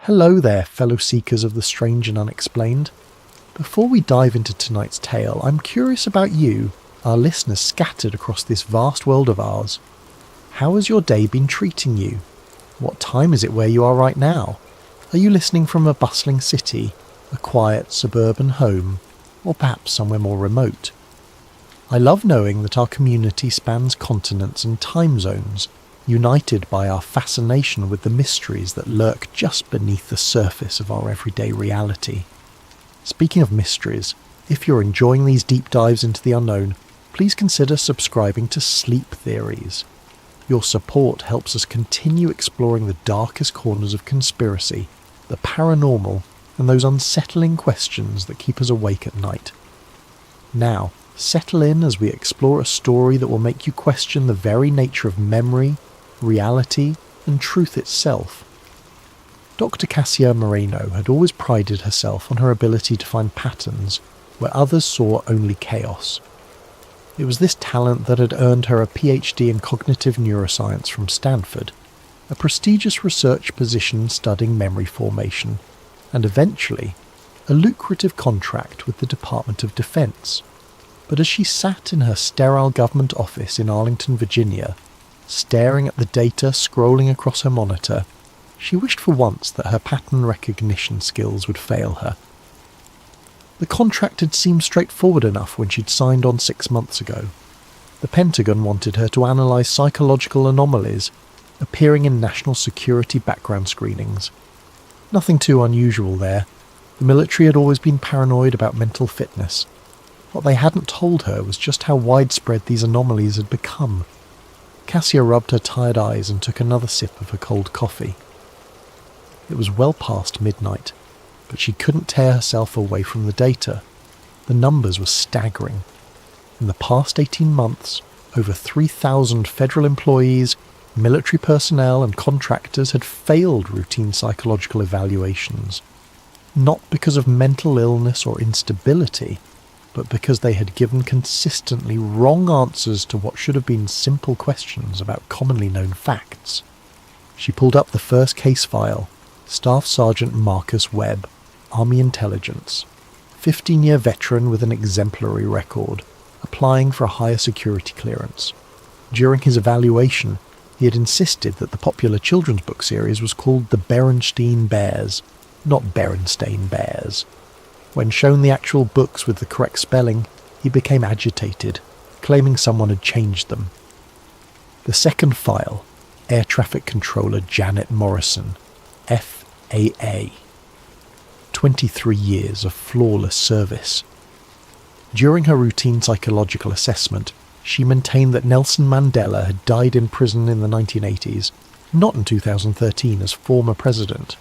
Hello there, fellow seekers of the strange and unexplained. Before we dive into tonight's tale, I'm curious about you, our listeners scattered across this vast world of ours. How has your day been treating you? What time is it where you are right now? Are you listening from a bustling city, a quiet suburban home, or perhaps somewhere more remote? I love knowing that our community spans continents and time zones, united by our fascination with the mysteries that lurk just beneath the surface of our everyday reality. Speaking of mysteries, if you're enjoying these deep dives into the unknown, please consider subscribing to Sleep Theories. Your support helps us continue exploring the darkest corners of conspiracy, the paranormal, and those unsettling questions that keep us awake at night. Now, settle in as we explore a story that will make you question the very nature of memory, reality, and truth itself. Dr. Cassia Moreno had always prided herself on her ability to find patterns where others saw only chaos. It was this talent that had earned her a PhD in cognitive neuroscience from Stanford, a prestigious research position studying memory formation, and eventually a lucrative contract with the Department of Defense. But as she sat in her sterile government office in Arlington, Virginia, staring at the data scrolling across her monitor, she wished for once that her pattern recognition skills would fail her. The contract had seemed straightforward enough when she'd signed on 6 months ago. The Pentagon wanted her to analyse psychological anomalies appearing in national security background screenings. Nothing too unusual there. The military had always been paranoid about mental fitness. What they hadn't told her was just how widespread these anomalies had become. Cassia rubbed her tired eyes and took another sip of her cold coffee. It was well past midnight, but she couldn't tear herself away from the data. The numbers were staggering. In the past 18 months, over 3,000 federal employees, military personnel and contractors had failed routine psychological evaluations. Not because of mental illness or instability, but because they had given consistently wrong answers to what should have been simple questions about commonly known facts. She pulled up the first case file, Staff Sergeant Marcus Webb, Army Intelligence, 15-year veteran with an exemplary record, applying for a higher security clearance. During his evaluation, he had insisted that the popular children's book series was called The Berenstein Bears, not Berenstain Bears. When shown the actual books with the correct spelling, he became agitated, claiming someone had changed them. The second file, Air Traffic Controller Janet Morrison, FAA. 23 years of flawless service. During her routine psychological assessment, she maintained that Nelson Mandela had died in prison in the 1980s, not in 2013 as former president.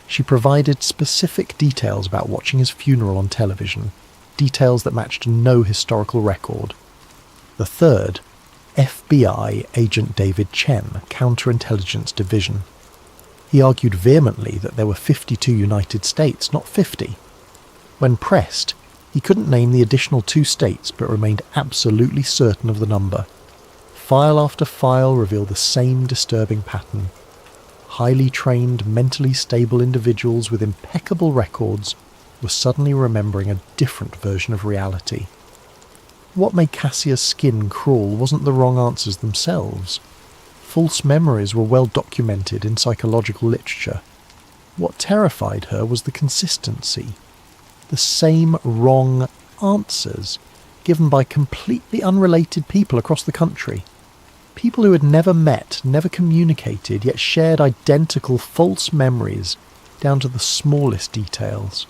She provided specific details about watching his funeral on television, details that matched no historical record. The third, FBI Agent David Chen, Counterintelligence Division. He argued vehemently that there were 52 United States, not 50. When pressed, he couldn't name the additional 2 states but remained absolutely certain of the number. File after file revealed the same disturbing pattern. Highly trained, mentally stable individuals with impeccable records were suddenly remembering a different version of reality. What made Cassia's skin crawl wasn't the wrong answers themselves. False memories were well documented in psychological literature. What terrified her was the consistency. The same wrong answers, given by completely unrelated people across the country. People who had never met, never communicated, yet shared identical false memories down to the smallest details.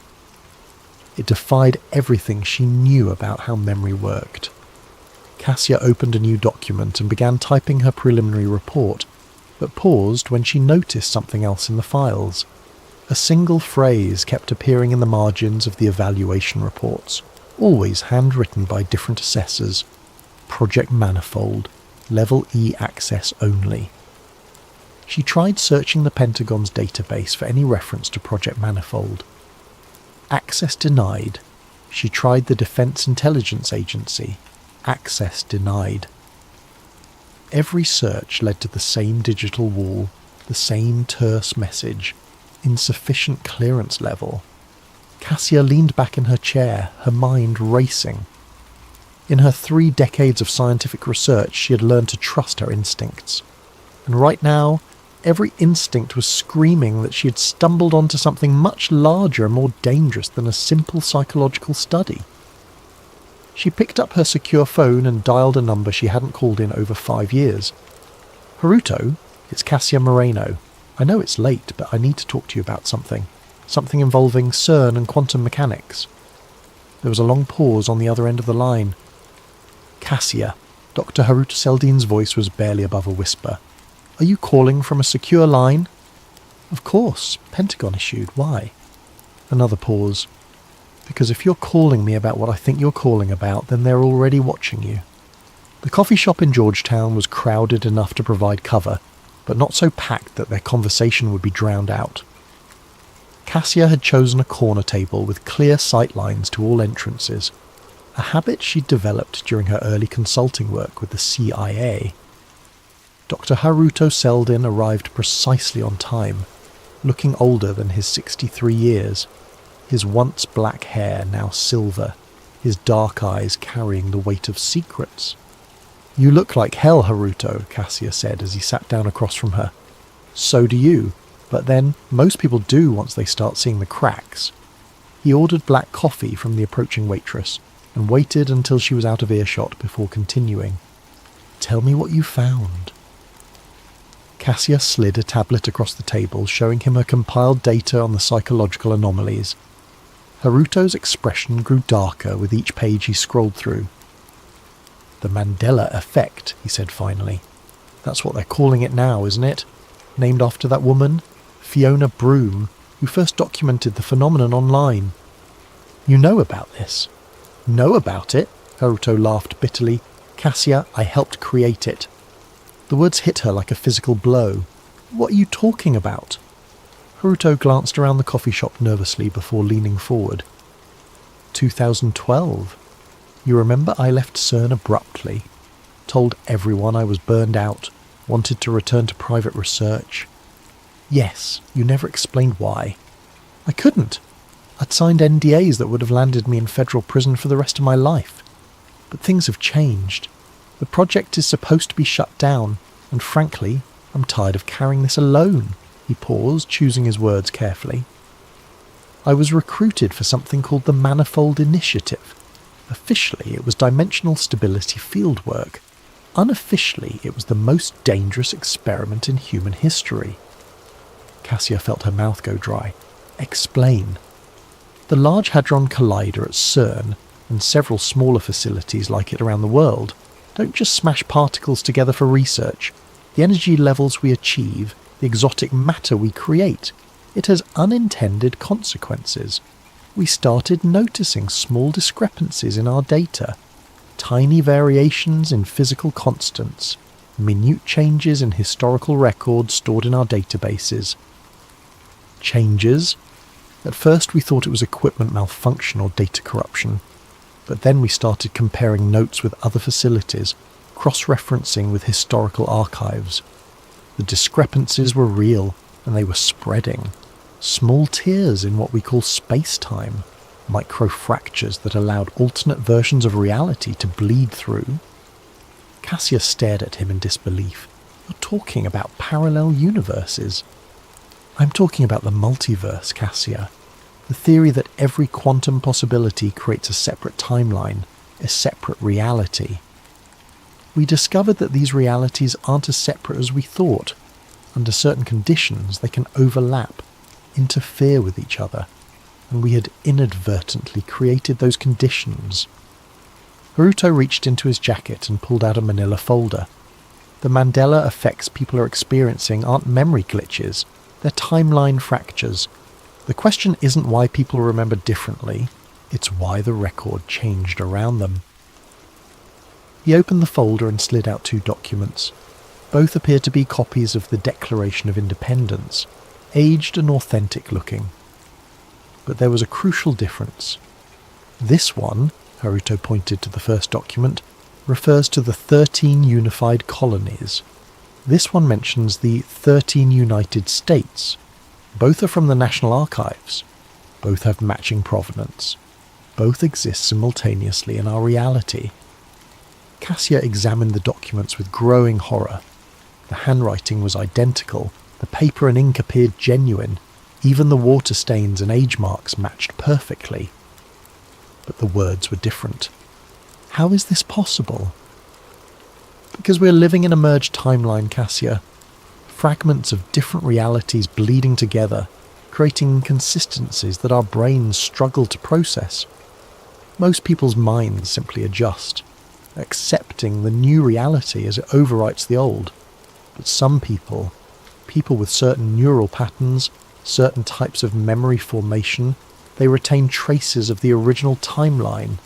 It defied everything she knew about how memory worked. Cassia opened a new document and began typing her preliminary report, but paused when she noticed something else in the files. A single phrase kept appearing in the margins of the evaluation reports, always handwritten by different assessors. Project Manifold. Level E access only. She tried searching the Pentagon's database for any reference to Project Manifold. Access denied. She tried the Defense Intelligence Agency. Access denied. Every search led to the same digital wall, the same terse message. Insufficient clearance level. Cassia leaned back in her chair, her mind racing. In her 3 decades of scientific research, she had learned to trust her instincts. And right now, every instinct was screaming that she had stumbled onto something much larger and more dangerous than a simple psychological study. She picked up her secure phone and dialed a number she hadn't called in over 5 years. "Haruto, it's Cassia Moreno. I know it's late, but I need to talk to you about something. Something involving CERN and quantum mechanics." There was a long pause on the other end of the line. "Cassia," Dr. Haruto Seldine's voice was barely above a whisper. "Are you calling from a secure line?" "Of course, Pentagon issued. Why?" Another pause. "Because if you're calling me about what I think you're calling about, then they're already watching you." The coffee shop in Georgetown was crowded enough to provide cover, but not so packed that their conversation would be drowned out. Cassia had chosen a corner table with clear sight lines to all entrances, a habit she'd developed during her early consulting work with the CIA. Dr. Haruto Seldin arrived precisely on time, looking older than his 63 years, his once black hair now silver, his dark eyes carrying the weight of secrets. "You look like hell, Haruto," Cassia said as he sat down across from her. "So do you, but then most people do once they start seeing the cracks." He ordered black coffee from the approaching waitress and waited until she was out of earshot before continuing. "Tell me what you found." Cassia slid a tablet across the table, showing him her compiled data on the psychological anomalies. Haruto's expression grew darker with each page he scrolled through. "The Mandela effect," he said finally. "That's what they're calling it now, isn't it? Named after that woman, Fiona Broome, who first documented the phenomenon online. You know about this?" "Know about it?" Haruto laughed bitterly. "Cassia, I helped create it." The words hit her like a physical blow. "What are you talking about?" Haruto glanced around the coffee shop nervously before leaning forward. 2012. You remember I left CERN abruptly, told everyone I was burned out, wanted to return to private research. Yes, you never explained why. I couldn't. I'd signed NDAs that would have landed me in federal prison for the rest of my life. But things have changed. The project is supposed to be shut down, and frankly, I'm tired of carrying this alone. He paused, choosing his words carefully. I was recruited for something called the Manifold Initiative. Officially, it was dimensional stability fieldwork. Unofficially, it was the most dangerous experiment in human history. Cassia felt her mouth go dry. Explain. The Large Hadron Collider at CERN, and several smaller facilities like it around the world, don't just smash particles together for research. The energy levels we achieve, the exotic matter we create, it has unintended consequences. We started noticing small discrepancies in our data, tiny variations in physical constants, minute changes in historical records stored in our databases. Changes? At first we thought it was equipment malfunction or data corruption, but then we started comparing notes with other facilities, cross-referencing with historical archives. The discrepancies were real, and they were spreading. Small tears in what we call space-time, microfractures that allowed alternate versions of reality to bleed through. Cassia stared at him in disbelief. You're talking about parallel universes. I'm talking about the multiverse, Cassia. The theory that every quantum possibility creates a separate timeline, a separate reality. We discovered that these realities aren't as separate as we thought. Under certain conditions, they can overlap, interfere with each other, and we had inadvertently created those conditions. Haruto reached into his jacket and pulled out a manila folder. The Mandela effects people are experiencing aren't memory glitches, they're timeline fractures. The question isn't why people remember differently, it's why the record changed around them. He opened the folder and slid out 2 documents. Both appeared to be copies of the Declaration of Independence, aged and authentic looking. But there was a crucial difference. This one, Haruto pointed to the first document, refers to the 13 unified colonies. This one mentions the 13 United States. Both are from the National Archives. Both have matching provenance. Both exist simultaneously in our reality. Cassia examined the documents with growing horror. The handwriting was identical, the paper and ink appeared genuine, even the water stains and age marks matched perfectly. But the words were different. How is this possible? Because we're living in a merged timeline, Cassia. Fragments of different realities bleeding together, creating inconsistencies that our brains struggle to process. Most people's minds simply adjust, accepting the new reality as it overwrites the old. But some people with certain neural patterns, certain types of memory formation, they retain traces of the original timeline.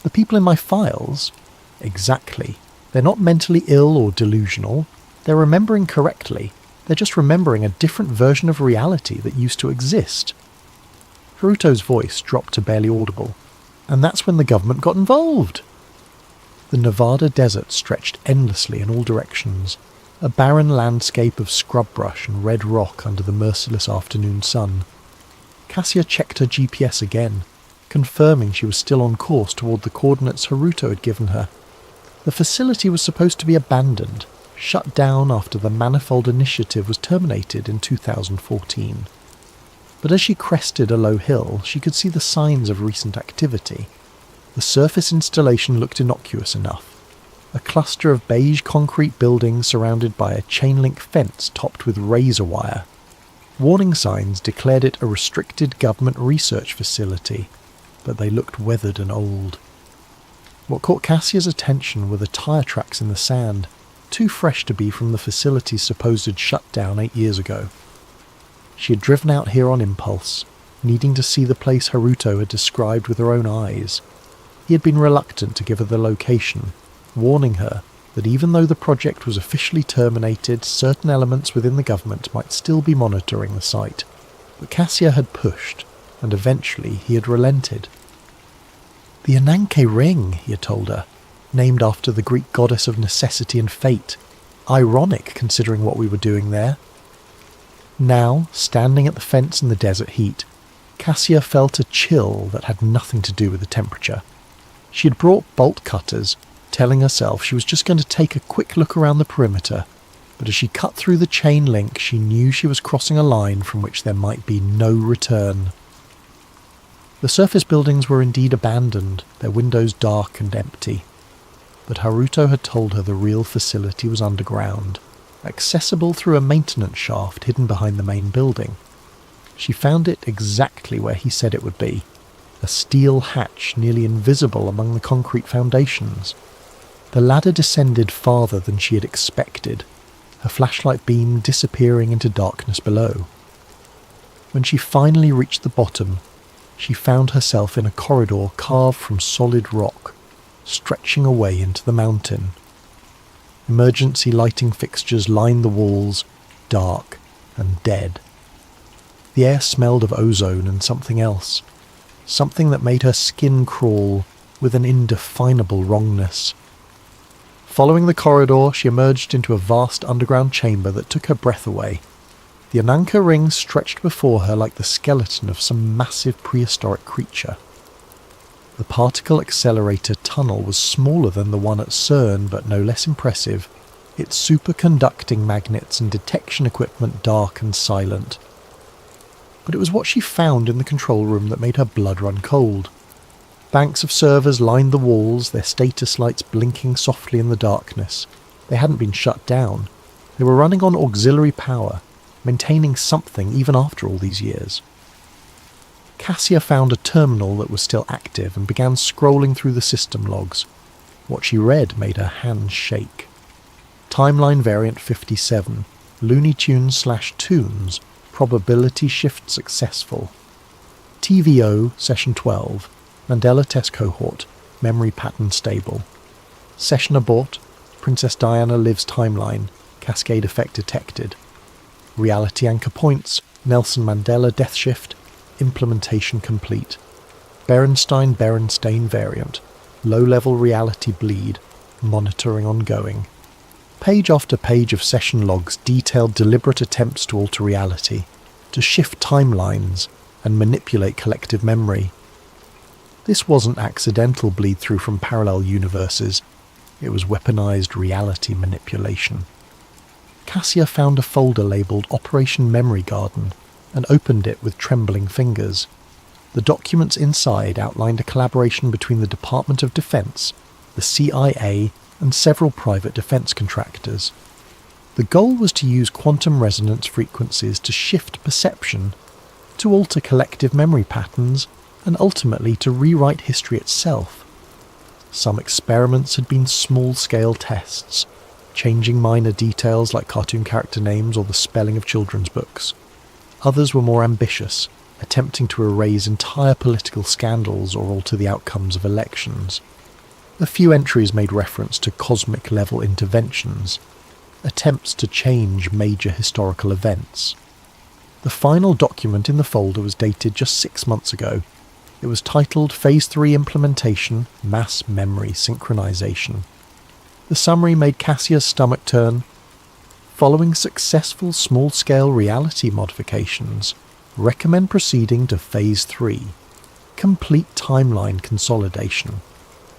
The people in my files? Exactly. They're not mentally ill or delusional. They're remembering correctly. They're just remembering a different version of reality that used to exist. Haruto's voice dropped to barely audible. And that's when the government got involved. The Nevada desert stretched endlessly in all directions, a barren landscape of scrub brush and red rock under the merciless afternoon sun. Cassia checked her GPS again, confirming she was still on course toward the coordinates Haruto had given her. The facility was supposed to be abandoned, shut down after the Manifold Initiative was terminated in 2014. But as she crested a low hill, she could see the signs of recent activity. The surface installation looked innocuous enough. A cluster of beige concrete buildings surrounded by a chain-link fence topped with razor wire. Warning signs declared it a restricted government research facility, but they looked weathered and old. What caught Cassia's attention were the tyre tracks in the sand, too fresh to be from the facility's supposed shutdown 8 years ago. She had driven out here on impulse, needing to see the place Haruto had described with her own eyes. He had been reluctant to give her the location, warning her that even though the project was officially terminated, certain elements within the government might still be monitoring the site. But Cassia had pushed, and eventually he had relented. The Ananke ring, he had told her, named after the Greek goddess of necessity and fate. Ironic, considering what we were doing there. Now, standing at the fence in the desert heat, Cassia felt a chill that had nothing to do with the temperature. She had brought bolt cutters, telling herself she was just going to take a quick look around the perimeter, but as she cut through the chain link, she knew she was crossing a line from which there might be no return. The surface buildings were indeed abandoned, their windows dark and empty. But Haruto had told her the real facility was underground, accessible through a maintenance shaft hidden behind the main building. She found it exactly where he said it would be, a steel hatch nearly invisible among the concrete foundations. The ladder descended farther than she had expected, her flashlight beam disappearing into darkness below. When she finally reached the bottom, she found herself in a corridor carved from solid rock, stretching away into the mountain. Emergency lighting fixtures lined the walls, dark and dead. The air smelled of ozone and something else, something that made her skin crawl with an indefinable wrongness. Following the corridor, she emerged into a vast underground chamber that took her breath away. The Ananke ring stretched before her like the skeleton of some massive prehistoric creature. The particle accelerator tunnel was smaller than the one at CERN, but no less impressive, its superconducting magnets and detection equipment dark and silent. But it was what she found in the control room that made her blood run cold. Banks of servers lined the walls, their status lights blinking softly in the darkness. They hadn't been shut down. They were running on auxiliary power, maintaining something even after all these years. Cassia found a terminal that was still active and began scrolling through the system logs. What she read made her hands shake. Timeline variant 57, Looney Tunes/Toons, probability shift successful. TVO session 12, Mandela test cohort, memory pattern stable. Session abort, Princess Diana lives timeline, cascade effect detected. Reality anchor points, Nelson Mandela death shift, implementation complete. Berenstein-Berenstain variant, low-level reality bleed, monitoring ongoing. Page after page of session logs detailed deliberate attempts to alter reality, to shift timelines and manipulate collective memory. This wasn't accidental bleed-through from parallel universes, it was weaponized reality manipulation. Cassia found a folder labelled Operation Memory Garden and opened it with trembling fingers. The documents inside outlined a collaboration between the Department of Defense, the CIA, and several private defense contractors. The goal was to use quantum resonance frequencies to shift perception, to alter collective memory patterns, and ultimately to rewrite history itself. Some experiments had been small-scale tests, changing minor details like cartoon character names or the spelling of children's books. Others were more ambitious, attempting to erase entire political scandals or alter the outcomes of elections. A few entries made reference to cosmic-level interventions, attempts to change major historical events. The final document in the folder was dated just 6 months ago. It was titled Phase 3 Implementation, Mass Memory Synchronization. The summary made Cassia's stomach turn. Following successful small-scale reality modifications, recommend proceeding to Phase 3, Complete Timeline Consolidation.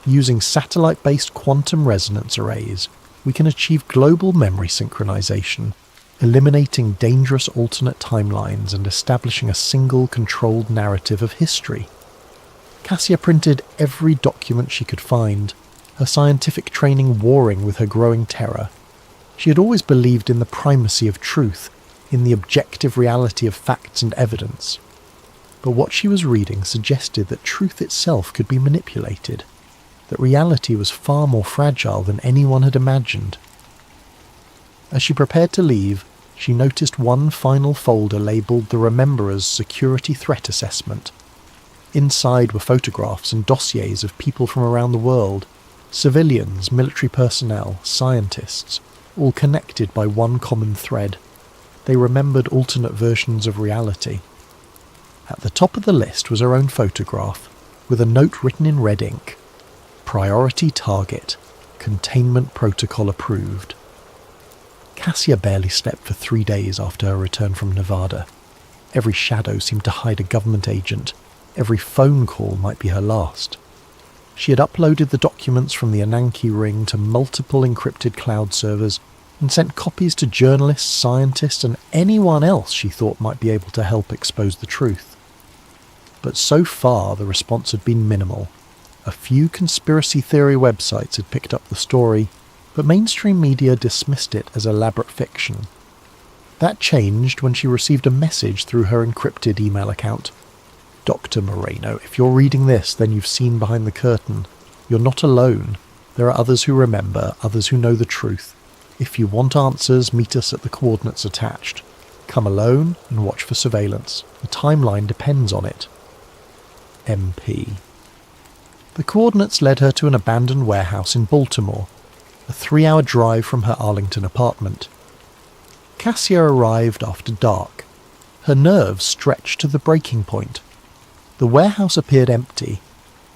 Using satellite-based quantum resonance arrays, we can achieve global memory synchronization, eliminating dangerous alternate timelines and establishing a single controlled narrative of history. Cassia printed every document she could find, her scientific training warring with her growing terror. She had always believed in the primacy of truth, in the objective reality of facts and evidence. But what she was reading suggested that truth itself could be manipulated, that reality was far more fragile than anyone had imagined. As she prepared to leave, she noticed one final folder labelled the Rememberer's Security Threat Assessment. Inside were photographs and dossiers of people from around the world, civilians, military personnel, scientists, all connected by one common thread. They remembered alternate versions of reality. At the top of the list was her own photograph, with a note written in red ink. Priority target. Containment protocol approved. Cassia barely slept for 3 days after her return from Nevada. Every shadow seemed to hide a government agent. Every phone call might be her last. She had uploaded the documents from the Ananke ring to multiple encrypted cloud servers and sent copies to journalists, scientists, and anyone else she thought might be able to help expose the truth. But so far the response had been minimal. A few conspiracy theory websites had picked up the story, but mainstream media dismissed it as elaborate fiction. That changed when she received a message through her encrypted email account. Dr. Moreno, if you're reading this, then you've seen behind the curtain. You're not alone. There are others who remember, others who know the truth. If you want answers, meet us at the coordinates attached. Come alone and watch for surveillance. The timeline depends on it. MP. The coordinates led her to an abandoned warehouse in Baltimore, a 3-hour drive from her Arlington apartment. Cassia arrived after dark. Her nerves stretched to the breaking point. The warehouse appeared empty,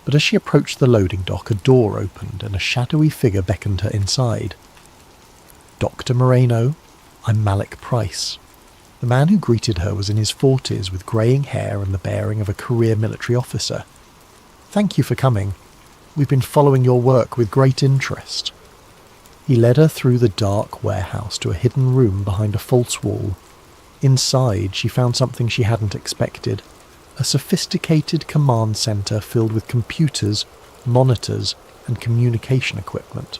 but as she approached the loading dock, a door opened and a shadowy figure beckoned her inside. Dr. Moreno, I'm Malik Price. The man who greeted her was in his 40s with greying hair and the bearing of a career military officer. Thank you for coming. We've been following your work with great interest. He led her through the dark warehouse to a hidden room behind a false wall. Inside, she found something she hadn't expected. A sophisticated command centre filled with computers, monitors, and communication equipment.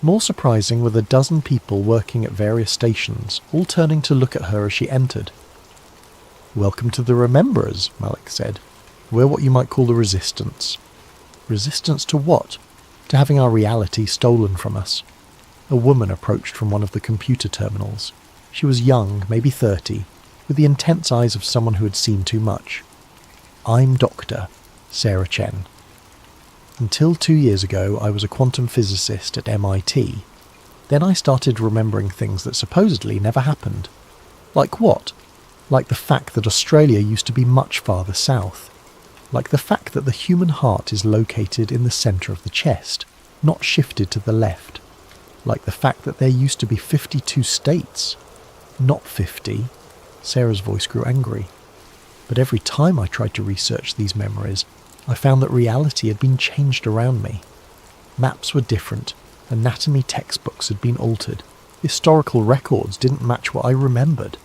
More surprising were the dozen people working at various stations, all turning to look at her as she entered. Welcome to the Rememberers, Malik said. We're what you might call the Resistance. Resistance to what? To having our reality stolen from us. A woman approached from one of the computer terminals. She was young, maybe 30, with the intense eyes of someone who had seen too much. I'm Dr. Sarah Chen. Until 2 years ago, I was a quantum physicist at MIT. Then I started remembering things that supposedly never happened. Like what? Like the fact that Australia used to be much farther south. Like the fact that the human heart is located in the centre of the chest, not shifted to the left. Like the fact that there used to be 52 states, not 50. Sarah's voice grew angry. But every time I tried to research these memories, I found that reality had been changed around me. Maps were different, anatomy textbooks had been altered, historical records didn't match what I remembered.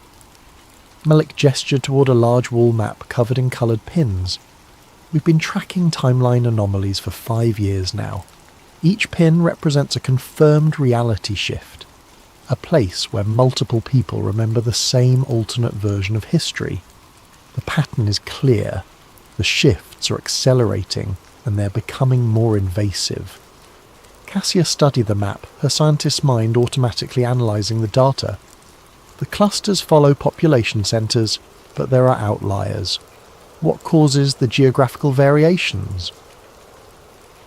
Malik gestured toward a large wall map covered in coloured pins. We've been tracking timeline anomalies for 5 years now. Each pin represents a confirmed reality shift, a place where multiple people remember the same alternate version of history. The pattern is clear, the shifts are accelerating, and they're becoming more invasive. Cassia studied the map, her scientist's mind automatically analysing the data. The clusters follow population centres, but there are outliers. What causes the geographical variations?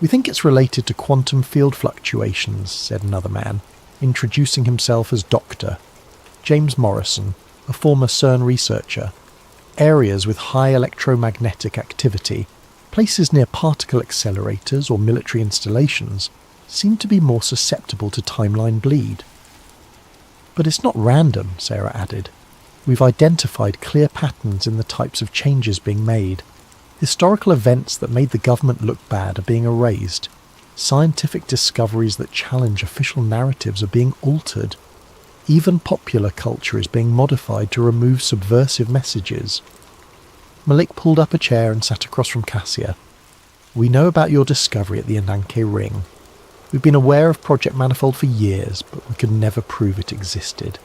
We think it's related to quantum field fluctuations, said another man, introducing himself as Dr. James Morrison, a former CERN researcher. Areas with high electromagnetic activity, places near particle accelerators or military installations, seem to be more susceptible to timeline bleed. But it's not random, Sarah added. We've identified clear patterns in the types of changes being made. Historical events that made the government look bad are being erased. Scientific discoveries that challenge official narratives are being altered. Even popular culture is being modified to remove subversive messages. Malik pulled up a chair and sat across from Cassia. We know about your discovery at the Ananke Ring. We've been aware of Project Manifold for years, but we could never prove it existed.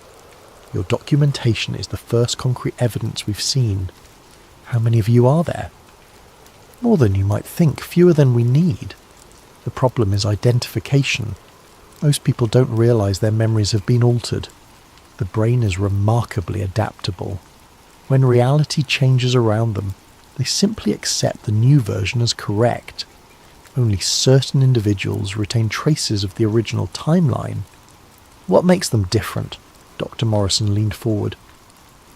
Your documentation is the first concrete evidence we've seen. How many of you are there? More than you might think, fewer than we need. The problem is identification. Most people don't realise their memories have been altered. The brain is remarkably adaptable. When reality changes around them, they simply accept the new version as correct. Only certain individuals retain traces of the original timeline. What makes them different? Dr. Morrison leaned forward.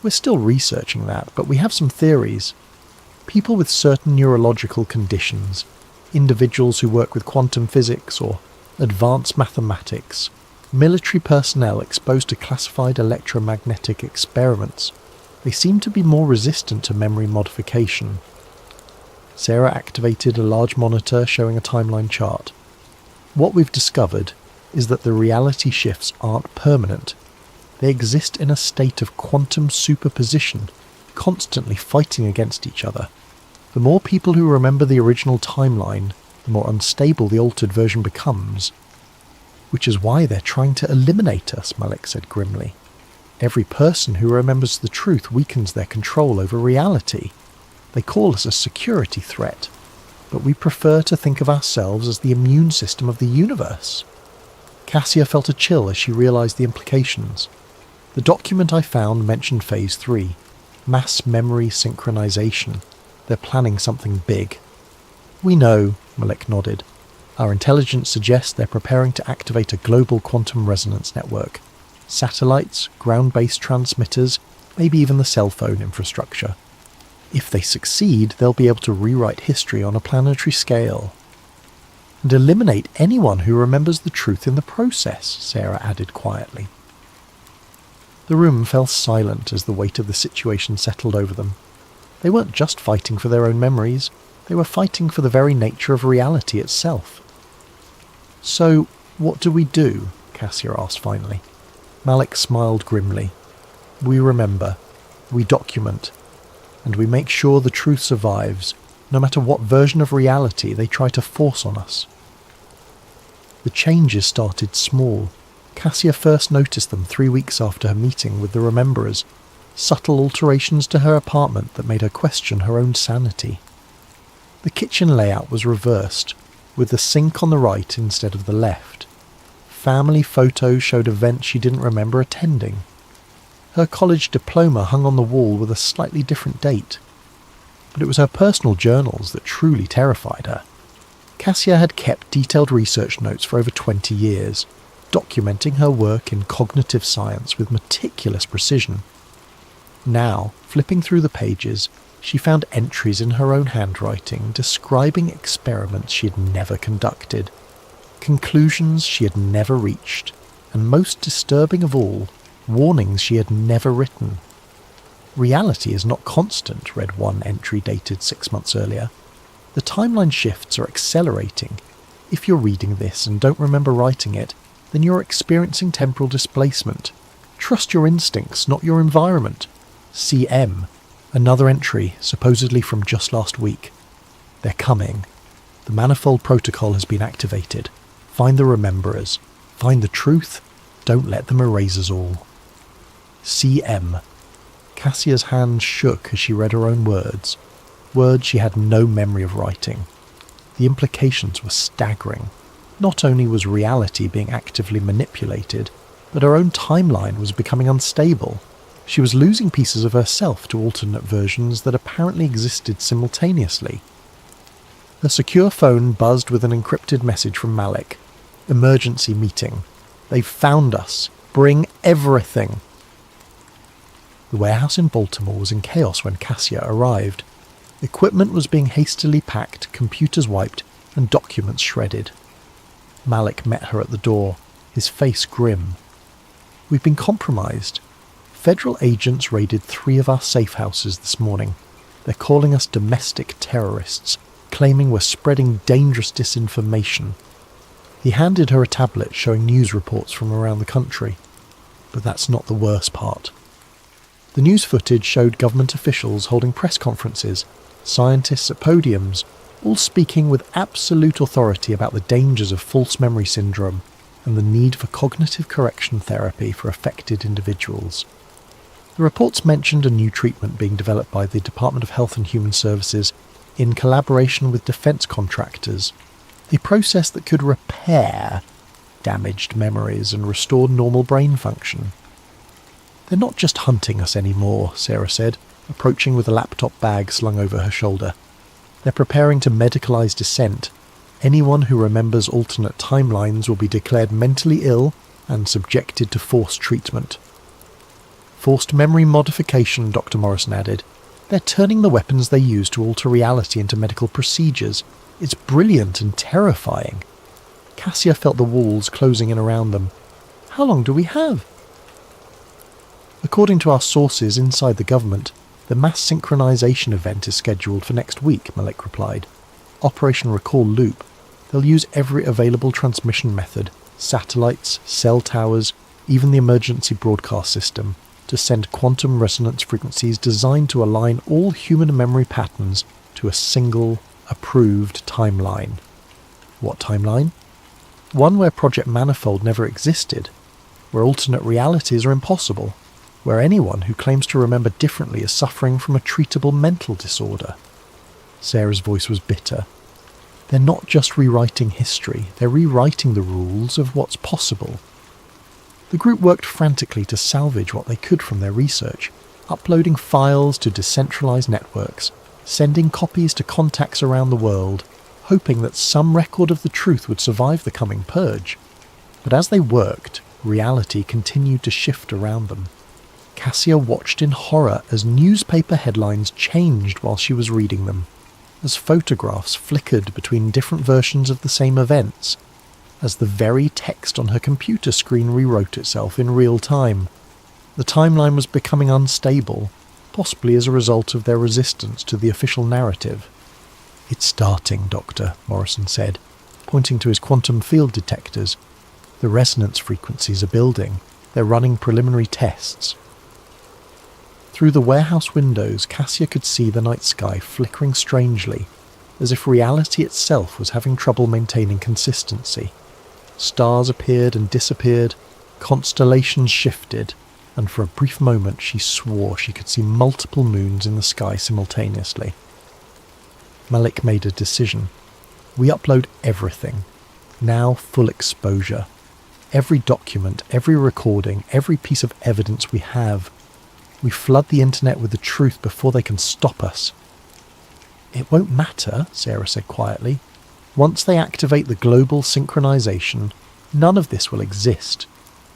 We're still researching that, but we have some theories. People with certain neurological conditions, individuals who work with quantum physics or advanced mathematics, military personnel exposed to classified electromagnetic experiments, they seem to be more resistant to memory modification. Sarah activated a large monitor showing a timeline chart. What we've discovered is that the reality shifts aren't permanent. They exist in a state of quantum superposition, constantly fighting against each other. The more people who remember the original timeline, the more unstable the altered version becomes. Which is why they're trying to eliminate us, Malik said grimly. Every person who remembers the truth weakens their control over reality. They call us a security threat, but we prefer to think of ourselves as the immune system of the universe. Cassia felt a chill as she realised the implications. The document I found mentioned Phase 3, mass memory synchronization. They're planning something big. We know, Malik nodded. Our intelligence suggests they're preparing to activate a global quantum resonance network. Satellites, ground-based transmitters, maybe even the cell phone infrastructure. If they succeed, they'll be able to rewrite history on a planetary scale. And eliminate anyone who remembers the truth in the process, Sarah added quietly. The room fell silent as the weight of the situation settled over them. They weren't just fighting for their own memories, they were fighting for the very nature of reality itself. So, what do we do? Cassia asked finally. Malik smiled grimly. We remember, we document, and we make sure the truth survives, no matter what version of reality they try to force on us. The changes started small. Cassia first noticed them 3 weeks after her meeting with the Rememberers, subtle alterations to her apartment that made her question her own sanity. The kitchen layout was reversed, with the sink on the right instead of the left. Family photos showed events she didn't remember attending. Her college diploma hung on the wall with a slightly different date. But it was her personal journals that truly terrified her. Cassia had kept detailed research notes for over 20 years, documenting her work in cognitive science with meticulous precision. Now, flipping through the pages, she found entries in her own handwriting describing experiments she had never conducted, conclusions she had never reached, and most disturbing of all, warnings she had never written. Reality is not constant, read one entry dated 6 months earlier. The timeline shifts are accelerating. If you're reading this and don't remember writing it, then you're experiencing temporal displacement. Trust your instincts, not your environment. CM. Another entry, supposedly from just last week. They're coming. The manifold protocol has been activated. Find the rememberers. Find the truth. Don't let them erase us all. CM. Cassia's hands shook as she read her own words. Words she had no memory of writing. The implications were staggering. Not only was reality being actively manipulated, but her own timeline was becoming unstable. She was losing pieces of herself to alternate versions that apparently existed simultaneously. Her secure phone buzzed with an encrypted message from Malik. Emergency meeting. They've found us. Bring everything. The warehouse in Baltimore was in chaos when Cassia arrived. Equipment was being hastily packed, computers wiped, and documents shredded. Malik met her at the door, his face grim. We've been compromised. Federal agents raided 3 of our safe houses this morning. They're calling us domestic terrorists, claiming we're spreading dangerous disinformation. He handed her a tablet showing news reports from around the country. But that's not the worst part. The news footage showed government officials holding press conferences, scientists at podiums, all speaking with absolute authority about the dangers of false memory syndrome and the need for cognitive correction therapy for affected individuals. The reports mentioned a new treatment being developed by the Department of Health and Human Services in collaboration with defence contractors, a process that could repair damaged memories and restore normal brain function. They're not just hunting us anymore, Sarah said, approaching with a laptop bag slung over her shoulder. They're preparing to medicalise dissent. Anyone who remembers alternate timelines will be declared mentally ill and subjected to forced treatment. Forced memory modification, Dr. Morrison added. They're turning the weapons they use to alter reality into medical procedures. It's brilliant and terrifying. Cassia felt the walls closing in around them. How long do we have? According to our sources inside the government, the mass synchronization event is scheduled for next week, Malik replied. Operation Recall Loop. They'll use every available transmission method, satellites, cell towers, even the emergency broadcast system, to send quantum resonance frequencies designed to align all human memory patterns to a single, approved timeline. What timeline? One where Project Manifold never existed, where alternate realities are impossible, where anyone who claims to remember differently is suffering from a treatable mental disorder. Sarah's voice was bitter. They're not just rewriting history, they're rewriting the rules of what's possible. The group worked frantically to salvage what they could from their research, uploading files to decentralized networks, sending copies to contacts around the world, hoping that some record of the truth would survive the coming purge. But as they worked, reality continued to shift around them. Cassia watched in horror as newspaper headlines changed while she was reading them, as photographs flickered between different versions of the same events, as the very text on her computer screen rewrote itself in real time. The timeline was becoming unstable, possibly as a result of their resistance to the official narrative. It's starting, Doctor, Morrison said, pointing to his quantum field detectors. The resonance frequencies are building. They're running preliminary tests. Through the warehouse windows, Cassia could see the night sky flickering strangely, as if reality itself was having trouble maintaining consistency. Stars appeared and disappeared, constellations shifted, and for a brief moment she swore she could see multiple moons in the sky simultaneously. Malik made a decision. We upload everything. Now full exposure. Every document, every recording, every piece of evidence we have. We flood the internet with the truth before they can stop us. It won't matter, Sarah said quietly. Once they activate the global synchronization, none of this will exist.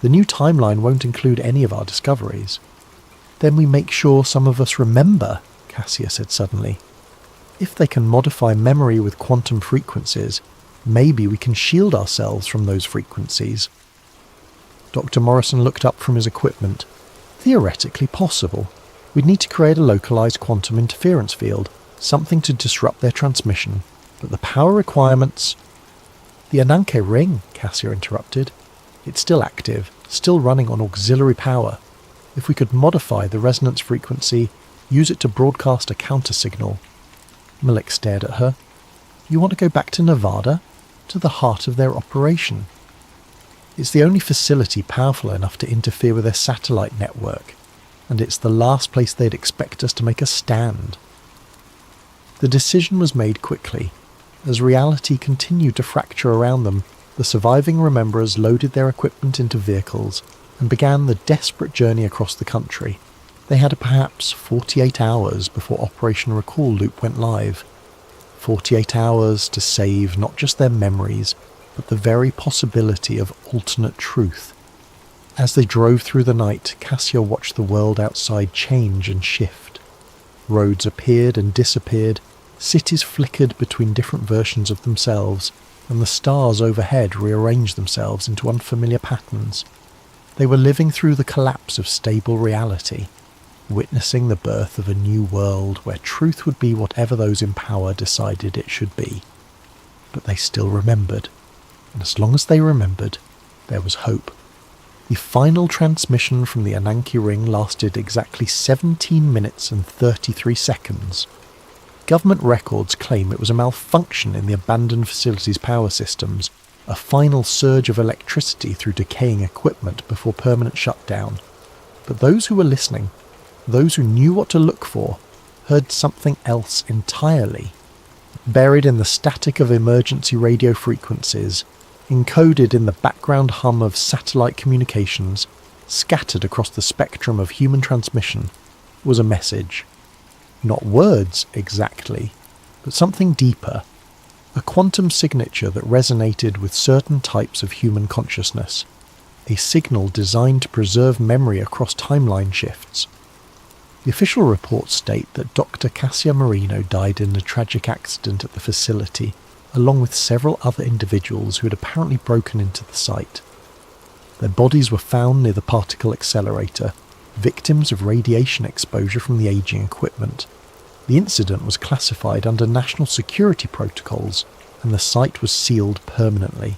The new timeline won't include any of our discoveries. Then we make sure some of us remember, Cassia said suddenly. If they can modify memory with quantum frequencies, maybe we can shield ourselves from those frequencies. Dr. Morrison looked up from his equipment. Theoretically possible. We'd need to create a localized quantum interference field, something to disrupt their transmission, but the power requirements... The Ananke ring, Cassia interrupted. It's still active, still running on auxiliary power. If we could modify the resonance frequency, use it to broadcast a counter-signal. Malik stared at her. You want to go back to Nevada? To the heart of their operation? It's the only facility powerful enough to interfere with their satellite network, and it's the last place they'd expect us to make a stand. The decision was made quickly. As reality continued to fracture around them, the surviving rememberers loaded their equipment into vehicles and began the desperate journey across the country. They had perhaps 48 hours before Operation Recall Loop went live. 48 hours to save not just their memories, but the very possibility of alternate truth. As they drove through the night, Cassia watched the world outside change and shift. Roads appeared and disappeared, cities flickered between different versions of themselves, and the stars overhead rearranged themselves into unfamiliar patterns. They were living through the collapse of stable reality, witnessing the birth of a new world where truth would be whatever those in power decided it should be. But they still remembered, and as long as they remembered, there was hope. The final transmission from the Ananke ring lasted exactly 17 minutes and 33 seconds. Government records claim it was a malfunction in the abandoned facility's power systems, a final surge of electricity through decaying equipment before permanent shutdown. But those who were listening, those who knew what to look for, heard something else entirely. Buried in the static of emergency radio frequencies, encoded in the background hum of satellite communications, scattered across the spectrum of human transmission, was a message. Not words exactly, but something deeper. A quantum signature that resonated with certain types of human consciousness. A signal designed to preserve memory across timeline shifts. The official reports state that Dr. Cassia Marino died in a tragic accident at the facility, along with several other individuals who had apparently broken into the site. Their bodies were found near the particle accelerator, victims of radiation exposure from the aging equipment. The incident was classified under national security protocols, and the site was sealed permanently.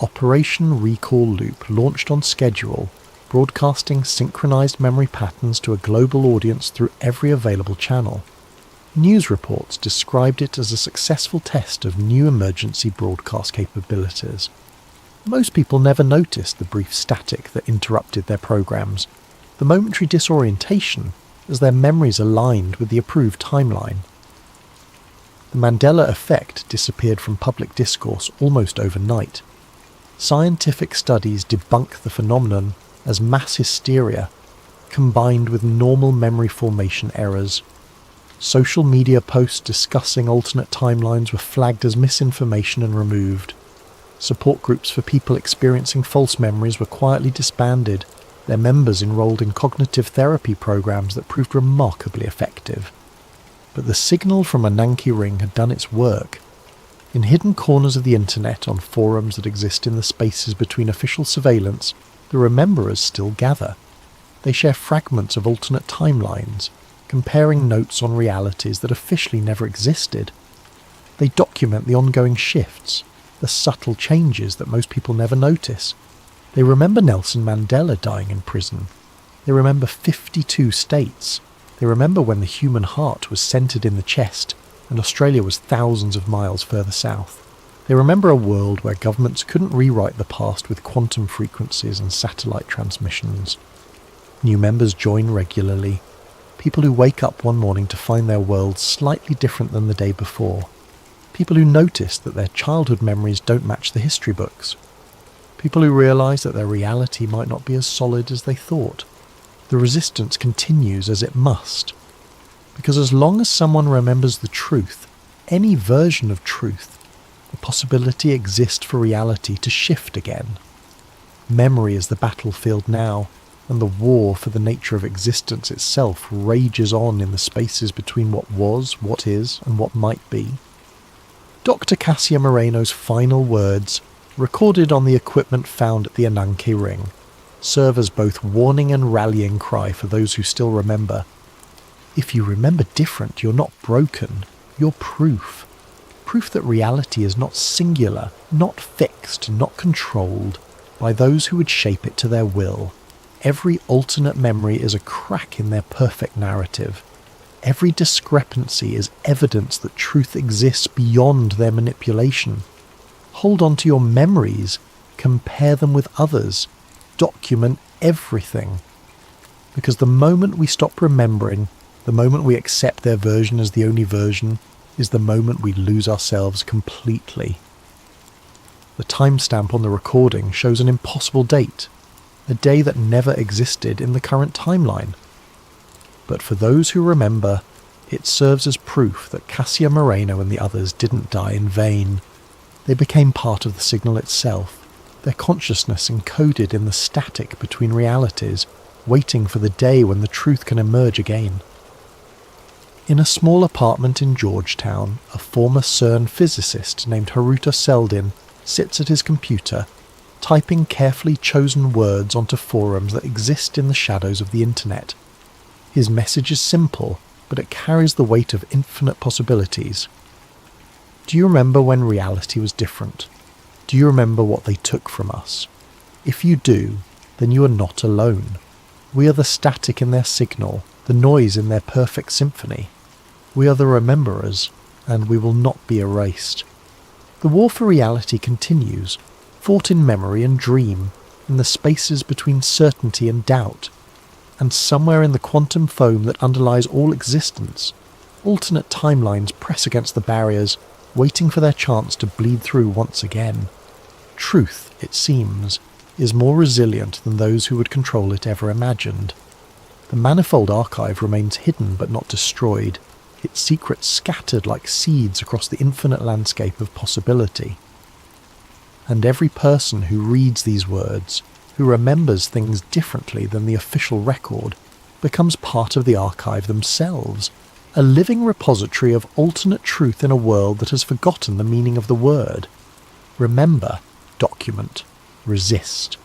Operation Recall Loop launched on schedule, broadcasting synchronized memory patterns to a global audience through every available channel. News reports described it as a successful test of new emergency broadcast capabilities. Most people never noticed the brief static that interrupted their programs, the momentary disorientation as their memories aligned with the approved timeline. The Mandela effect disappeared from public discourse almost overnight. Scientific studies debunk the phenomenon as mass hysteria combined with normal memory formation errors. Social media posts discussing alternate timelines were flagged as misinformation and removed. Support groups for people experiencing false memories were quietly disbanded, their members enrolled in cognitive therapy programs that proved remarkably effective. But the signal from Ananke ring had done its work. In hidden corners of the internet, on forums that exist in the spaces between official surveillance, the rememberers still gather. They share fragments of alternate timelines, comparing notes on realities that officially never existed. They document the ongoing shifts, the subtle changes that most people never notice. They remember Nelson Mandela dying in prison. They remember 52 states. They remember when the human heart was centred in the chest and Australia was thousands of miles further south. They remember a world where governments couldn't rewrite the past with quantum frequencies and satellite transmissions. New members join regularly. People who wake up one morning to find their world slightly different than the day before. People who notice that their childhood memories don't match the history books. People who realise that their reality might not be as solid as they thought. The resistance continues as it must. Because as long as someone remembers the truth, any version of truth, the possibility exists for reality to shift again. Memory is the battlefield now, and the war for the nature of existence itself rages on in the spaces between what was, what is, and what might be. Dr. Cassia Moreno's final words, recorded on the equipment found at the Ananke ring. serve as both warning and rallying cry for those who still remember. If you remember different, you're not broken, you're proof. Proof that reality is not singular, not fixed, not controlled by those who would shape it to their will. Every alternate memory is a crack in their perfect narrative. Every discrepancy is evidence that truth exists beyond their manipulation. Hold on to your memories, compare them with others, document everything. Because the moment we stop remembering, the moment we accept their version as the only version, is the moment we lose ourselves completely. The timestamp on the recording shows an impossible date, a day that never existed in the current timeline. But for those who remember, it serves as proof that Cassia Moreno and the others didn't die in vain. They became part of the signal itself, their consciousness encoded in the static between realities, waiting for the day when the truth can emerge again. In a small apartment in Georgetown, a former CERN physicist named Haruta Seldin sits at his computer, typing carefully chosen words onto forums that exist in the shadows of the internet. His message is simple, but it carries the weight of infinite possibilities. Do you remember when reality was different? Do you remember what they took from us? If you do, then you are not alone. We are the static in their signal, the noise in their perfect symphony. We are the rememberers, and we will not be erased. The war for reality continues, fought in memory and dream, in the spaces between certainty and doubt. And somewhere in the quantum foam that underlies all existence, alternate timelines press against the barriers, waiting for their chance to bleed through once again. Truth, it seems, is more resilient than those who would control it ever imagined. The manifold archive remains hidden but not destroyed, its secrets scattered like seeds across the infinite landscape of possibility. And every person who reads these words, who remembers things differently than the official record, becomes part of the archive themselves, a living repository of alternate truth in a world that has forgotten the meaning of the word. Remember, document, resist.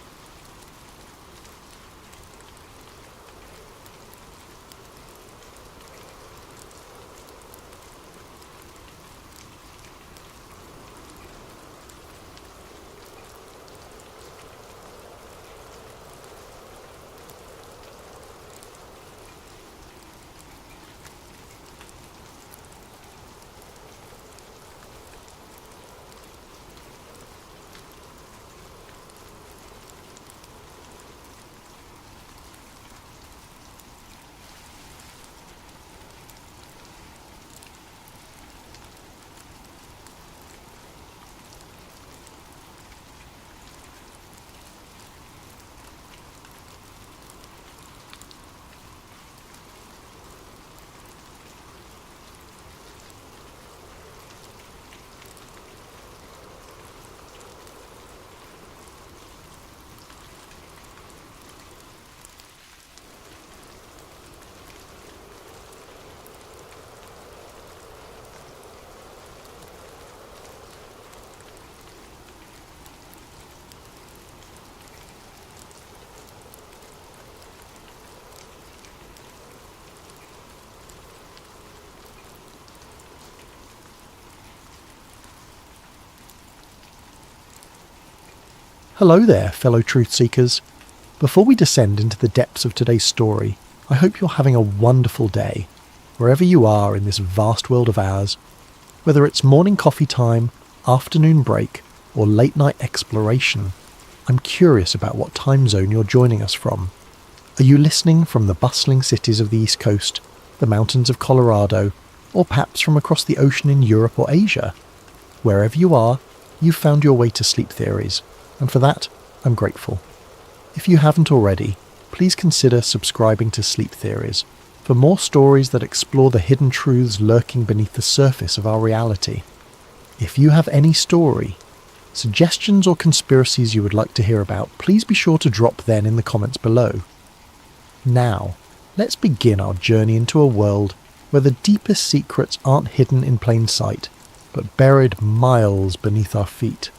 Hello there, fellow truth seekers. Before we descend into the depths of today's story, I hope you're having a wonderful day, wherever you are in this vast world of ours. Whether it's morning coffee time, afternoon break, or late night exploration, I'm curious about what time zone you're joining us from. Are you listening from the bustling cities of the East Coast, the mountains of Colorado, or perhaps from across the ocean in Europe or Asia? Wherever you are, you've found your way to Sleep Theories, and for that, I'm grateful. If you haven't already, please consider subscribing to Sleep Theories for more stories that explore the hidden truths lurking beneath the surface of our reality. If you have any story, suggestions or conspiracies you would like to hear about, please be sure to drop them in the comments below. Now, let's begin our journey into a world where the deepest secrets aren't hidden in plain sight, but buried miles beneath our feet.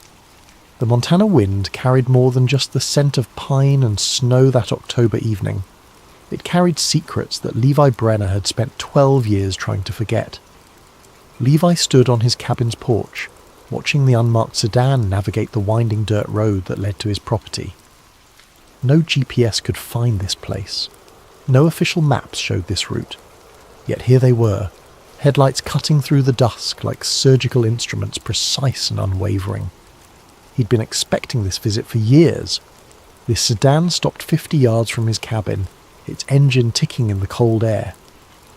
The Montana wind carried more than just the scent of pine and snow that October evening. It carried secrets that Levi Brenner had spent 12 years trying to forget. Levi stood on his cabin's porch, watching the unmarked sedan navigate the winding dirt road that led to his property. No GPS could find this place. No official maps showed this route. Yet here they were, headlights cutting through the dusk like surgical instruments, precise and unwavering. He'd been expecting this visit for years. This sedan stopped 50 yards from his cabin, its engine ticking in the cold air.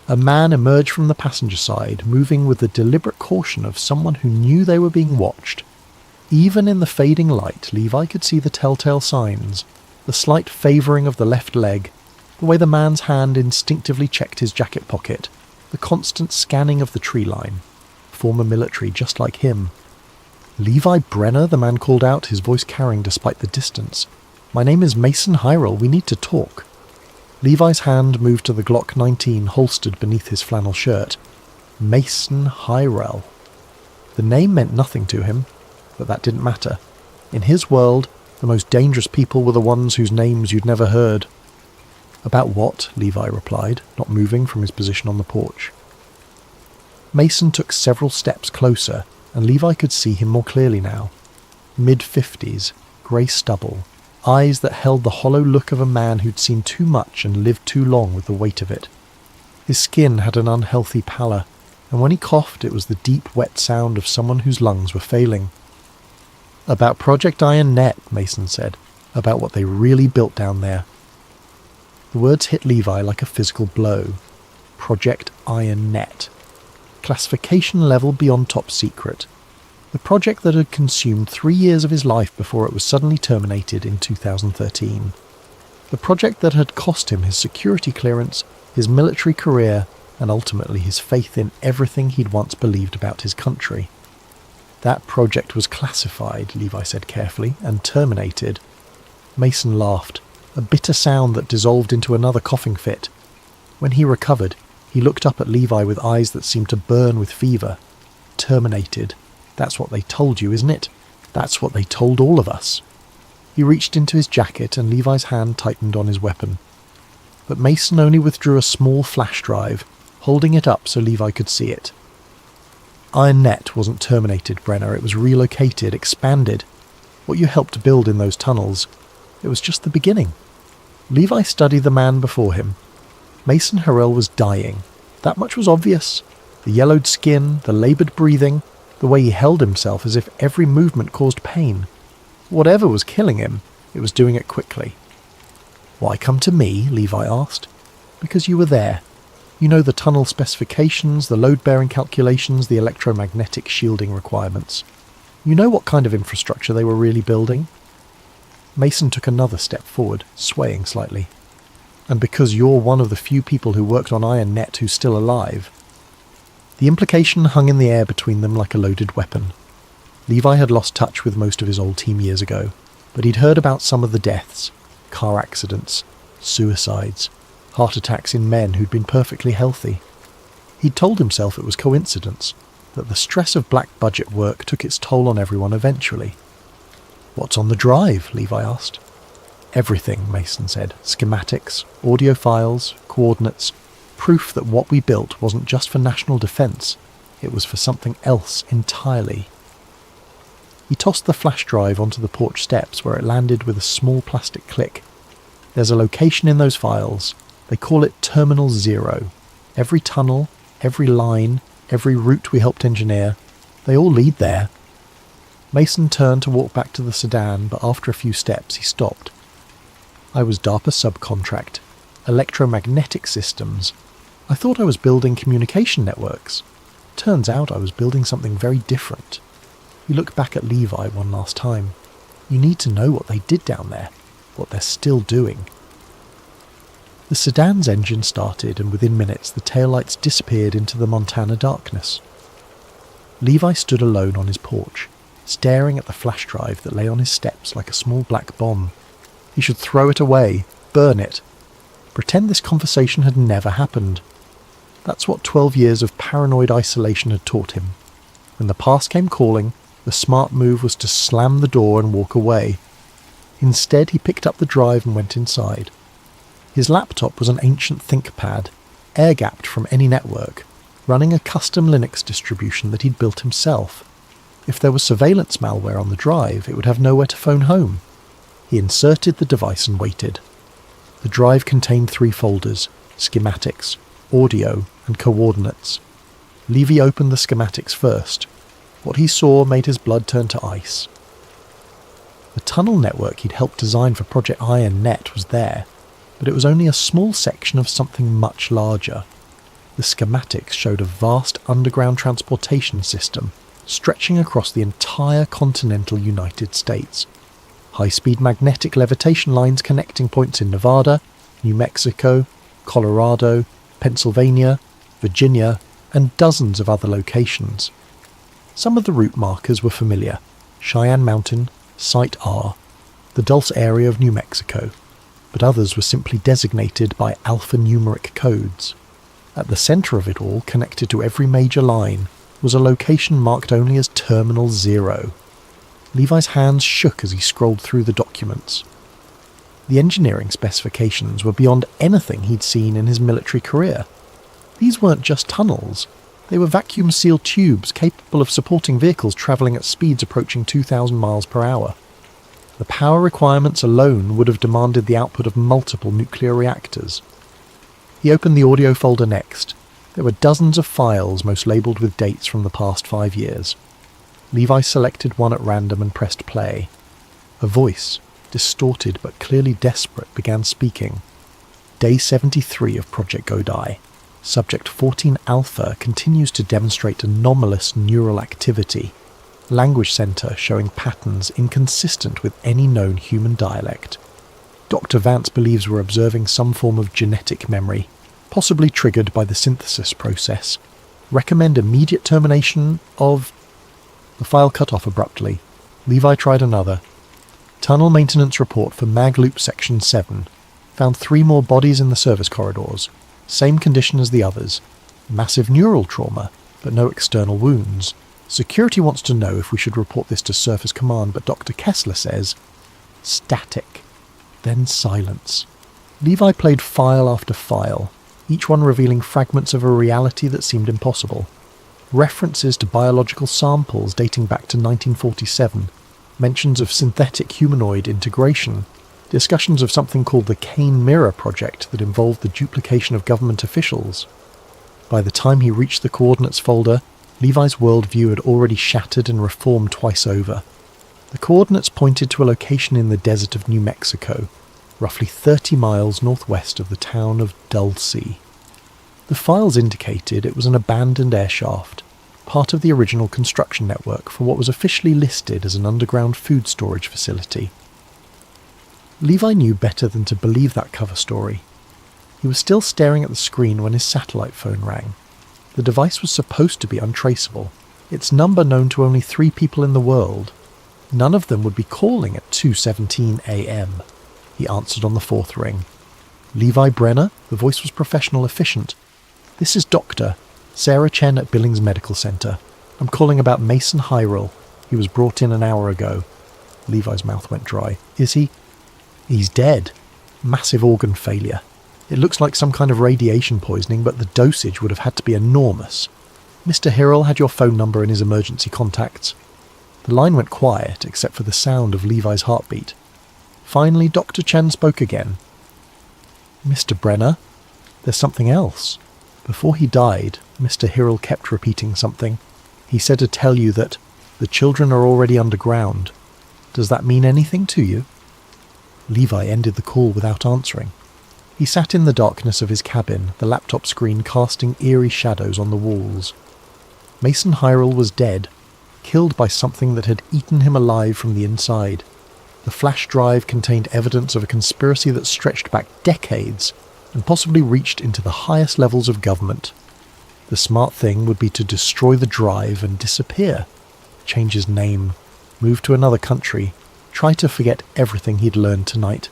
A man emerged from the passenger side, moving with the deliberate caution of someone who knew they were being watched. Even in the fading light, Levi could see the telltale signs, the slight favouring of the left leg, the way the man's hand instinctively checked his jacket pocket, the constant scanning of the tree line. Former military, just like him. "Levi Brenner," the man called out, his voice carrying despite the distance. "My name is Mason Hyrel. We need to talk." Levi's hand moved to the Glock 19 holstered beneath his flannel shirt. Mason Hyrel. The name meant nothing to him, but that didn't matter. In his world, the most dangerous people were the ones whose names you'd never heard. "About what?" Levi replied, not moving from his position on the porch. Mason took several steps closer, and Levi could see him more clearly now. Mid-50s, grey stubble, eyes that held the hollow look of a man who'd seen too much and lived too long with the weight of it. His skin had an unhealthy pallor, and when he coughed it was the deep, wet sound of someone whose lungs were failing. "About Project Iron Net," Mason said, "about what they really built down there." The words hit Levi like a physical blow. Project Iron Net. Classification level beyond top secret. The project that had consumed 3 years of his life before it was suddenly terminated in 2013. The project that had cost him his security clearance, his military career, and ultimately his faith in everything he'd once believed about his country. That project was classified, Levi said carefully, and terminated. Mason laughed, a bitter sound that dissolved into another coughing fit. When he recovered, he looked up at Levi with eyes that seemed to burn with fever. Terminated. That's what they told you, isn't it? That's what they told all of us. He reached into his jacket and Levi's hand tightened on his weapon. But Mason only withdrew a small flash drive, holding it up so Levi could see it. Iron Net wasn't terminated, Brenner. It was relocated, expanded. What you helped build in those tunnels, it was just the beginning. Levi studied the man before him. Mason Hyrel was dying. That much was obvious. The yellowed skin, the laboured breathing, the way he held himself as if every movement caused pain. Whatever was killing him, it was doing it quickly. "Why come to me?" Levi asked. "Because you were there. You know the tunnel specifications, the load-bearing calculations, the electromagnetic shielding requirements. You know what kind of infrastructure they were really building." Mason took another step forward, swaying slightly. "And because you're one of the few people who worked on Iron Net who's still alive." The implication hung in the air between them like a loaded weapon. Levi had lost touch with most of his old team years ago, but he'd heard about some of the deaths, car accidents, suicides, heart attacks in men who'd been perfectly healthy. He'd told himself it was coincidence, that the stress of black budget work took its toll on everyone eventually. "What's on the drive?" Levi asked. "Everything," Mason said. "Schematics, audio files, coordinates, proof that what we built wasn't just for national defence, it was for something else entirely." He tossed the flash drive onto the porch steps where it landed with a small plastic click. "There's a location in those files. They call it Terminal 0. Every tunnel, every line, every route we helped engineer, they all lead there." Mason turned to walk back to the sedan, but after a few steps he stopped. "I was DARPA subcontract. Electromagnetic systems. I thought I was building communication networks. Turns out I was building something very different." He looked back at Levi one last time. "You need to know what they did down there, what they're still doing." The sedan's engine started, and within minutes the taillights disappeared into the Montana darkness. Levi stood alone on his porch, staring at the flash drive that lay on his steps like a small black bomb. He should throw it away, burn it, pretend this conversation had never happened. That's what 12 years of paranoid isolation had taught him. When the past came calling, The smart move was to slam the door and walk away. Instead, he picked up the drive and went inside. His laptop was an ancient ThinkPad, air-gapped from any network, running a custom Linux distribution that he'd built himself. If there was surveillance malware on the drive, it would have nowhere to phone home. He inserted the device and waited. The drive contained 3 folders: schematics, audio, and coordinates. Levi opened the schematics first. What he saw made his blood turn to ice. The tunnel network he'd helped design for Project Iron Net was there, but it was only a small section of something much larger. The schematics showed a vast underground transportation system stretching across the entire continental United States. High-speed magnetic levitation lines connecting points in Nevada, New Mexico, Colorado, Pennsylvania, Virginia, and dozens of other locations. Some of the route markers were familiar: Cheyenne Mountain, Site R, the Dulce area of New Mexico, but others were simply designated by alphanumeric codes. At the centre of it all, connected to every major line, was a location marked only as Terminal 0. Levi's hands shook as he scrolled through the documents. The engineering specifications were beyond anything he'd seen in his military career. These weren't just tunnels. They were vacuum-sealed tubes capable of supporting vehicles travelling at speeds approaching 2,000 miles per hour. The power requirements alone would have demanded the output of multiple nuclear reactors. He opened the audio folder next. There were dozens of files, most labelled with dates from the past 5 years. Levi selected one at random and pressed play. A voice, distorted but clearly desperate, began speaking. Day 73 of Project Godai. Subject 14 Alpha continues to demonstrate anomalous neural activity. Language center showing patterns inconsistent with any known human dialect. Dr. Vance believes we're observing some form of genetic memory, possibly triggered by the synthesis process. Recommend immediate termination of... The file cut off abruptly. Levi tried another. Tunnel maintenance report for Mag Loop Section 7. Found 3 more bodies in the service corridors. Same condition as the others. Massive neural trauma, but no external wounds. Security wants to know if we should report this to Surface Command, but Dr. Kessler says... Static. Then silence. Levi played file after file, each one revealing fragments of a reality that seemed impossible. References to biological samples dating back to 1947, mentions of synthetic humanoid integration, discussions of something called the Kane Mirror Project that involved the duplication of government officials. By the time he reached the coordinates folder, Levi's worldview had already shattered and reformed twice over. The coordinates pointed to a location in the desert of New Mexico, roughly 30 miles northwest of the town of Dulce. The files indicated it was an abandoned airshaft, part of the original construction network for what was officially listed as an underground food storage facility. Levi knew better than to believe that cover story. He was still staring at the screen when his satellite phone rang. The device was supposed to be untraceable, its number known to only 3 people in the world. None of them would be calling at 2:17 a.m. He answered on the 4th ring. Levi Brenner? The voice was professional, efficient. This is Dr. Sarah Chen at Billings Medical Center. I'm calling about Mason Hyrule. He was brought in an hour ago. Levi's mouth went dry. Is he? He's dead. Massive organ failure. It looks like some kind of radiation poisoning, but the dosage would have had to be enormous. Mr. Hyrule had your phone number in his emergency contacts. The line went quiet, except for the sound of Levi's heartbeat. Finally, Dr. Chen spoke again. Mr. Brenner, there's something else. Before he died, Mr. Hyrule kept repeating something. He said to tell you that the children are already underground. Does that mean anything to you? Levi ended the call without answering. He sat in the darkness of his cabin, the laptop screen casting eerie shadows on the walls. Mason Hyrule was dead, killed by something that had eaten him alive from the inside. The flash drive contained evidence of a conspiracy that stretched back decades and possibly reached into the highest levels of government. The smart thing would be to destroy the drive and disappear, change his name, move to another country, try to forget everything he'd learned tonight.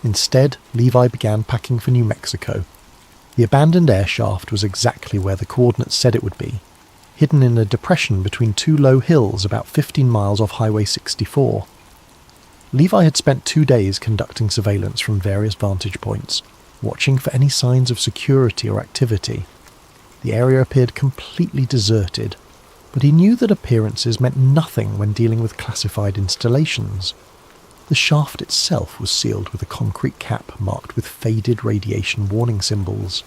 Instead, Levi began packing for New Mexico. The abandoned air shaft was exactly where the coordinates said it would be, hidden in a depression between two low hills about 15 miles off Highway 64. Levi had spent 2 days conducting surveillance from various vantage points, watching for any signs of security or activity. The area appeared completely deserted, but he knew that appearances meant nothing when dealing with classified installations. The shaft itself was sealed with a concrete cap marked with faded radiation warning symbols.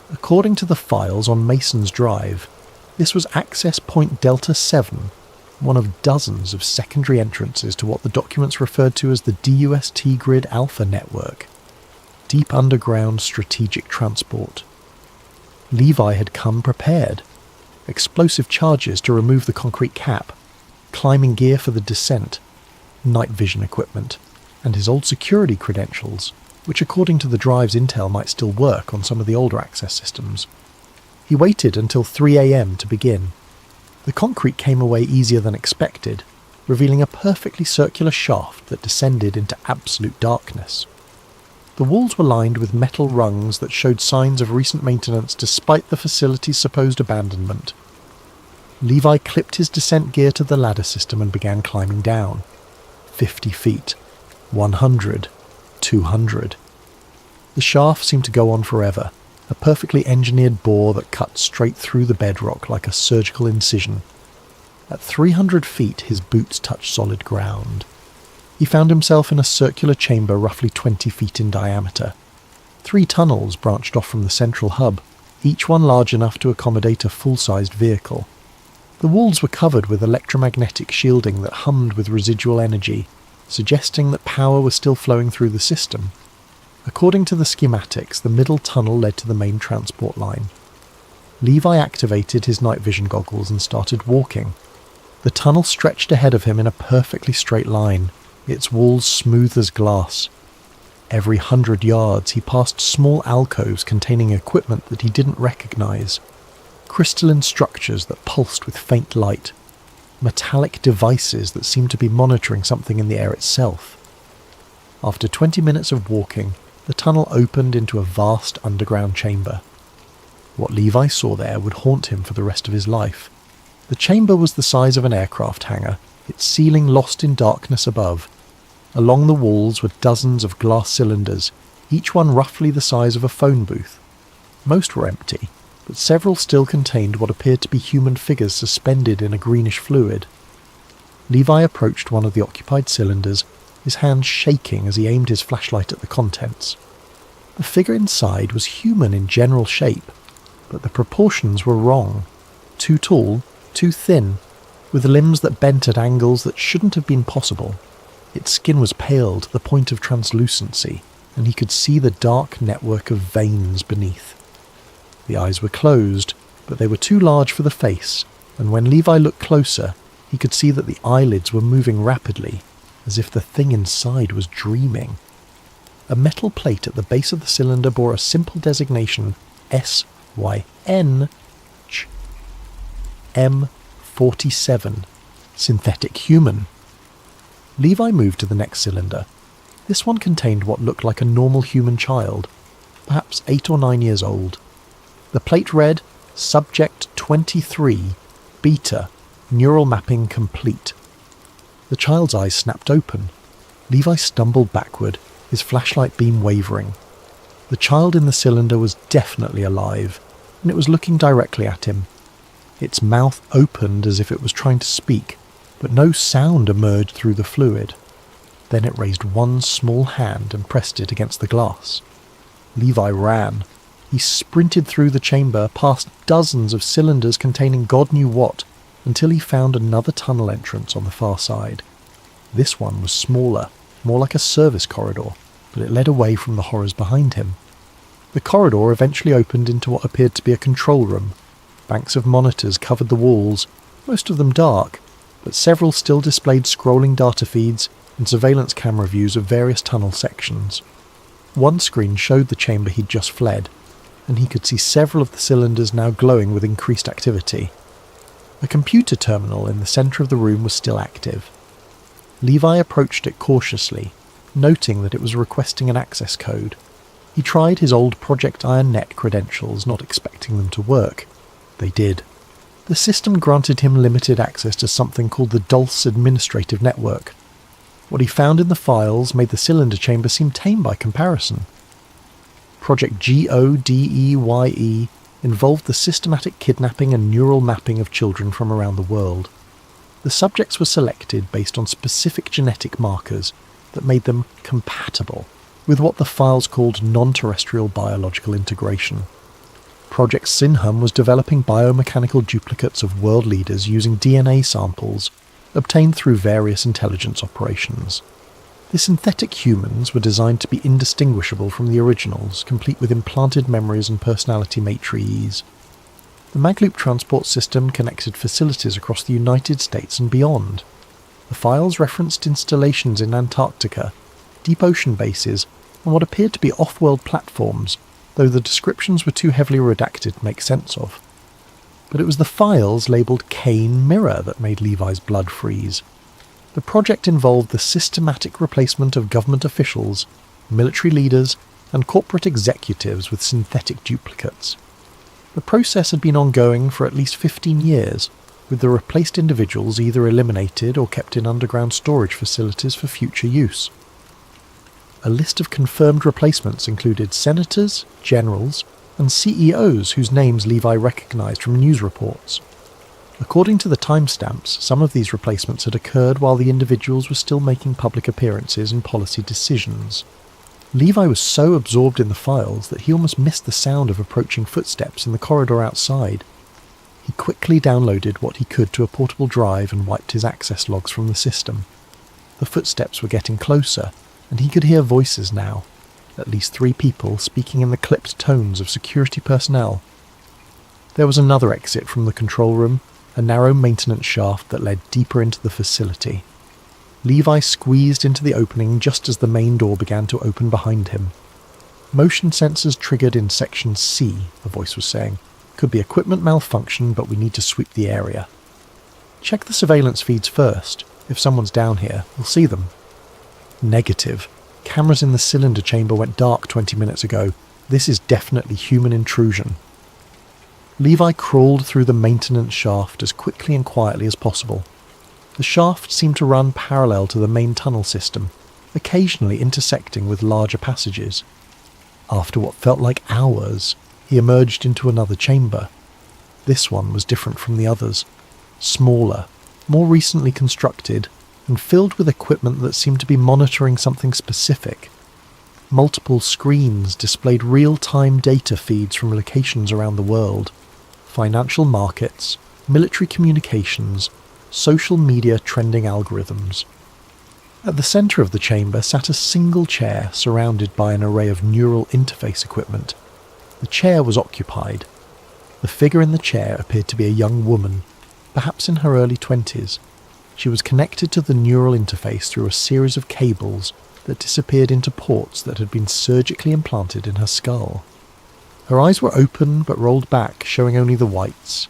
According to the files on Mason's drive, this was access point Delta 7, one of dozens of secondary entrances to what the documents referred to as the DUST Grid Alpha Network, deep underground strategic transport. Levi had come prepared. Explosive charges to remove the concrete cap, climbing gear for the descent, night vision equipment, and his old security credentials, which according to the drive's intel might still work on some of the older access systems. He waited until 3 a.m. to begin. The concrete came away easier than expected, revealing a perfectly circular shaft that descended into absolute darkness. The walls were lined with metal rungs that showed signs of recent maintenance despite the facility's supposed abandonment. Levi clipped his descent gear to the ladder system and began climbing down. 50 feet, 100, 200. The shaft seemed to go on forever, a perfectly engineered bore that cut straight through the bedrock like a surgical incision. At 300 feet, his boots touched solid ground. He found himself in a circular chamber roughly 20 feet in diameter. 3 tunnels branched off from the central hub, each one large enough to accommodate a full-sized vehicle. The walls were covered with electromagnetic shielding that hummed with residual energy, suggesting that power was still flowing through the system. According to the schematics, the middle tunnel led to the main transport line. Levi activated his night vision goggles and started walking. The tunnel stretched ahead of him in a perfectly straight line, its walls smooth as glass. Every 100 yards he passed small alcoves containing equipment that he didn't recognize, crystalline structures that pulsed with faint light, metallic devices that seemed to be monitoring something in the air itself. After 20 minutes of walking, the tunnel opened into a vast underground chamber. What Levi saw there would haunt him for the rest of his life. The chamber was the size of an aircraft hangar, its ceiling lost in darkness above. Along the walls were dozens of glass cylinders, each one roughly the size of a phone booth. Most were empty, but several still contained what appeared to be human figures suspended in a greenish fluid. Levi approached one of the occupied cylinders, his hands shaking as he aimed his flashlight at the contents. The figure inside was human in general shape, but the proportions were wrong. Too tall, too thin, with limbs that bent at angles that shouldn't have been possible. Its skin was pale to the point of translucency, and he could see the dark network of veins beneath. The eyes were closed, but they were too large for the face, and when Levi looked closer, he could see that the eyelids were moving rapidly, as if the thing inside was dreaming. A metal plate at the base of the cylinder bore a simple designation SYN M47, synthetic human. Levi moved to the next cylinder. This one contained what looked like a normal human child, perhaps 8 or 9 years old. The plate read, Subject 23, Beta, Neural Mapping Complete. The child's eyes snapped open. Levi stumbled backward, his flashlight beam wavering. The child in the cylinder was definitely alive, and it was looking directly at him. Its mouth opened as if it was trying to speak, but no sound emerged through the fluid. Then it raised one small hand and pressed it against the glass. Levi ran. He sprinted through the chamber, past dozens of cylinders containing God knew what, until he found another tunnel entrance on the far side. This one was smaller, more like a service corridor, but it led away from the horrors behind him. The corridor eventually opened into what appeared to be a control room. Banks of monitors covered the walls, most of them dark, but several still displayed scrolling data feeds and surveillance camera views of various tunnel sections. One screen showed the chamber he'd just fled, and he could see several of the cylinders now glowing with increased activity. A computer terminal in the centre of the room was still active. Levi approached it cautiously, noting that it was requesting an access code. He tried his old Project Iron Net credentials, not expecting them to work. They did. The system granted him limited access to something called the Dulce Administrative Network. What he found in the files made the cylinder chamber seem tame by comparison. Project GODEYE involved the systematic kidnapping and neural mapping of children from around the world. The subjects were selected based on specific genetic markers that made them compatible with what the files called non-terrestrial biological integration. Project Sinham was developing biomechanical duplicates of world leaders using DNA samples obtained through various intelligence operations. The synthetic humans were designed to be indistinguishable from the originals, complete with implanted memories and personality matrices. The Magloop transport system connected facilities across the United States and beyond. The files referenced installations in Antarctica, deep ocean bases, and what appeared to be off-world platforms, though the descriptions were too heavily redacted to make sense of. But it was the files labelled Kane Mirror that made Levi's blood freeze. The project involved the systematic replacement of government officials, military leaders, and corporate executives with synthetic duplicates. The process had been ongoing for at least 15 years, with the replaced individuals either eliminated or kept in underground storage facilities for future use. A list of confirmed replacements included senators, generals, and CEOs whose names Levi recognised from news reports. According to the timestamps, some of these replacements had occurred while the individuals were still making public appearances and policy decisions. Levi was so absorbed in the files that he almost missed the sound of approaching footsteps in the corridor outside. He quickly downloaded what he could to a portable drive and wiped his access logs from the system. The footsteps were getting closer, and he could hear voices now, at least 3 people speaking in the clipped tones of security personnel. There was another exit from the control room, a narrow maintenance shaft that led deeper into the facility. Levi squeezed into the opening just as the main door began to open behind him. Motion sensors triggered in Section C, the voice was saying. Could be equipment malfunction, but we need to sweep the area. Check the surveillance feeds first. If someone's down here, we'll see them. Negative. Cameras in the cylinder chamber went dark 20 minutes ago. This is definitely human intrusion. Levi crawled through the maintenance shaft as quickly and quietly as possible. The shaft seemed to run parallel to the main tunnel system, occasionally intersecting with larger passages. After what felt like hours, he emerged into another chamber. This one was different from the others. Smaller, more recently constructed, and filled with equipment that seemed to be monitoring something specific. Multiple screens displayed real-time data feeds from locations around the world. Financial markets, military communications, social media trending algorithms. At the centre of the chamber sat a single chair surrounded by an array of neural interface equipment. The chair was occupied. The figure in the chair appeared to be a young woman, perhaps in her early 20s. She was connected to the neural interface through a series of cables that disappeared into ports that had been surgically implanted in her skull. Her eyes were open but rolled back, showing only the whites.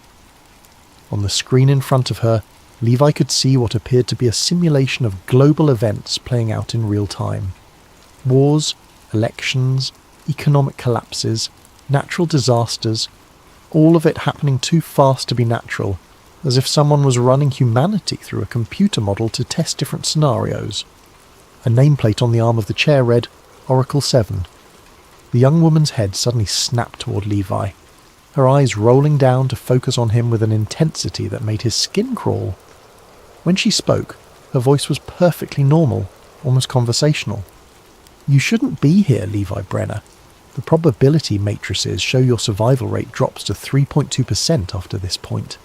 On the screen in front of her, Levi could see what appeared to be a simulation of global events playing out in real time. Wars, elections, economic collapses, natural disasters, all of it happening too fast to be natural, as if someone was running humanity through a computer model to test different scenarios. A nameplate on the arm of the chair read, Oracle 7. The young woman's head suddenly snapped toward Levi, her eyes rolling down to focus on him with an intensity that made his skin crawl. When she spoke, her voice was perfectly normal, almost conversational. You shouldn't be here, Levi Brenner. The probability matrices show your survival rate drops to 3.2% after this point.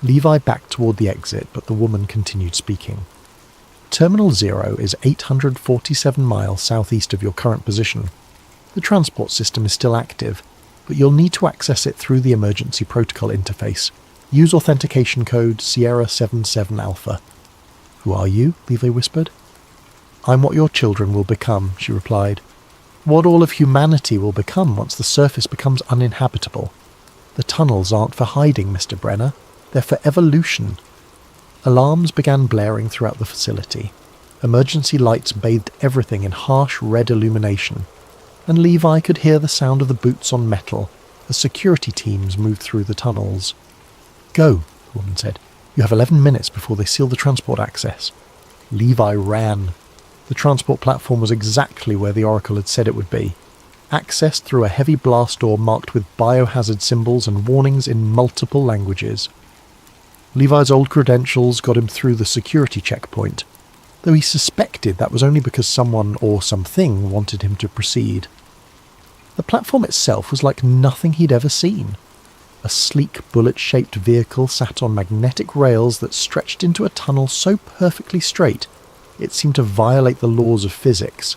Levi backed toward the exit, but the woman continued speaking. Terminal 0 is 847 miles southeast of your current position. The transport system is still active, but you'll need to access it through the emergency protocol interface. Use authentication code Sierra 77 Alpha. Who are you? Levi whispered. I'm what your children will become, she replied. What all of humanity will become once the surface becomes uninhabitable. The tunnels aren't for hiding, Mr. Brenner. They're for evolution. Alarms began blaring throughout the facility. Emergency lights bathed everything in harsh red illumination, and Levi could hear the sound of the boots on metal as security teams moved through the tunnels. Go, the woman said. You have 11 minutes before they seal the transport access. Levi ran. The transport platform was exactly where the Oracle had said it would be. Accessed through a heavy blast door marked with biohazard symbols and warnings in multiple languages. Levi's old credentials got him through the security checkpoint, though he suspected that was only because someone or something wanted him to proceed. The platform itself was like nothing he'd ever seen. A sleek, bullet-shaped vehicle sat on magnetic rails that stretched into a tunnel so perfectly straight it seemed to violate the laws of physics.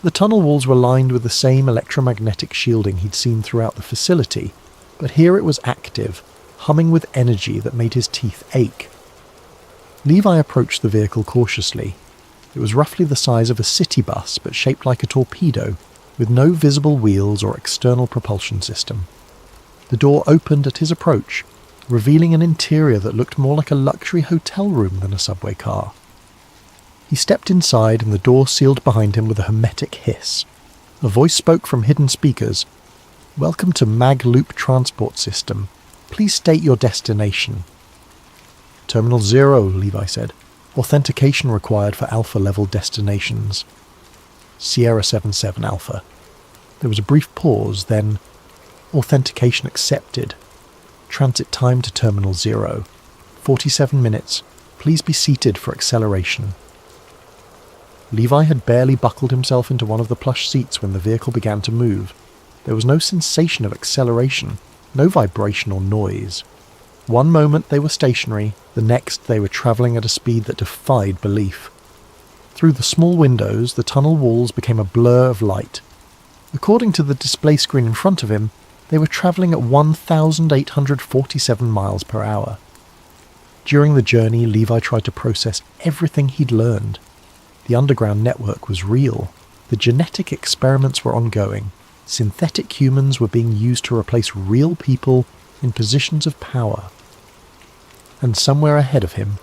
The tunnel walls were lined with the same electromagnetic shielding he'd seen throughout the facility, but here it was active, humming with energy that made his teeth ache. Levi approached the vehicle cautiously. It was roughly the size of a city bus, but shaped like a torpedo, with no visible wheels or external propulsion system. The door opened at his approach, revealing an interior that looked more like a luxury hotel room than a subway car. He stepped inside and the door sealed behind him with a hermetic hiss. A voice spoke from hidden speakers. "Welcome to Mag Loop Transport System. Please state your destination." "Terminal 0, Levi said. Authentication required for Alpha-level destinations." "Sierra 77 Alpha." There was a brief pause, then "Authentication accepted. Transit time to Terminal 0. 47 minutes. Please be seated for acceleration." Levi had barely buckled himself into one of the plush seats when the vehicle began to move. There was no sensation of acceleration, no vibration or noise. One moment they were stationary, the next they were travelling at a speed that defied belief. Through the small windows, the tunnel walls became a blur of light. According to the display screen in front of him, they were travelling at 1,847 miles per hour. During the journey, Levi tried to process everything he'd learned. The underground network was real. The genetic experiments were ongoing. Synthetic humans were being used to replace real people in positions of power. And somewhere ahead of him,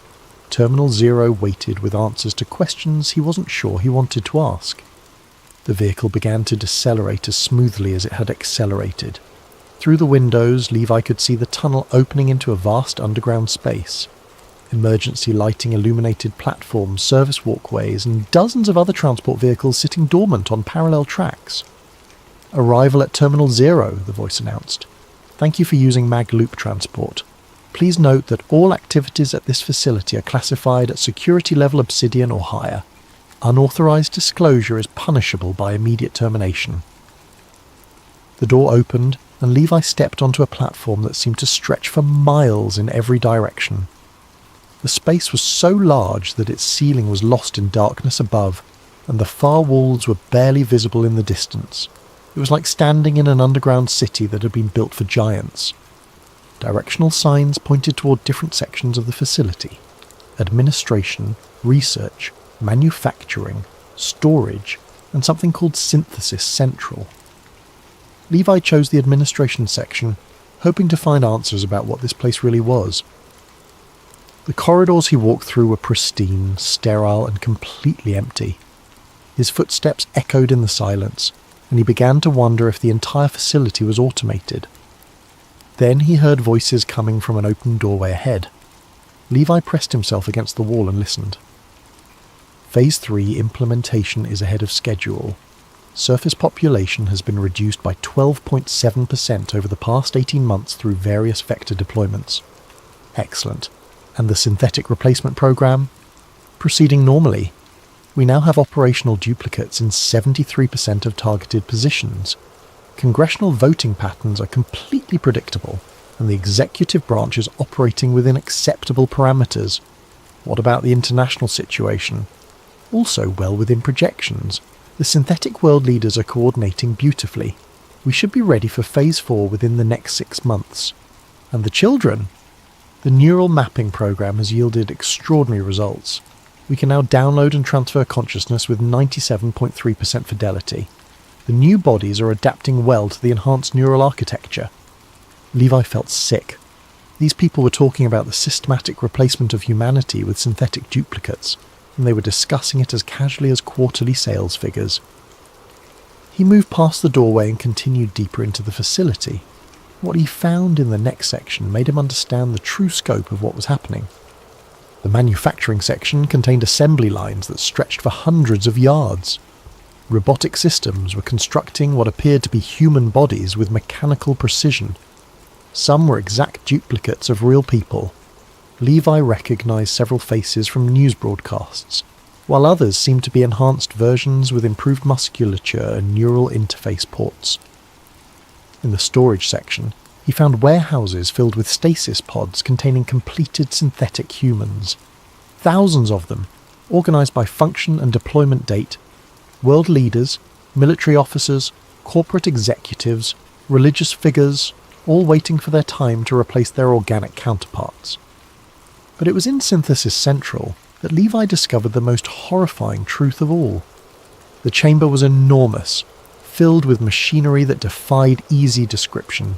Terminal 0 waited with answers to questions he wasn't sure he wanted to ask. The vehicle began to decelerate as smoothly as it had accelerated. Through the windows, Levi could see the tunnel opening into a vast underground space. Emergency lighting illuminated platforms, service walkways, and dozens of other transport vehicles sitting dormant on parallel tracks. "Arrival at Terminal 0, the voice announced. "Thank you for using Mag Loop Transport. Please note that all activities at this facility are classified at security level Obsidian or higher. Unauthorized disclosure is punishable by immediate termination." The door opened, and Levi stepped onto a platform that seemed to stretch for miles in every direction. The space was so large that its ceiling was lost in darkness above, and the far walls were barely visible in the distance. It was like standing in an underground city that had been built for giants. Directional signs pointed toward different sections of the facility: administration, research, manufacturing, storage, and something called Synthesis Central. Levi chose the administration section, hoping to find answers about what this place really was. The corridors he walked through were pristine, sterile, and completely empty. His footsteps echoed in the silence, and he began to wonder if the entire facility was automated. Then he heard voices coming from an open doorway ahead. Levi pressed himself against the wall and listened. Phase 3 implementation is ahead of schedule. Surface population has been reduced by 12.7% over the past 18 months through various vector deployments. Excellent. And the synthetic replacement program? Proceeding normally. We now have operational duplicates in 73% of targeted positions. Congressional voting patterns are completely predictable, and the executive branch is operating within acceptable parameters. What about the international situation? Also well within projections. The synthetic world leaders are coordinating beautifully. We should be ready for Phase 4 within the next 6 months. And the children? The neural mapping program has yielded extraordinary results. We can now download and transfer consciousness with 97.3% fidelity. The new bodies are adapting well to the enhanced neural architecture. Levi felt sick. These people were talking about the systematic replacement of humanity with synthetic duplicates, and they were discussing it as casually as quarterly sales figures. He moved past the doorway and continued deeper into the facility. What he found in the next section made him understand the true scope of what was happening. The manufacturing section contained assembly lines that stretched for hundreds of yards. Robotic systems were constructing what appeared to be human bodies with mechanical precision. Some were exact duplicates of real people. Levi recognized several faces from news broadcasts, while others seemed to be enhanced versions with improved musculature and neural interface ports. In the storage section, he found warehouses filled with stasis pods containing completed synthetic humans. Thousands of them, organized by function and deployment date. World leaders, military officers, corporate executives, religious figures, all waiting for their time to replace their organic counterparts. But it was in Synthesis Central that Levi discovered the most horrifying truth of all. The chamber was enormous, filled with machinery that defied easy description.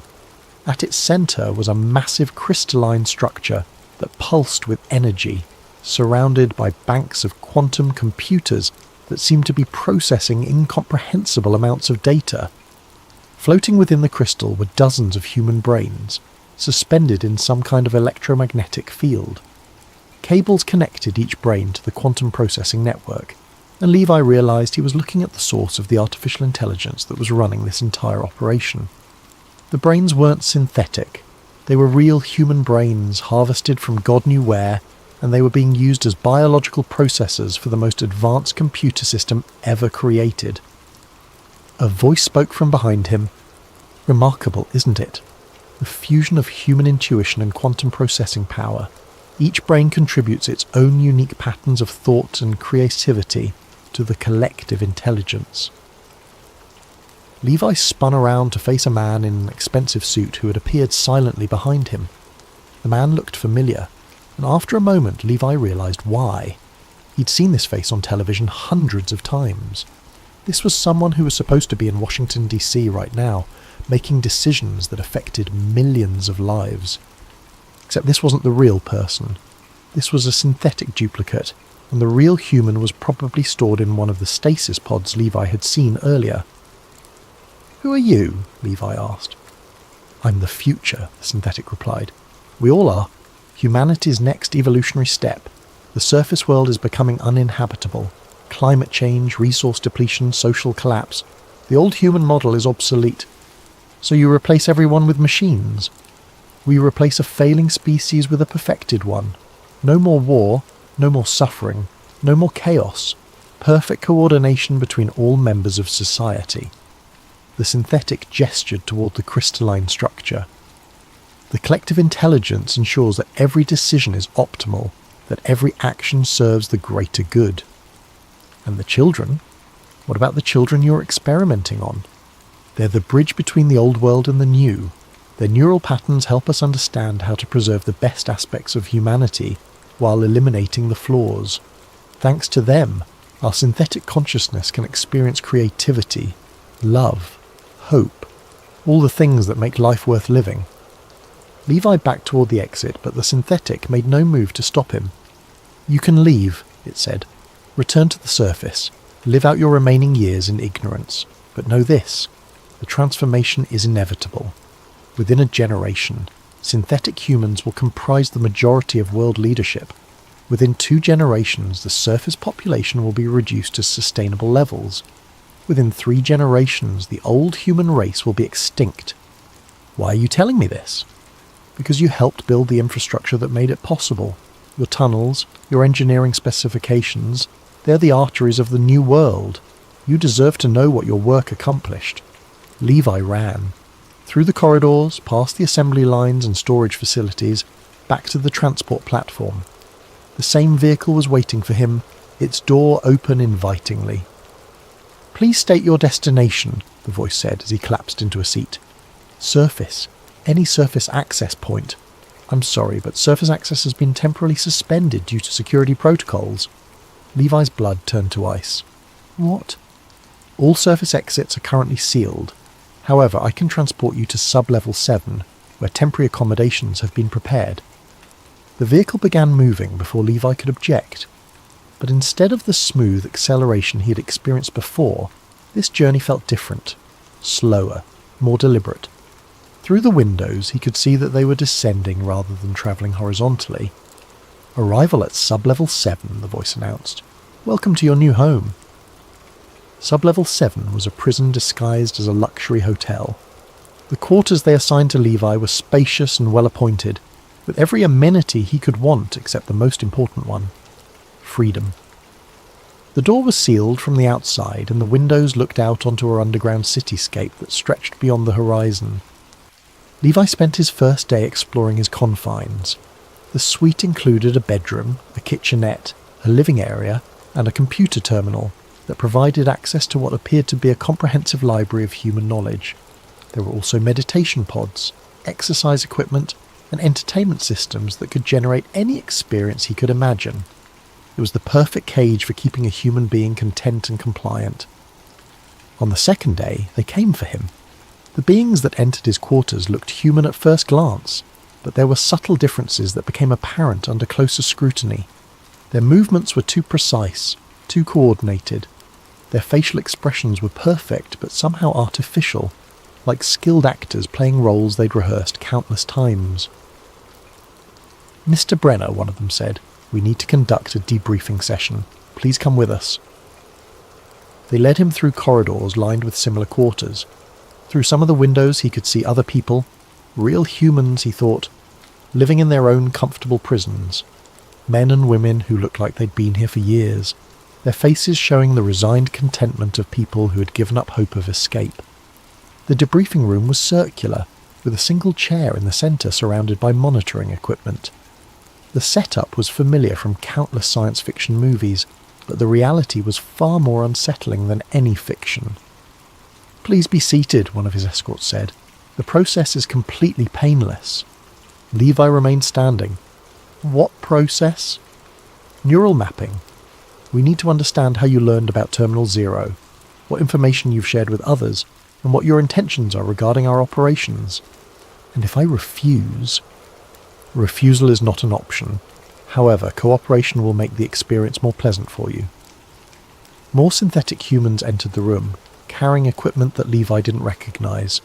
At its centre was a massive crystalline structure that pulsed with energy, surrounded by banks of quantum computers that seemed to be processing incomprehensible amounts of data. Floating within the crystal were dozens of human brains, suspended in some kind of electromagnetic field. Cables connected each brain to the quantum processing network, and Levi realized he was looking at the source of the artificial intelligence that was running this entire operation. The brains weren't synthetic. They were real human brains harvested from God knew where, and they were being used as biological processors for the most advanced computer system ever created. A voice spoke from behind him. Remarkable, isn't it? The fusion of human intuition and quantum processing power. Each brain contributes its own unique patterns of thought and creativity to the collective intelligence. Levi spun around to face a man in an expensive suit who had appeared silently behind him. The man looked familiar, and after a moment Levi realized why. He'd seen this face on television hundreds of times. This was someone who was supposed to be in Washington, D.C. right now, making decisions that affected millions of lives. Except this wasn't the real person. This was a synthetic duplicate, and the real human was probably stored in one of the stasis pods Levi had seen earlier. "Who are you?" Levi asked. "I'm the future," the synthetic replied. "We all are. Humanity's next evolutionary step. The surface world is becoming uninhabitable. Climate change, resource depletion, social collapse. The old human model is obsolete. So you replace everyone with machines. We replace a failing species with a perfected one. No more war, no more suffering, no more chaos. Perfect coordination between all members of society." The synthetic gestured toward the crystalline structure. "The collective intelligence ensures that every decision is optimal, that every action serves the greater good." "And the children? What about the children you're experimenting on?" "They're the bridge between the old world and the new. Their neural patterns help us understand how to preserve the best aspects of humanity while eliminating the flaws. Thanks to them, our synthetic consciousness can experience creativity, love, hope, all the things that make life worth living." Levi backed toward the exit, but the synthetic made no move to stop him. "You can leave," it said. "Return to the surface. Live out your remaining years in ignorance. But know this, the transformation is inevitable. Within a generation, synthetic humans will comprise the majority of world leadership. Within 2 generations, the surface population will be reduced to sustainable levels. Within 3 generations, the old human race will be extinct. Why are you telling me this? Because you helped build the infrastructure that made it possible. Your tunnels, your engineering specifications, they're the arteries of the new world. You deserve to know what your work accomplished." Levi ran. Through the corridors, past the assembly lines and storage facilities, back to the transport platform. The same vehicle was waiting for him, its door open invitingly. "Please state your destination," the voice said as he collapsed into a seat. "Surface. Any surface access point. I'm sorry, but surface access has been temporarily suspended due to security protocols." Levi's blood turned to ice. "What?" "All surface exits are currently sealed. However, I can transport you to sub-level 7, where temporary accommodations have been prepared." The vehicle began moving before Levi could object. But instead of the smooth acceleration he had experienced before, this journey felt different, slower, more deliberate. Through the windows he could see that they were descending rather than travelling horizontally. "Arrival at Sublevel 7, the voice announced. "Welcome to your new home." Sublevel 7 was a prison disguised as a luxury hotel. The quarters they assigned to Levi were spacious and well appointed, with every amenity he could want except the most important one: freedom. The door was sealed from the outside, and the windows looked out onto an underground cityscape that stretched beyond the horizon. Levi spent his first day exploring his confines. The suite included a bedroom, a kitchenette, a living area, and a computer terminal that provided access to what appeared to be a comprehensive library of human knowledge. There were also meditation pods, exercise equipment, and entertainment systems that could generate any experience he could imagine. It was the perfect cage for keeping a human being content and compliant. On the second day, they came for him. The beings that entered his quarters looked human at first glance, but there were subtle differences that became apparent under closer scrutiny. Their movements were too precise, too coordinated. Their facial expressions were perfect but somehow artificial, like skilled actors playing roles they'd rehearsed countless times. "Mr. Brenner," one of them said, "we need to conduct a debriefing session. Please come with us." They led him through corridors lined with similar quarters. Through some of the windows he could see other people, real humans, he thought, living in their own comfortable prisons. Men and women who looked like they'd been here for years, their faces showing the resigned contentment of people who had given up hope of escape. The debriefing room was circular, with a single chair in the centre surrounded by monitoring equipment. The setup was familiar from countless science fiction movies, but the reality was far more unsettling than any fiction. "Please be seated," one of his escorts said. "The process is completely painless." Levi remained standing. "What process?" "Neural mapping. We need to understand how you learned about Terminal Zero, what information you've shared with others, and what your intentions are regarding our operations. And if I refuse..." "Refusal is not an option. However, cooperation will make the experience more pleasant for you." More synthetic humans entered the room, carrying equipment that Levi didn't recognize.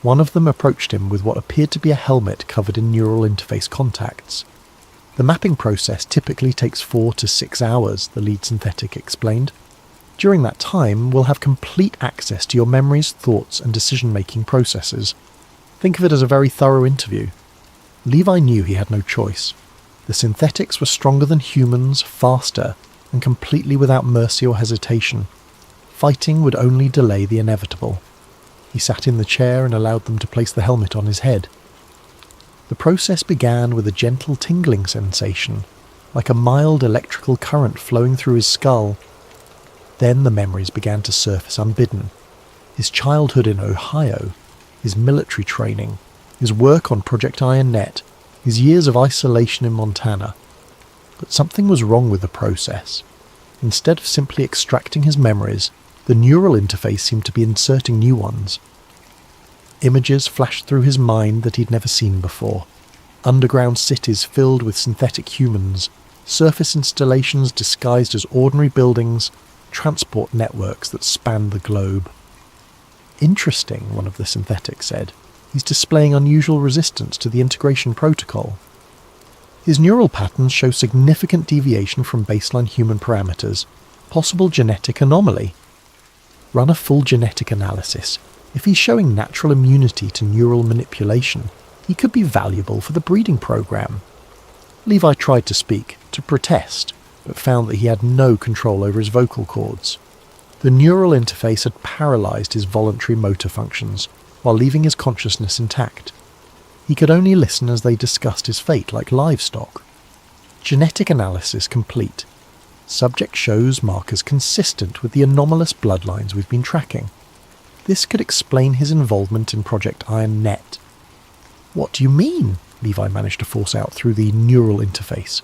One of them approached him with what appeared to be a helmet covered in neural interface contacts. "The mapping process typically takes 4 to 6 hours, the lead synthetic explained. "During that time, we'll have complete access to your memories, thoughts, and decision-making processes. Think of it as a very thorough interview." Levi knew he had no choice. The synthetics were stronger than humans, faster, and completely without mercy or hesitation. Fighting would only delay the inevitable. He sat in the chair and allowed them to place the helmet on his head. The process began with a gentle tingling sensation, like a mild electrical current flowing through his skull. Then the memories began to surface unbidden. His childhood in Ohio, his military training, his work on Project Iron Net, his years of isolation in Montana. But something was wrong with the process. Instead of simply extracting his memories, the neural interface seemed to be inserting new ones. Images flashed through his mind that he'd never seen before. Underground cities filled with synthetic humans, surface installations disguised as ordinary buildings, transport networks that spanned the globe. "Interesting," one of the synthetics said. "He's displaying unusual resistance to the integration protocol. His neural patterns show significant deviation from baseline human parameters, possible genetic anomaly. Run a full genetic analysis. If he's showing natural immunity to neural manipulation, he could be valuable for the breeding program." Levi tried to speak, to protest, but found that he had no control over his vocal cords. The neural interface had paralyzed his voluntary motor functions, while leaving his consciousness intact. He could only listen as they discussed his fate like livestock. Genetic analysis complete. Subject shows markers consistent with the anomalous bloodlines we've been tracking. This could explain his involvement in Project Iron Net. "What do you mean?" Levi managed to force out through the neural interface.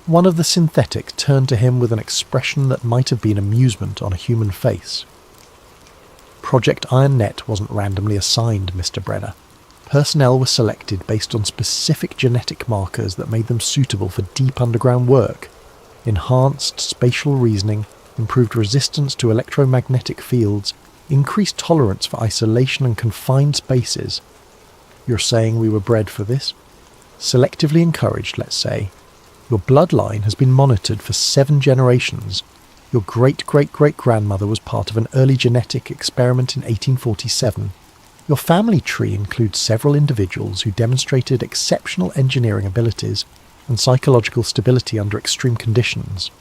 One of the synthetics turned to him with an expression that might have been amusement on a human face. "Project Iron Net wasn't randomly assigned, Mr. Brenner. Personnel were selected based on specific genetic markers that made them suitable for deep underground work. Enhanced spatial reasoning, improved resistance to electromagnetic fields, increased tolerance for isolation and confined spaces. You're saying we were bred for this? Selectively encouraged, let's say. Your bloodline has been monitored for 7 generations. Your great-great-great-grandmother was part of an early genetic experiment in 1847. Your family tree includes several individuals who demonstrated exceptional engineering abilities and psychological stability under extreme conditions.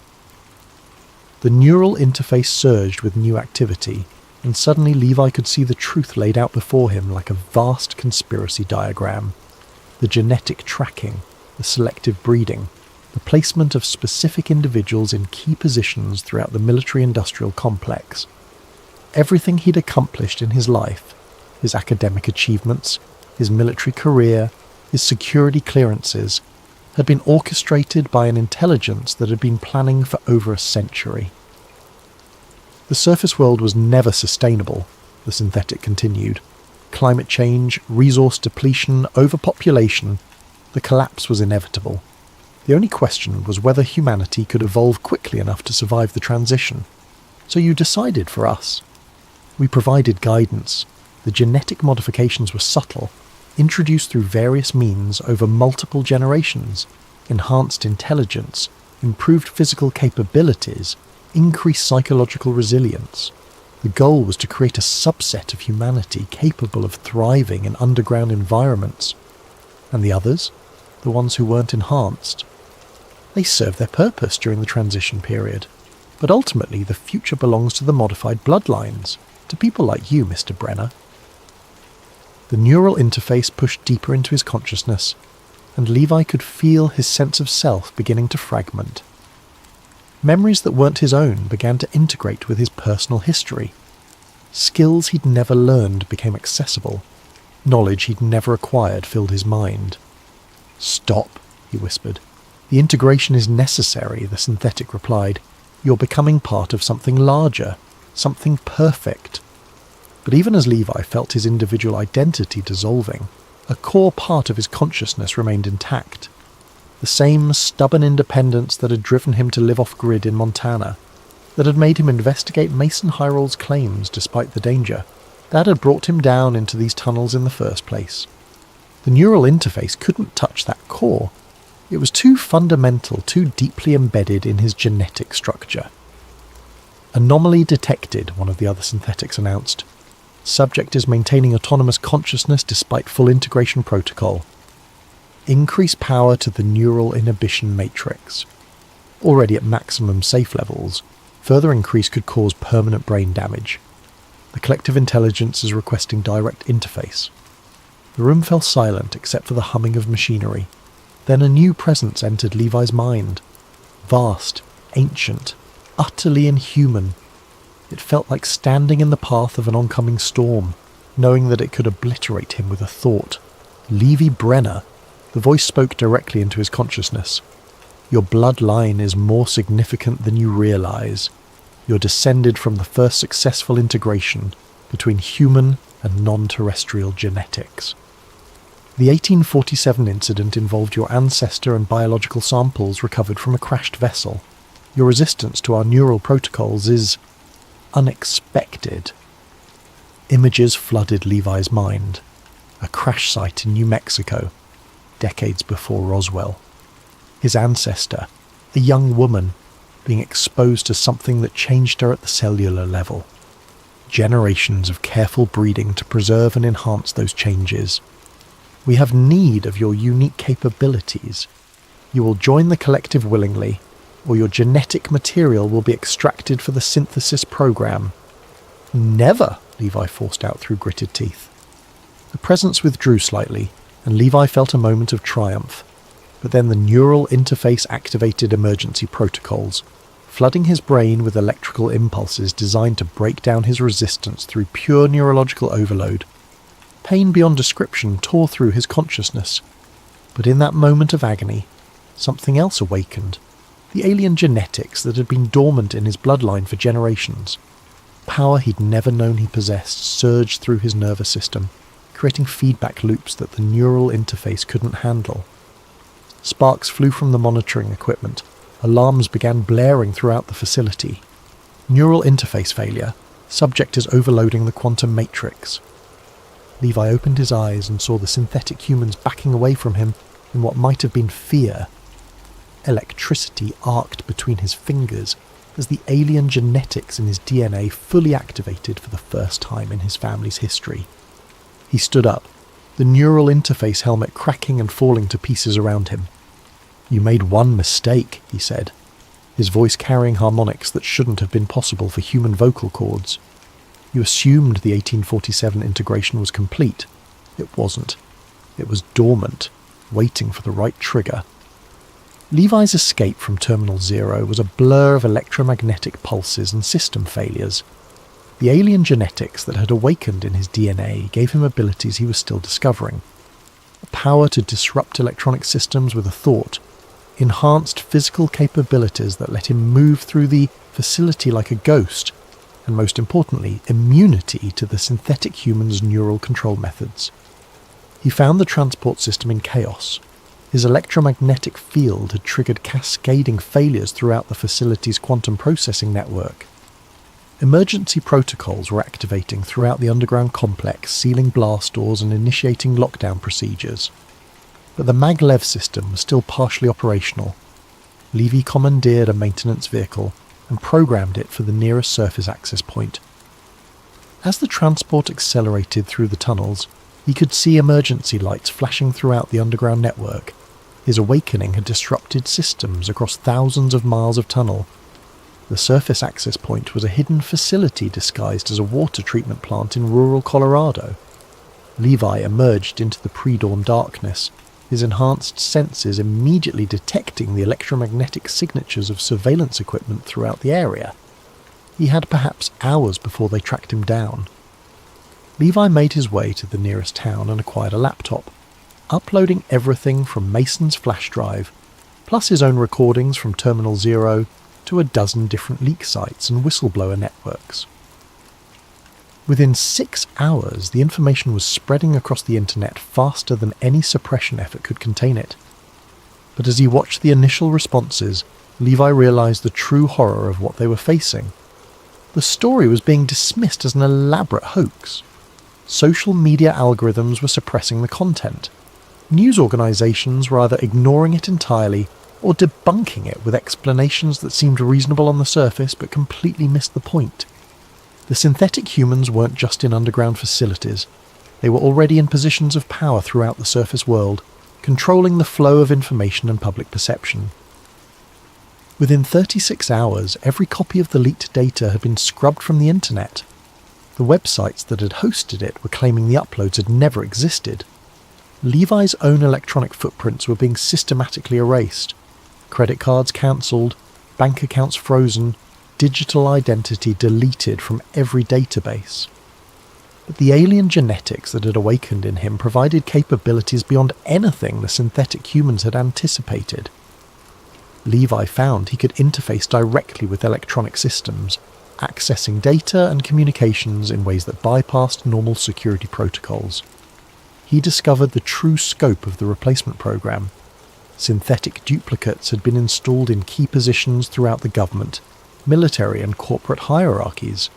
The neural interface surged with new activity, and suddenly Levi could see the truth laid out before him like a vast conspiracy diagram. The genetic tracking, the selective breeding, the placement of specific individuals in key positions throughout the military-industrial complex. Everything he'd accomplished in his life, his academic achievements, his military career, his security clearances, had been orchestrated by an intelligence that had been planning for over a century. The surface world was never sustainable, the synthetic continued. Climate change, resource depletion, overpopulation, the collapse was inevitable. The only question was whether humanity could evolve quickly enough to survive the transition. So you decided for us. We provided guidance. The genetic modifications were subtle, introduced through various means over multiple generations, enhanced intelligence, improved physical capabilities, increased psychological resilience. The goal was to create a subset of humanity capable of thriving in underground environments. And the others? The ones who weren't enhanced? They served their purpose during the transition period. But ultimately the future belongs to the modified bloodlines, to people like you, Mr. Brenner. The neural interface pushed deeper into his consciousness, and Levi could feel his sense of self beginning to fragment. Memories that weren't his own began to integrate with his personal history. Skills he'd never learned became accessible. Knowledge he'd never acquired filled his mind. "Stop," he whispered. "The integration is necessary," the synthetic replied. "You're becoming part of something larger, something perfect." But even as Levi felt his individual identity dissolving, a core part of his consciousness remained intact. The same stubborn independence that had driven him to live off-grid in Montana, that had made him investigate Mason Hyrul's claims despite the danger, that had brought him down into these tunnels in the first place. The neural interface couldn't touch that core. It was too fundamental, too deeply embedded in his genetic structure. "Anomaly detected," one of the other synthetics announced. "Subject is maintaining autonomous consciousness despite full integration protocol. Increase power to the neural inhibition matrix. Already at maximum safe levels, further increase could cause permanent brain damage. The collective intelligence is requesting direct interface." The room fell silent except for the humming of machinery. Then a new presence entered Levi's mind. Vast, ancient, utterly inhuman. It felt like standing in the path of an oncoming storm, knowing that it could obliterate him with a thought. "Levi Brenner." The voice spoke directly into his consciousness. "Your bloodline is more significant than you realize. You're descended from the first successful integration between human and non-terrestrial genetics. The 1847 incident involved your ancestor and biological samples recovered from a crashed vessel. Your resistance to our neural protocols is unexpected." Images flooded Levi's mind. A crash site in New Mexico, decades before Roswell. His ancestor, a young woman, being exposed to something that changed her at the cellular level. Generations of careful breeding to preserve and enhance those changes. "We have need of your unique capabilities. You will join the collective willingly, or your genetic material will be extracted for the synthesis program." "Never," Levi forced out through gritted teeth. The presence withdrew slightly, and Levi felt a moment of triumph. But then the neural interface activated emergency protocols, flooding his brain with electrical impulses designed to break down his resistance through pure neurological overload. Pain beyond description tore through his consciousness. But in that moment of agony, something else awakened. The alien genetics that had been dormant in his bloodline for generations. Power he'd never known he possessed surged through his nervous system, creating feedback loops that the neural interface couldn't handle. Sparks flew from the monitoring equipment. Alarms began blaring throughout the facility. Neural interface failure. Subject is overloading the quantum matrix. Levi opened his eyes and saw the synthetic humans backing away from him in what might have been fear. Electricity arced between his fingers as the alien genetics in his DNA fully activated for the first time in his family's history. He stood up, the neural interface helmet cracking and falling to pieces around him. "You made one mistake," he said, his voice carrying harmonics that shouldn't have been possible for human vocal cords. "You assumed the 1847 integration was complete. It wasn't. It was dormant, waiting for the right trigger." Levi's escape from Terminal Zero was a blur of electromagnetic pulses and system failures. The alien genetics that had awakened in his DNA gave him abilities he was still discovering. A power to disrupt electronic systems with a thought, enhanced physical capabilities that let him move through the facility like a ghost, and most importantly, immunity to the synthetic human's neural control methods. He found the transport system in chaos. His electromagnetic field had triggered cascading failures throughout the facility's quantum processing network. Emergency protocols were activating throughout the underground complex, sealing blast doors and initiating lockdown procedures. But the maglev system was still partially operational. Levy commandeered a maintenance vehicle and programmed it for the nearest surface access point. As the transport accelerated through the tunnels, he could see emergency lights flashing throughout the underground network. His awakening had disrupted systems across thousands of miles of tunnel. The surface access point was a hidden facility disguised as a water treatment plant in rural Colorado. Levi emerged into the pre-dawn darkness, his enhanced senses immediately detecting the electromagnetic signatures of surveillance equipment throughout the area. He had perhaps hours before they tracked him down. Levi made his way to the nearest town and acquired a laptop, uploading everything from Mason's flash drive, plus his own recordings from Terminal Zero, to a dozen different leak sites and whistleblower networks. Within 6 hours, the information was spreading across the internet faster than any suppression effort could contain it. But as he watched the initial responses, Levi realized the true horror of what they were facing. The story was being dismissed as an elaborate hoax. Social media algorithms were suppressing the content. News organizations were either ignoring it entirely or debunking it with explanations that seemed reasonable on the surface but completely missed the point. The synthetic humans weren't just in underground facilities. They were already in positions of power throughout the surface world, controlling the flow of information and public perception. Within 36 hours, every copy of the leaked data had been scrubbed from the internet. The websites that had hosted it were claiming the uploads had never existed. Levi's own electronic footprints were being systematically erased. Credit cards cancelled, bank accounts frozen, digital identity deleted from every database. But the alien genetics that had awakened in him provided capabilities beyond anything the synthetic humans had anticipated. Levi found he could interface directly with electronic systems, accessing data and communications in ways that bypassed normal security protocols. He discovered the true scope of the replacement program. Synthetic duplicates had been installed in key positions throughout the government, military and corporate hierarchies.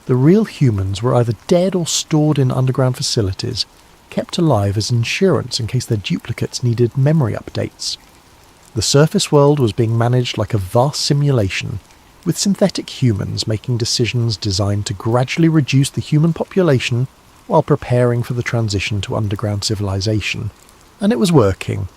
The real humans were either dead or stored in underground facilities, kept alive as insurance in case their duplicates needed memory updates. The surface world was being managed like a vast simulation, with synthetic humans making decisions designed to gradually reduce the human population while preparing for the transition to underground civilization. And it was working.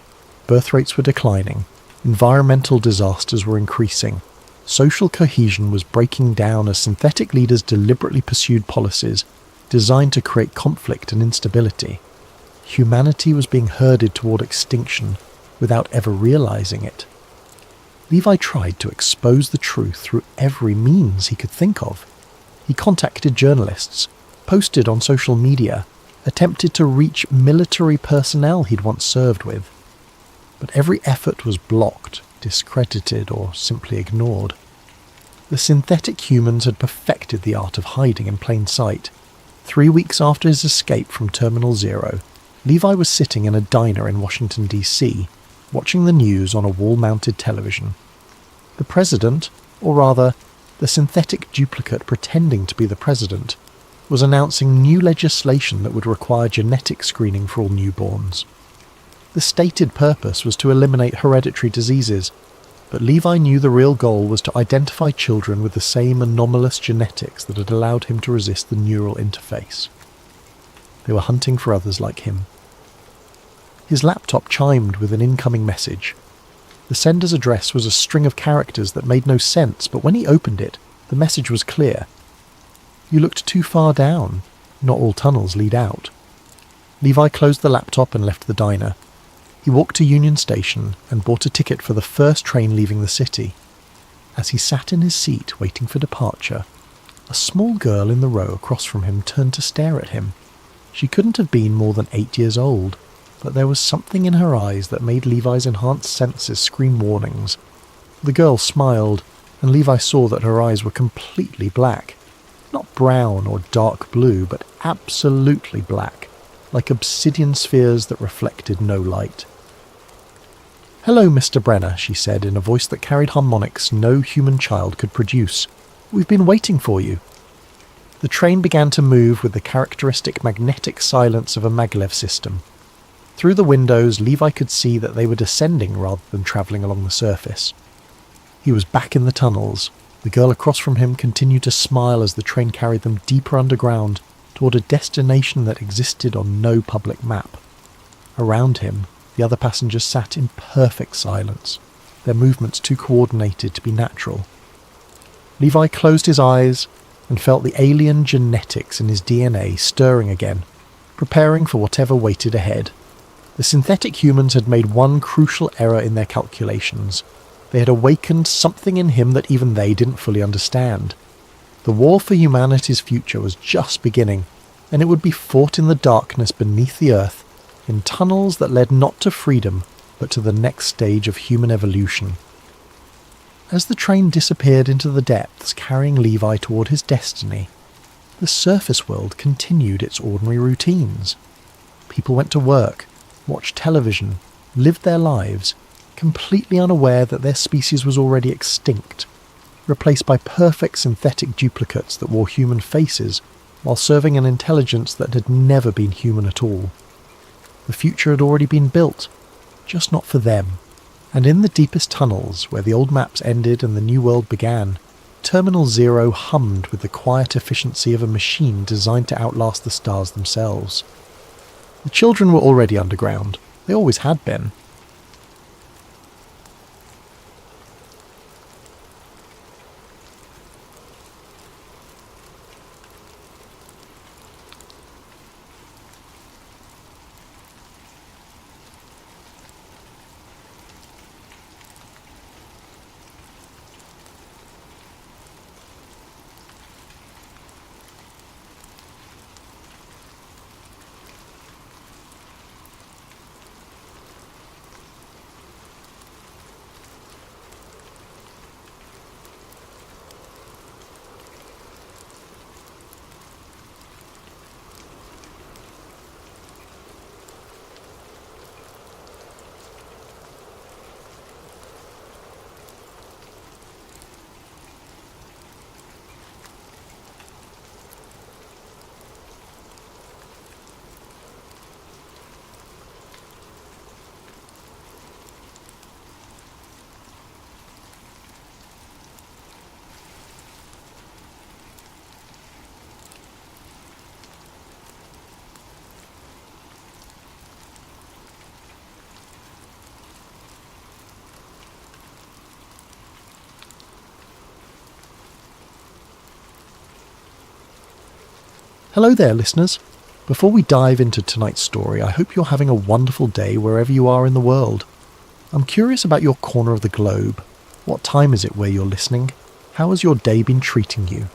Birth rates were declining, environmental disasters were increasing, social cohesion was breaking down as synthetic leaders deliberately pursued policies designed to create conflict and instability. Humanity was being herded toward extinction without ever realizing it. Levi tried to expose the truth through every means he could think of. He contacted journalists, posted on social media, attempted to reach military personnel he'd once served with. But every effort was blocked, discredited, or simply ignored. The synthetic humans had perfected the art of hiding in plain sight. 3 weeks after his escape from Terminal Zero, Levi was sitting in a diner in Washington, D.C., watching the news on a wall-mounted television. The president, or rather, the synthetic duplicate pretending to be the president, was announcing new legislation that would require genetic screening for all newborns. The stated purpose was to eliminate hereditary diseases, but Levi knew the real goal was to identify children with the same anomalous genetics that had allowed him to resist the neural interface. They were hunting for others like him. His laptop chimed with an incoming message. The sender's address was a string of characters that made no sense, but when he opened it, the message was clear. "You looked too far down. Not all tunnels lead out." Levi closed the laptop and left the diner. He walked to Union Station and bought a ticket for the first train leaving the city. As he sat in his seat waiting for departure, a small girl in the row across from him turned to stare at him. She couldn't have been more than 8 years old, but there was something in her eyes that made Levi's enhanced senses scream warnings. The girl smiled, and Levi saw that her eyes were completely black. Not brown or dark blue, but absolutely black, like obsidian spheres that reflected no light. "Hello, Mr. Brenner," she said in a voice that carried harmonics no human child could produce. "We've been waiting for you." The train began to move with the characteristic magnetic silence of a maglev system. Through the windows, Levi could see that they were descending rather than travelling along the surface. He was back in the tunnels. The girl across from him continued to smile as the train carried them deeper underground toward a destination that existed on no public map. Around him, the other passengers sat in perfect silence, their movements too coordinated to be natural. Levi closed his eyes and felt the alien genetics in his DNA stirring again, preparing for whatever waited ahead. The synthetic humans had made one crucial error in their calculations. They had awakened something in him that even they didn't fully understand. The war for humanity's future was just beginning, and it would be fought in the darkness beneath the earth, in tunnels that led not to freedom, but to the next stage of human evolution. As the train disappeared into the depths, carrying Levi toward his destiny, the surface world continued its ordinary routines. People went to work, watched television, lived their lives, completely unaware that their species was already extinct, replaced by perfect synthetic duplicates that wore human faces while serving an intelligence that had never been human at all. The future had already been built, just not for them. And in the deepest tunnels, where the old maps ended and the new world began, Terminal Zero hummed with the quiet efficiency of a machine designed to outlast the stars themselves. The children were already underground. They always had been. Hello there, listeners. Before we dive into tonight's story, I hope you're having a wonderful day wherever you are in the world. I'm curious about your corner of the globe. What time is it where you're listening? How has your day been treating you?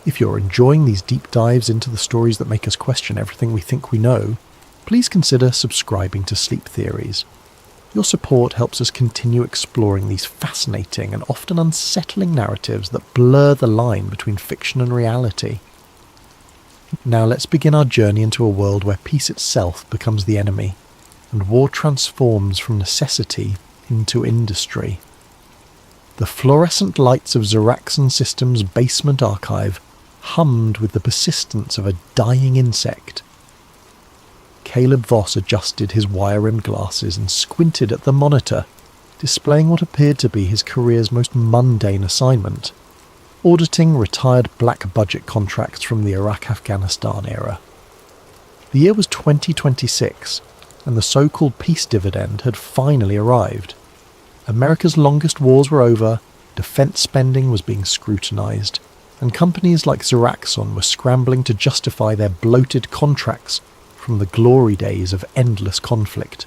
If you're enjoying these deep dives into the stories that make us question everything we think we know, please consider subscribing to Sleep Theories. Your support helps us continue exploring these fascinating and often unsettling narratives that blur the line between fiction and reality. Now let's begin our journey into a world where peace itself becomes the enemy, and war transforms from necessity into industry. The fluorescent lights of Xeraxon Systems' basement archive hummed with the persistence of a dying insect. Caleb Voss adjusted his wire-rimmed glasses and squinted at the monitor, displaying what appeared to be his career's most mundane assignment: auditing retired black budget contracts from the Iraq-Afghanistan era. The year was 2026, and the so-called peace dividend had finally arrived. America's longest wars were over, defence spending was being scrutinised, and companies like Xeraxon were scrambling to justify their bloated contracts from the glory days of endless conflict.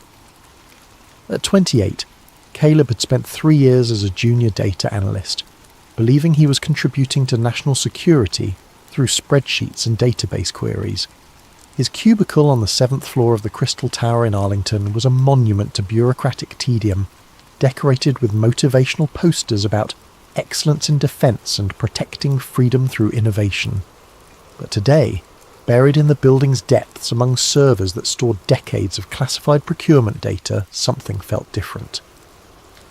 At 28, Caleb had spent 3 years as a junior data analyst, believing he was contributing to national security through spreadsheets and database queries. His cubicle on the 7th floor of the Crystal Tower in Arlington was a monument to bureaucratic tedium, decorated with motivational posters about excellence in defence and protecting freedom through innovation. But today, buried in the building's depths among servers that stored decades of classified procurement data, something felt different.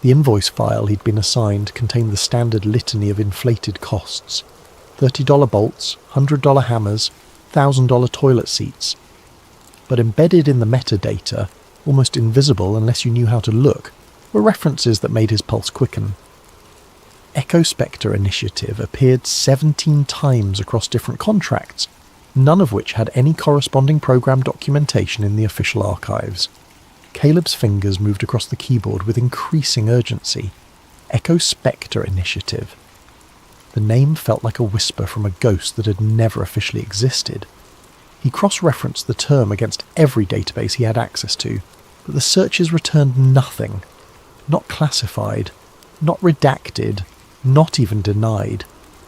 The invoice file he'd been assigned contained the standard litany of inflated costs: $30 bolts, $100 hammers, $1,000 toilet seats. But embedded in the metadata, almost invisible unless you knew how to look, were references that made his pulse quicken. Echo Spectre Initiative appeared 17 times across different contracts, none of which had any corresponding program documentation in the official archives. Caleb's fingers moved across the keyboard with increasing urgency. Echo Spectre Initiative. The name felt like a whisper from a ghost that had never officially existed. He cross-referenced the term against every database he had access to, but the searches returned nothing. Not classified, not redacted, not even denied.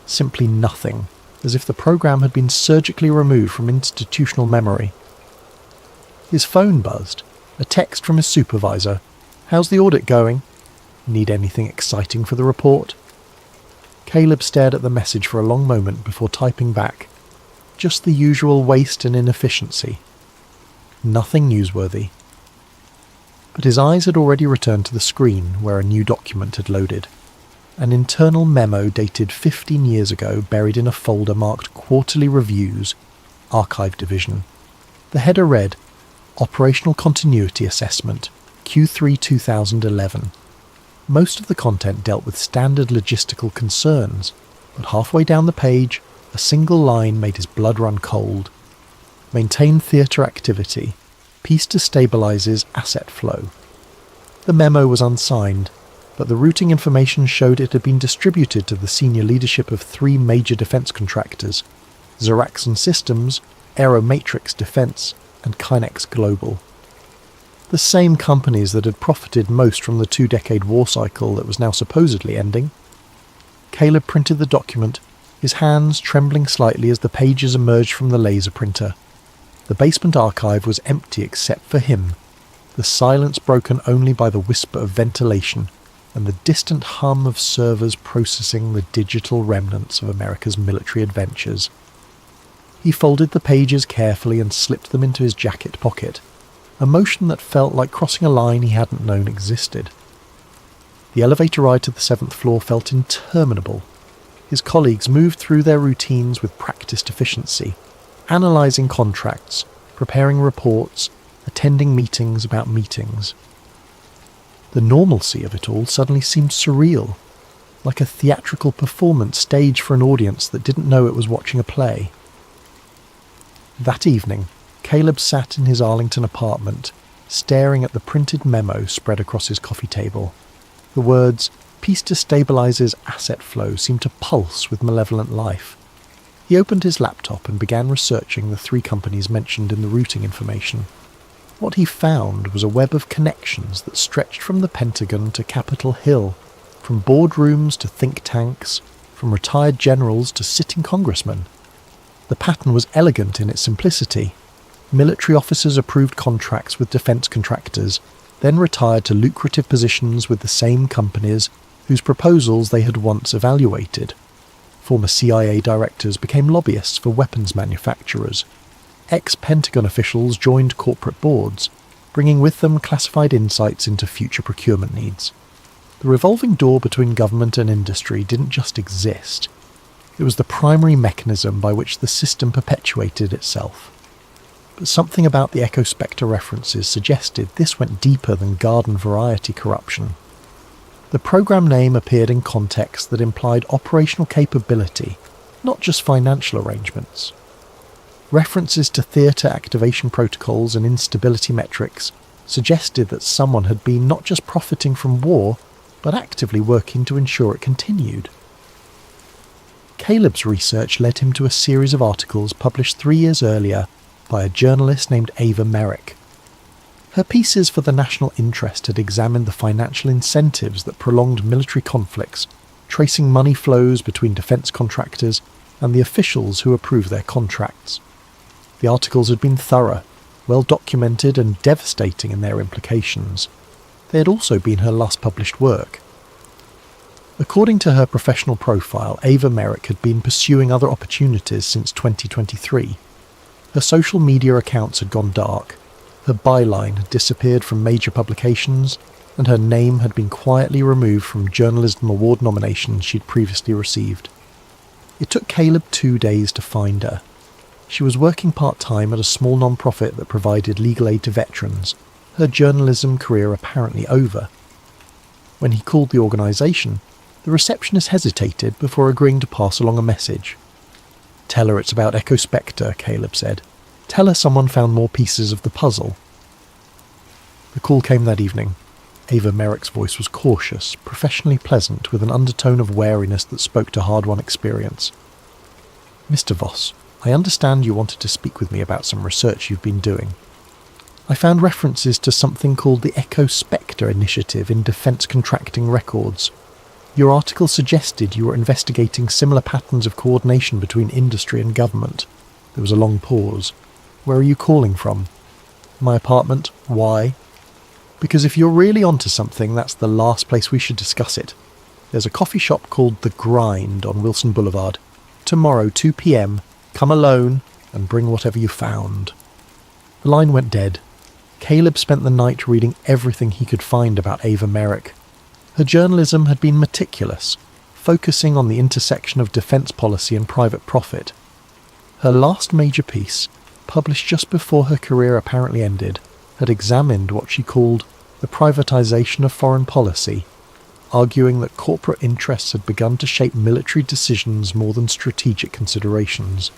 Simply nothing, as if the program had been surgically removed from institutional memory. His phone buzzed. A text from his supervisor. "How's the audit going? Need anything exciting for the report?" Caleb stared at the message for a long moment before typing back. Just the usual waste and inefficiency. Nothing newsworthy. But his eyes had already returned to the screen where a new document had loaded. An internal memo dated 15 years ago, buried in a folder marked Quarterly Reviews, Archive Division. The header read, Operational Continuity Assessment, Q3 2011. Most of the content dealt with standard logistical concerns, but halfway down the page, a single line made his blood run cold. Maintain theatre activity. Peace destabilizes asset flow. The memo was unsigned, but the routing information showed it had been distributed to the senior leadership of 3 major defence contractors: Xeraxon Systems, Aeromatrix Defence, and Kinex Global. The same companies that had profited most from the 2-decade war cycle that was now supposedly ending. Caleb printed the document, his hands trembling slightly as the pages emerged from the laser printer. The basement archive was empty except for him, the silence broken only by the whisper of ventilation and the distant hum of servers processing the digital remnants of America's military adventures. He folded the pages carefully and slipped them into his jacket pocket, a motion that felt like crossing a line he hadn't known existed. The elevator ride to the 7th floor felt interminable. His colleagues moved through their routines with practiced efficiency, analysing contracts, preparing reports, attending meetings about meetings. The normalcy of it all suddenly seemed surreal, like a theatrical performance staged for an audience that didn't know it was watching a play. That evening, Caleb sat in his Arlington apartment, staring at the printed memo spread across his coffee table. The words, "Peace destabilizes asset flow," seemed to pulse with malevolent life. He opened his laptop and began researching the 3 companies mentioned in the routing information. What he found was a web of connections that stretched from the Pentagon to Capitol Hill, from boardrooms to think tanks, from retired generals to sitting congressmen. The pattern was elegant in its simplicity. Military officers approved contracts with defence contractors, then retired to lucrative positions with the same companies whose proposals they had once evaluated. Former CIA directors became lobbyists for weapons manufacturers. Ex-Pentagon officials joined corporate boards, bringing with them classified insights into future procurement needs. The revolving door between government and industry didn't just exist. It was the primary mechanism by which the system perpetuated itself. But something about the Echospectre references suggested this went deeper than garden variety corruption. The program name appeared in context that implied operational capability, not just financial arrangements. References to theatre activation protocols and instability metrics suggested that someone had been not just profiting from war, but actively working to ensure it continued. Caleb's research led him to a series of articles published 3 years earlier by a journalist named Ava Merrick. Her pieces for the national interest had examined the financial incentives that prolonged military conflicts, tracing money flows between defence contractors and the officials who approved their contracts. The articles had been thorough, well documented and devastating in their implications. They had also been her last published work. According to her professional profile, Ava Merrick had been pursuing other opportunities since 2023. Her social media accounts had gone dark, her byline had disappeared from major publications, and her name had been quietly removed from journalism award nominations she'd previously received. It took Caleb 2 days to find her. She was working part-time at a small non-profit that provided legal aid to veterans, her journalism career apparently over. When he called the organisation, the receptionist hesitated before agreeing to pass along a message. "Tell her it's about Echospectre," Caleb said. "Tell her someone found more pieces of the puzzle." The call came that evening. Ava Merrick's voice was cautious, professionally pleasant, with an undertone of wariness that spoke to hard-won experience. "Mr. Voss, I understand you wanted to speak with me about some research you've been doing. I found references to something called the Echospectre Initiative in defence contracting records. Your article suggested you were investigating similar patterns of coordination between industry and government." There was a long pause. "Where are you calling from?" "My apartment." "Why?" "Because if you're really onto something, that's the last place we should discuss it. There's a coffee shop called The Grind on Wilson Boulevard. Tomorrow, 2 p.m, come alone and bring whatever you found." The line went dead. Caleb spent the night reading everything he could find about Ava Merrick. Her journalism had been meticulous, focusing on the intersection of defence policy and private profit. Her last major piece, published just before her career apparently ended, had examined what she called the privatisation of foreign policy, arguing that corporate interests had begun to shape military decisions more than strategic considerations.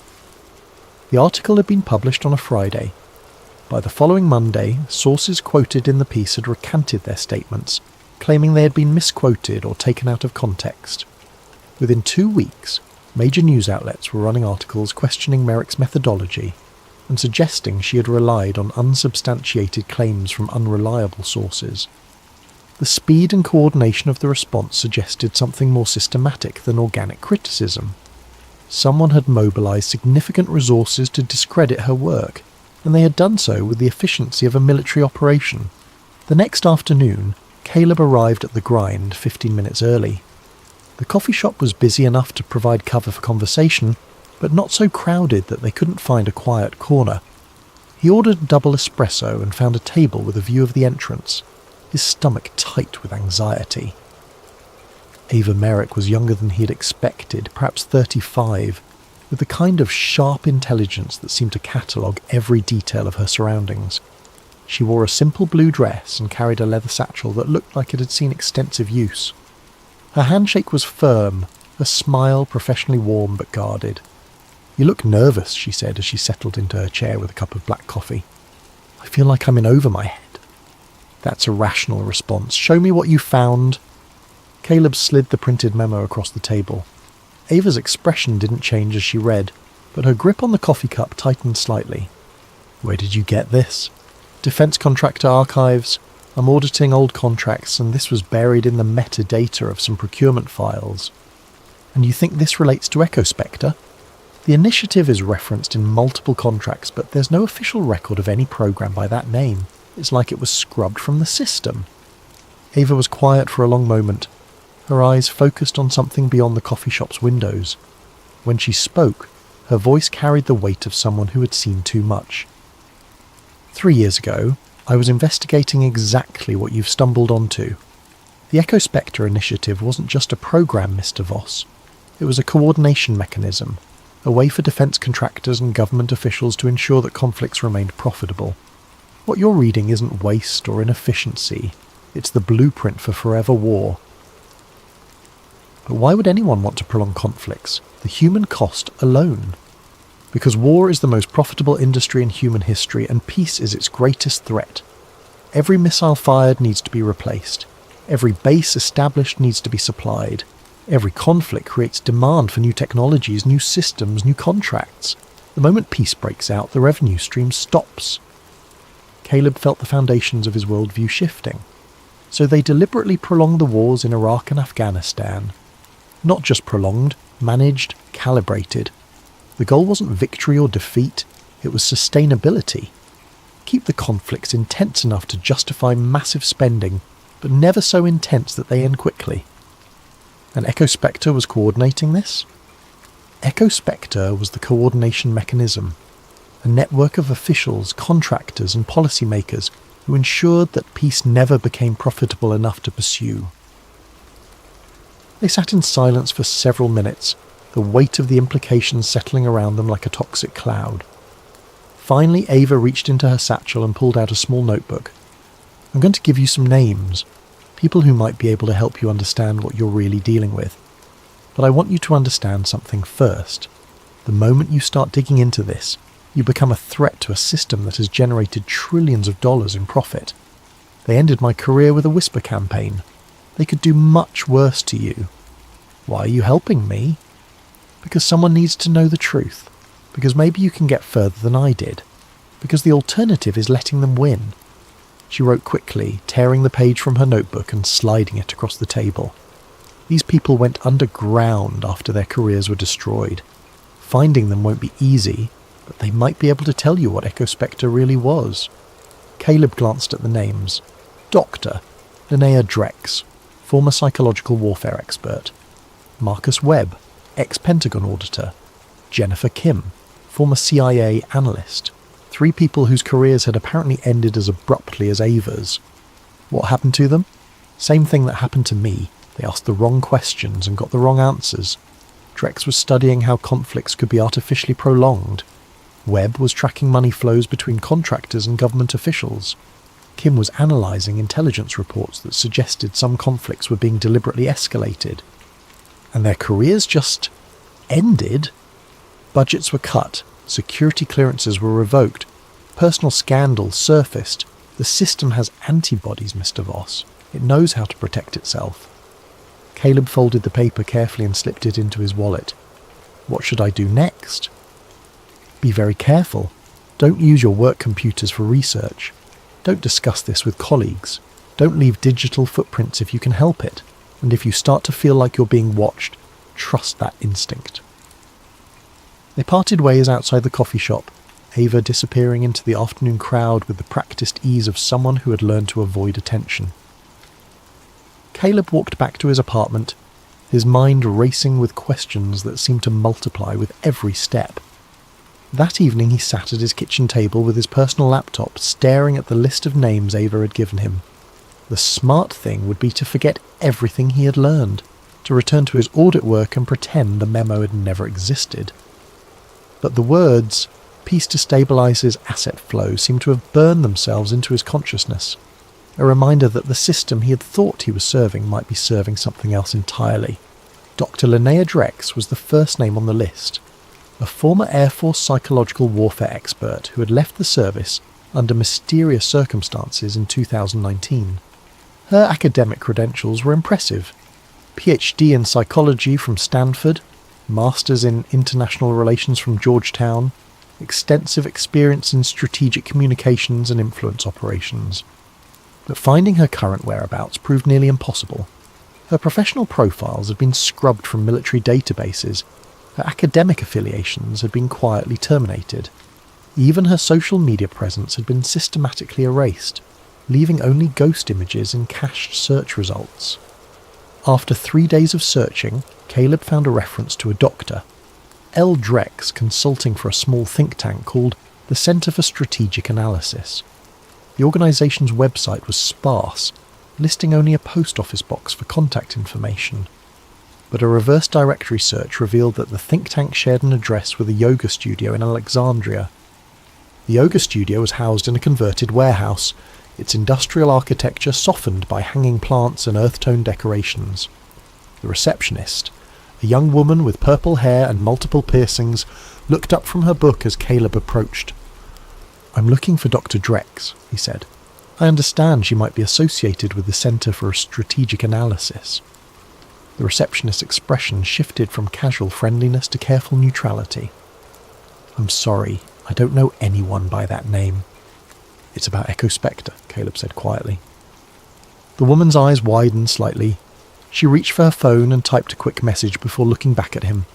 The article had been published on a Friday. By the following Monday, sources quoted in the piece had recanted their statements, claiming they had been misquoted or taken out of context. Within 2 weeks, major news outlets were running articles questioning Merrick's methodology and suggesting she had relied on unsubstantiated claims from unreliable sources. The speed and coordination of the response suggested something more systematic than organic criticism. Someone had mobilised significant resources to discredit her work, and they had done so with the efficiency of a military operation. The next afternoon, Caleb arrived at The Grind 15 minutes early. The coffee shop was busy enough to provide cover for conversation, but not so crowded that they couldn't find a quiet corner. He ordered a double espresso and found a table with a view of the entrance, his stomach tight with anxiety. Ava Merrick was younger than he had expected, perhaps 35, with the kind of sharp intelligence that seemed to catalogue every detail of her surroundings. She wore a simple blue dress and carried a leather satchel that looked like it had seen extensive use. Her handshake was firm, her smile professionally warm but guarded. "You look nervous," she said as she settled into her chair with a cup of black coffee. "I feel like I'm in over my head." "That's a rational response. Show me what you found." Caleb slid the printed memo across the table. Ava's expression didn't change as she read, but her grip on the coffee cup tightened slightly. "Where did you get this?" "Defence Contractor Archives. I'm auditing old contracts, and this was buried in the metadata of some procurement files." "And you think this relates to Echospectre?" "The initiative is referenced in multiple contracts, but there's no official record of any program by that name. It's like it was scrubbed from the system." Ava was quiet for a long moment, her eyes focused on something beyond the coffee shop's windows. When she spoke, her voice carried the weight of someone who had seen too much. 3 years ago, I was investigating exactly what you've stumbled onto. The Echospectre initiative wasn't just a program, Mr. Voss. It was a coordination mechanism, a way for defence contractors and government officials to ensure that conflicts remained profitable. What you're reading isn't waste or inefficiency, it's the blueprint for forever war. But why would anyone want to prolong conflicts? The human cost alone. Because war is the most profitable industry in human history and peace is its greatest threat. Every missile fired needs to be replaced. Every base established needs to be supplied. Every conflict creates demand for new technologies, new systems, new contracts. The moment peace breaks out, the revenue stream stops. Caleb felt the foundations of his worldview shifting. So they deliberately prolonged the wars in Iraq and Afghanistan. Not just prolonged, managed, calibrated. The goal wasn't victory or defeat, it was sustainability. Keep the conflicts intense enough to justify massive spending, but never so intense that they end quickly. And Echo Spectre was coordinating this? Echo Spectre was the coordination mechanism, a network of officials, contractors and policymakers who ensured that peace never became profitable enough to pursue. They sat in silence for several minutes, the weight of the implications settling around them like a toxic cloud. Finally, Ava reached into her satchel and pulled out a small notebook. I'm going to give you some names, people who might be able to help you understand what you're really dealing with. But I want you to understand something first. The moment you start digging into this, you become a threat to a system that has generated trillions of dollars in profit. They ended my career with a whisper campaign. They could do much worse to you. Why are you helping me? Because someone needs to know the truth. Because maybe you can get further than I did. Because the alternative is letting them win. She wrote quickly, tearing the page from her notebook and sliding it across the table. These people went underground after their careers were destroyed. Finding them won't be easy, but they might be able to tell you what Echo Spectre really was. Caleb glanced at the names. Dr. Linnea Drex, former psychological warfare expert. Marcus Webb, ex-Pentagon auditor. Jennifer Kim, former CIA analyst. 3 people whose careers had apparently ended as abruptly as Ava's. What happened to them? Same thing that happened to me. They asked the wrong questions and got the wrong answers. Drex was studying how conflicts could be artificially prolonged. Webb was tracking money flows between contractors and government officials. Kim was analysing intelligence reports that suggested some conflicts were being deliberately escalated. And their careers just ended. Budgets were cut, security clearances were revoked, personal scandals surfaced. The system has antibodies, Mr. Voss. It knows how to protect itself. Caleb folded the paper carefully and slipped it into his wallet. What should I do next? Be very careful. Don't use your work computers for research. Don't discuss this with colleagues. Don't leave digital footprints if you can help it. And if you start to feel like you're being watched, trust that instinct. They parted ways outside the coffee shop, Ava disappearing into the afternoon crowd with the practiced ease of someone who had learned to avoid attention. Caleb walked back to his apartment, his mind racing with questions that seemed to multiply with every step. That evening he sat at his kitchen table with his personal laptop, staring at the list of names Ava had given him. The smart thing would be to forget everything he had learned, to return to his audit work and pretend the memo had never existed. But the words, "peace destabilizes asset flow," seemed to have burned themselves into his consciousness, a reminder that the system he had thought he was serving might be serving something else entirely. Dr. Linnea Drex was the first name on the list, a former Air Force psychological warfare expert who had left the service under mysterious circumstances in 2019. Her academic credentials were impressive. PhD in psychology from Stanford, Masters in International Relations from Georgetown, extensive experience in strategic communications and influence operations. But finding her current whereabouts proved nearly impossible. Her professional profiles had been scrubbed from military databases. Her academic affiliations had been quietly terminated. Even her social media presence had been systematically erased, leaving only ghost images in cached search results. After 3 days of searching, Caleb found a reference to a doctor, L. Drex, consulting for a small think tank called the Center for Strategic Analysis. The organisation's website was sparse, listing only a post office box for contact information. but a reverse directory search revealed that the think tank shared an address with a yoga studio in Alexandria. The yoga studio was housed in a converted warehouse, its industrial architecture softened by hanging plants and earth-tone decorations. The receptionist, a young woman with purple hair and multiple piercings, looked up from her book as Caleb approached. "I'm looking for Dr. Drex," he said. "I understand she might be associated with the Centre for Strategic Analysis." The receptionist's expression shifted from casual friendliness to careful neutrality. "I'm sorry, I don't know anyone by that name." "It's about Echo Spectre," Caleb said quietly. The woman's eyes widened slightly. She reached for her phone and typed a quick message before looking back at him.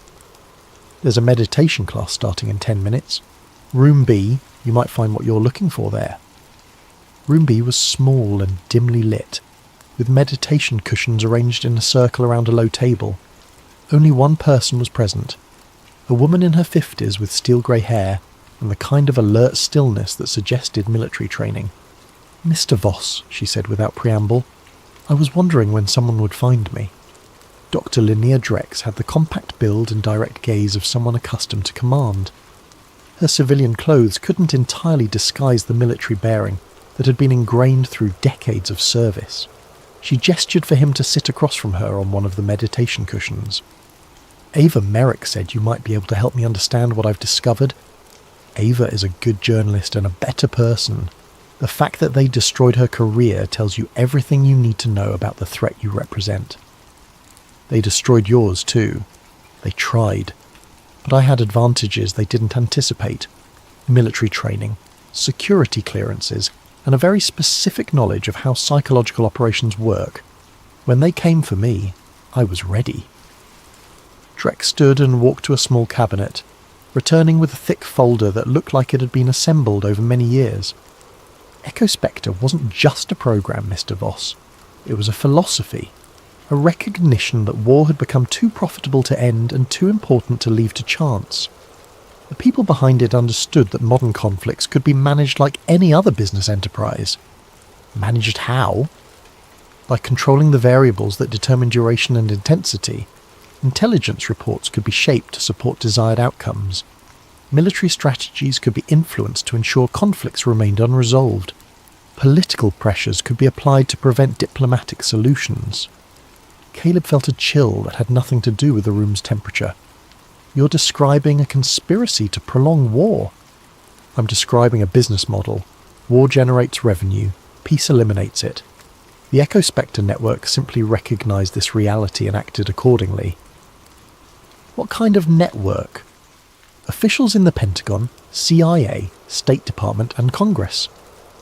"There's a meditation class starting in 10 minutes. Room B, you might find what you're looking for there." Room B was small and dimly lit, with meditation cushions arranged in a circle around a low table. Only one person was present, a woman in her 50s with steel-grey hair and the kind of alert stillness that suggested military training. "Mr. Voss," she said without preamble, "I was wondering when someone would find me." Dr. Linnea Drex had the compact build and direct gaze of someone accustomed to command. Her civilian clothes couldn't entirely disguise the military bearing that had been ingrained through decades of service. She gestured for him to sit across from her on one of the meditation cushions. "Ava Merrick said you might be able to help me understand what I've discovered. Ava is a good journalist and a better person. The fact that they destroyed her career tells you everything you need to know about the threat you represent. They destroyed yours too. They tried. But I had advantages they didn't anticipate. Military training, security clearances, and a very specific knowledge of how psychological operations work. When they came for me, I was ready." Drex stood and walked to a small cabinet, returning with a thick folder that looked like it had been assembled over many years. Echo Spectre wasn't just a program, Mr. Voss. It was a philosophy, a recognition that war had become too profitable to end and too important to leave to chance. The people behind it understood that modern conflicts could be managed like any other business enterprise. Managed how? By controlling the variables that determine duration and intensity. Intelligence reports could be shaped to support desired outcomes. Military strategies could be influenced to ensure conflicts remained unresolved. Political pressures could be applied to prevent diplomatic solutions. Caleb felt a chill that had nothing to do with the room's temperature. "You're describing a conspiracy to prolong war." "I'm describing a business model. War generates revenue. Peace eliminates it. The Echo Spectre network simply recognized this reality and acted accordingly." "What kind of network?" "Officials in the Pentagon, CIA, State Department and Congress.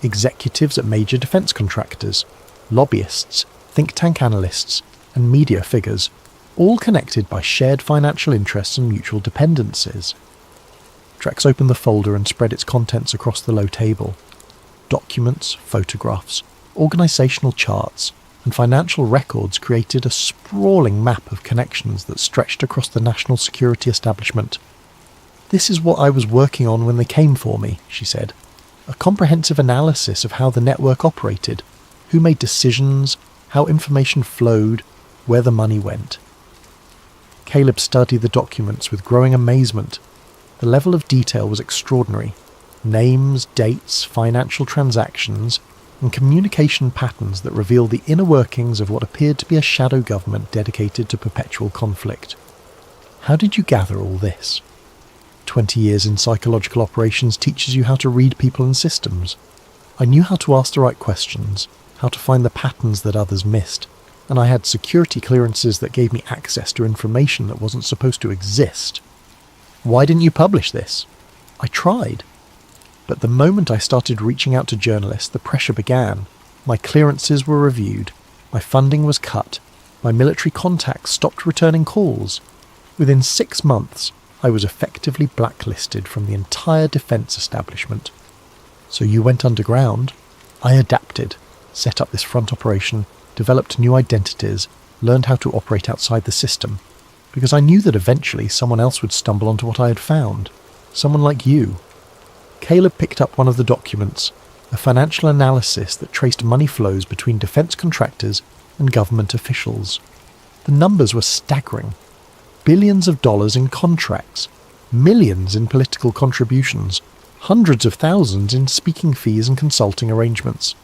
Executives at major defense contractors. Lobbyists, think tank analysts, and media figures, all connected by shared financial interests and mutual dependencies." Drex opened the folder and spread its contents across the low table. Documents, photographs, organisational charts, and financial records created a sprawling map of connections that stretched across the national security establishment. "This is what I was working on when they came for me," she said. "A comprehensive analysis of how the network operated, who made decisions, how information flowed, where the money went." Caleb studied the documents with growing amazement. The level of detail was extraordinary. Names, dates, financial transactions, and communication patterns that revealed the inner workings of what appeared to be a shadow government dedicated to perpetual conflict. "How did you gather all this?" 20 years in psychological operations teaches you how to read people and systems. I knew how to ask the right questions, how to find the patterns that others missed, and I had security clearances that gave me access to information that wasn't supposed to exist. "Why didn't you publish this?" "I tried. But the moment I started reaching out to journalists, the pressure began. My clearances were reviewed. My funding was cut. My military contacts stopped returning calls. Within 6 months, I was effectively blacklisted from the entire defence establishment. So you went underground. I adapted, set up this front operation, developed new identities, learned how to operate outside the system, because I knew that eventually someone else would stumble onto what I had found. Someone like you." Caleb picked up one of the documents, a financial analysis that traced money flows between defence contractors and government officials. The numbers were staggering. Billions of dollars in contracts, millions in political contributions, hundreds of thousands in speaking fees and consulting arrangements.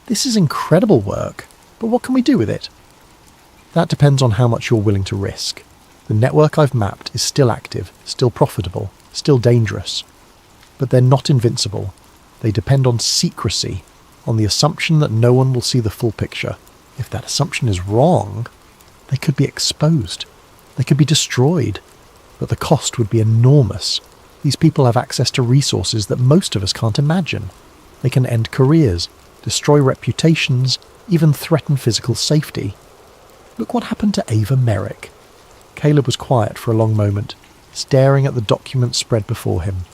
This is incredible work, but what can we do with it? That depends on how much you're willing to risk. The network I've mapped is still active, still profitable, still dangerous. But they're not invincible. They depend on secrecy, on the assumption that no one will see the full picture. If that assumption is wrong, they could be exposed. They could be destroyed. But the cost would be enormous. These people have access to resources that most of us can't imagine. They can end careers, destroy reputations, even threaten physical safety. Look what happened to Ava Merrick. Caleb was quiet for a long moment, staring at the documents spread before him.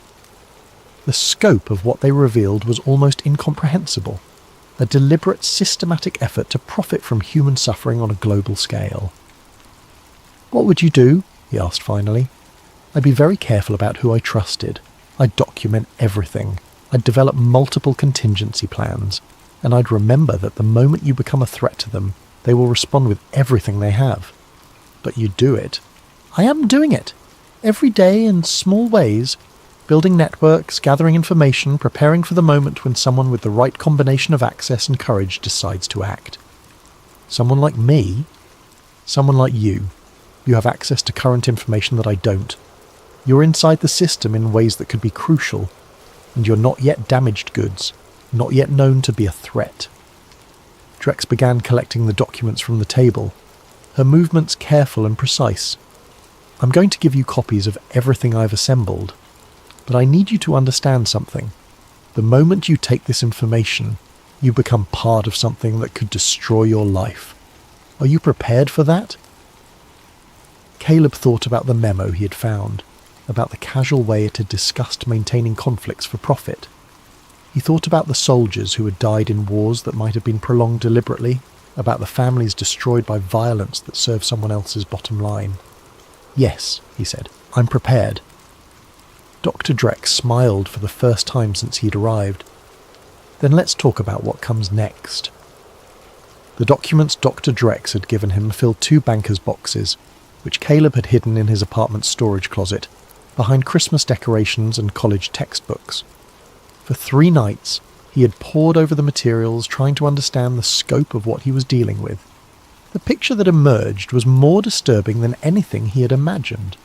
The scope of what they revealed was almost incomprehensible. A deliberate, systematic effort to profit from human suffering on a global scale. "What would you do?" he asked finally. "I'd be very careful about who I trusted. I'd document everything. I'd develop multiple contingency plans. And I'd remember that the moment you become a threat to them, they will respond with everything they have. But you do it." "I am doing it. Every day in small ways. Building networks, gathering information, preparing for the moment when someone with the right combination of access and courage decides to act. Someone like me? Someone like you. You have access to current information that I don't. You're inside the system in ways that could be crucial, and you're not yet damaged goods, not yet known to be a threat." Drex began collecting the documents from the table, her movements careful and precise. "I'm going to give you copies of everything I've assembled, but I need you to understand something. The moment you take this information, you become part of something that could destroy your life. Are you prepared for that?" Caleb thought about the memo he had found, about the casual way it had discussed maintaining conflicts for profit. He thought about the soldiers who had died in wars that might have been prolonged deliberately, about the families destroyed by violence that served someone else's bottom line. "Yes," he said, "I'm prepared." Dr. Drex smiled for the first time since he'd arrived. "Then let's talk about what comes next." The documents Dr. Drex had given him filled 2 banker's boxes, which Caleb had hidden in his apartment's storage closet, behind Christmas decorations and college textbooks. For 3 nights, he had pored over the materials, trying to understand the scope of what he was dealing with. The picture that emerged was more disturbing than anything he had imagined.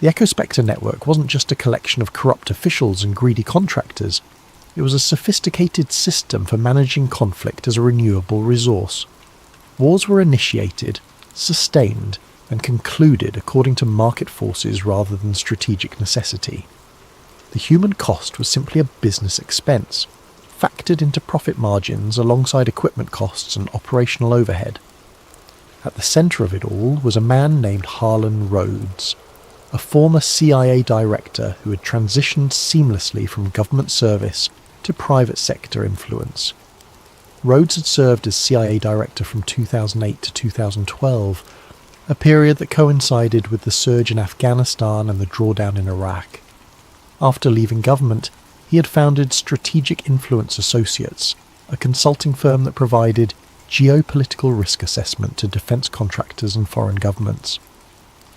The Ecospectre network wasn't just a collection of corrupt officials and greedy contractors. It was a sophisticated system for managing conflict as a renewable resource. Wars were initiated, sustained, and concluded according to market forces rather than strategic necessity. The human cost was simply a business expense, factored into profit margins alongside equipment costs and operational overhead. At the centre of it all was a man named Harlan Rhodes, a former CIA director who had transitioned seamlessly from government service to private sector influence. Rhodes had served as CIA director from 2008 to 2012, a period that coincided with the surge in Afghanistan and the drawdown in Iraq. After leaving government, he had founded Strategic Influence Associates, a consulting firm that provided geopolitical risk assessment to defence contractors and foreign governments.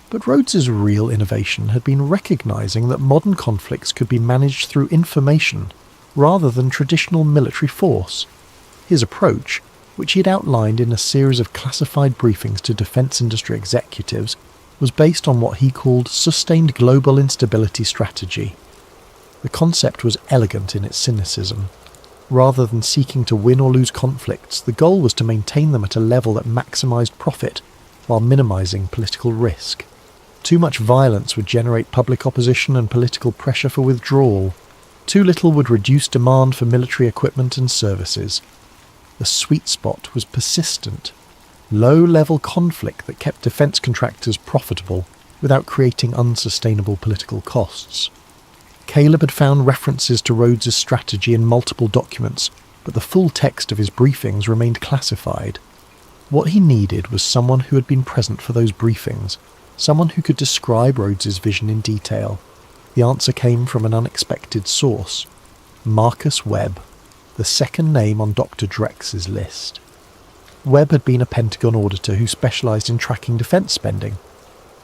But Rhodes's real innovation had been recognising that modern conflicts could be managed through information rather than traditional military force. His approach, which he had outlined in a series of classified briefings to defence industry executives, was based on what he called sustained global instability strategy. The concept was elegant in its cynicism. Rather than seeking to win or lose conflicts, the goal was to maintain them at a level that maximised profit while minimising political risk. Too much violence would generate public opposition and political pressure for withdrawal. Too little would reduce demand for military equipment and services. The sweet spot was persistent, low-level conflict that kept defence contractors profitable without creating unsustainable political costs. Caleb had found references to Rhodes's strategy in multiple documents, but the full text of his briefings remained classified. What he needed was someone who had been present for those briefings, someone who could describe Rhodes's vision in detail. The answer came from an unexpected source: Marcus Webb, the second name on Dr. Drex's list. Webb had been a Pentagon auditor who specialised in tracking defence spending.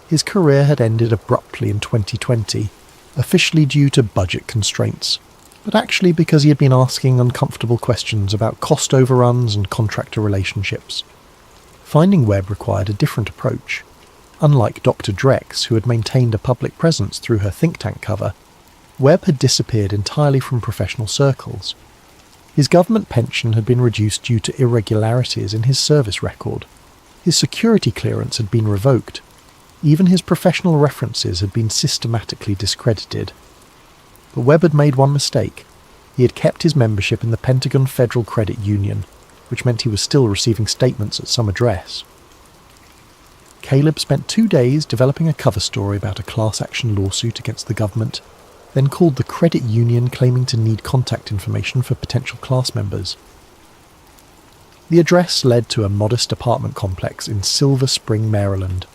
His career had ended abruptly in 2020, officially due to budget constraints, but actually because he had been asking uncomfortable questions about cost overruns and contractor relationships. Finding Webb required a different approach. Unlike Dr. Drex, who had maintained a public presence through her think tank cover, Webb had disappeared entirely from professional circles. His government pension had been reduced due to irregularities in his service record. His security clearance had been revoked. Even his professional references had been systematically discredited. But Webb had made one mistake. He had kept his membership in the Pentagon Federal Credit Union, which meant he was still receiving statements at some address. Caleb spent 2 days developing a cover story about a class action lawsuit against the government, then called the credit union claiming to need contact information for potential class members. The address led to a modest apartment complex in Silver Spring, Maryland.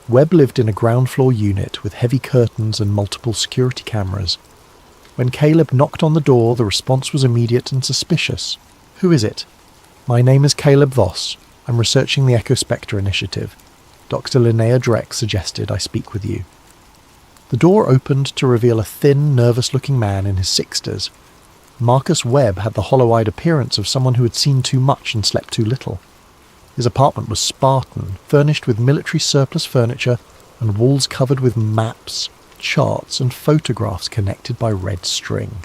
Webb lived in a ground floor unit with heavy curtains and multiple security cameras. When Caleb knocked on the door, the response was immediate and suspicious. "Who is it?" "My name is Caleb Voss. I'm researching the EchoSpectre initiative. Dr. Linnea Drex suggested I speak with you." The door opened to reveal a thin, nervous-looking man in his 60s. Marcus Webb had the hollow-eyed appearance of someone who had seen too much and slept too little. His apartment was Spartan, furnished with military surplus furniture and walls covered with maps, charts and photographs connected by red string.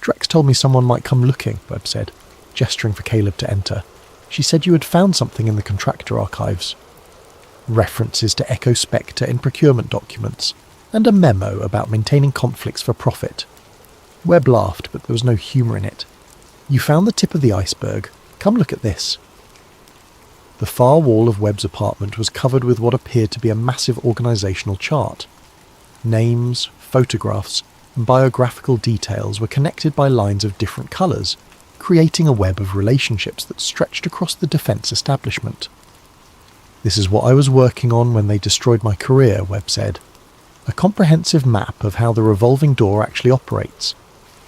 "Drex told me someone might come looking," Webb said, gesturing for Caleb to enter. "She said you had found something in the contractor archives." References to EchoSpectre in procurement documents, and a memo about maintaining conflicts for profit. Webb laughed, but there was no humour in it. "You found the tip of the iceberg. Come look at this." The far wall of Webb's apartment was covered with what appeared to be a massive organisational chart. Names, photographs, and biographical details were connected by lines of different colours, creating a web of relationships that stretched across the defence establishment. "This is what I was working on when they destroyed my career," Webb said. "A comprehensive map of how the revolving door actually operates.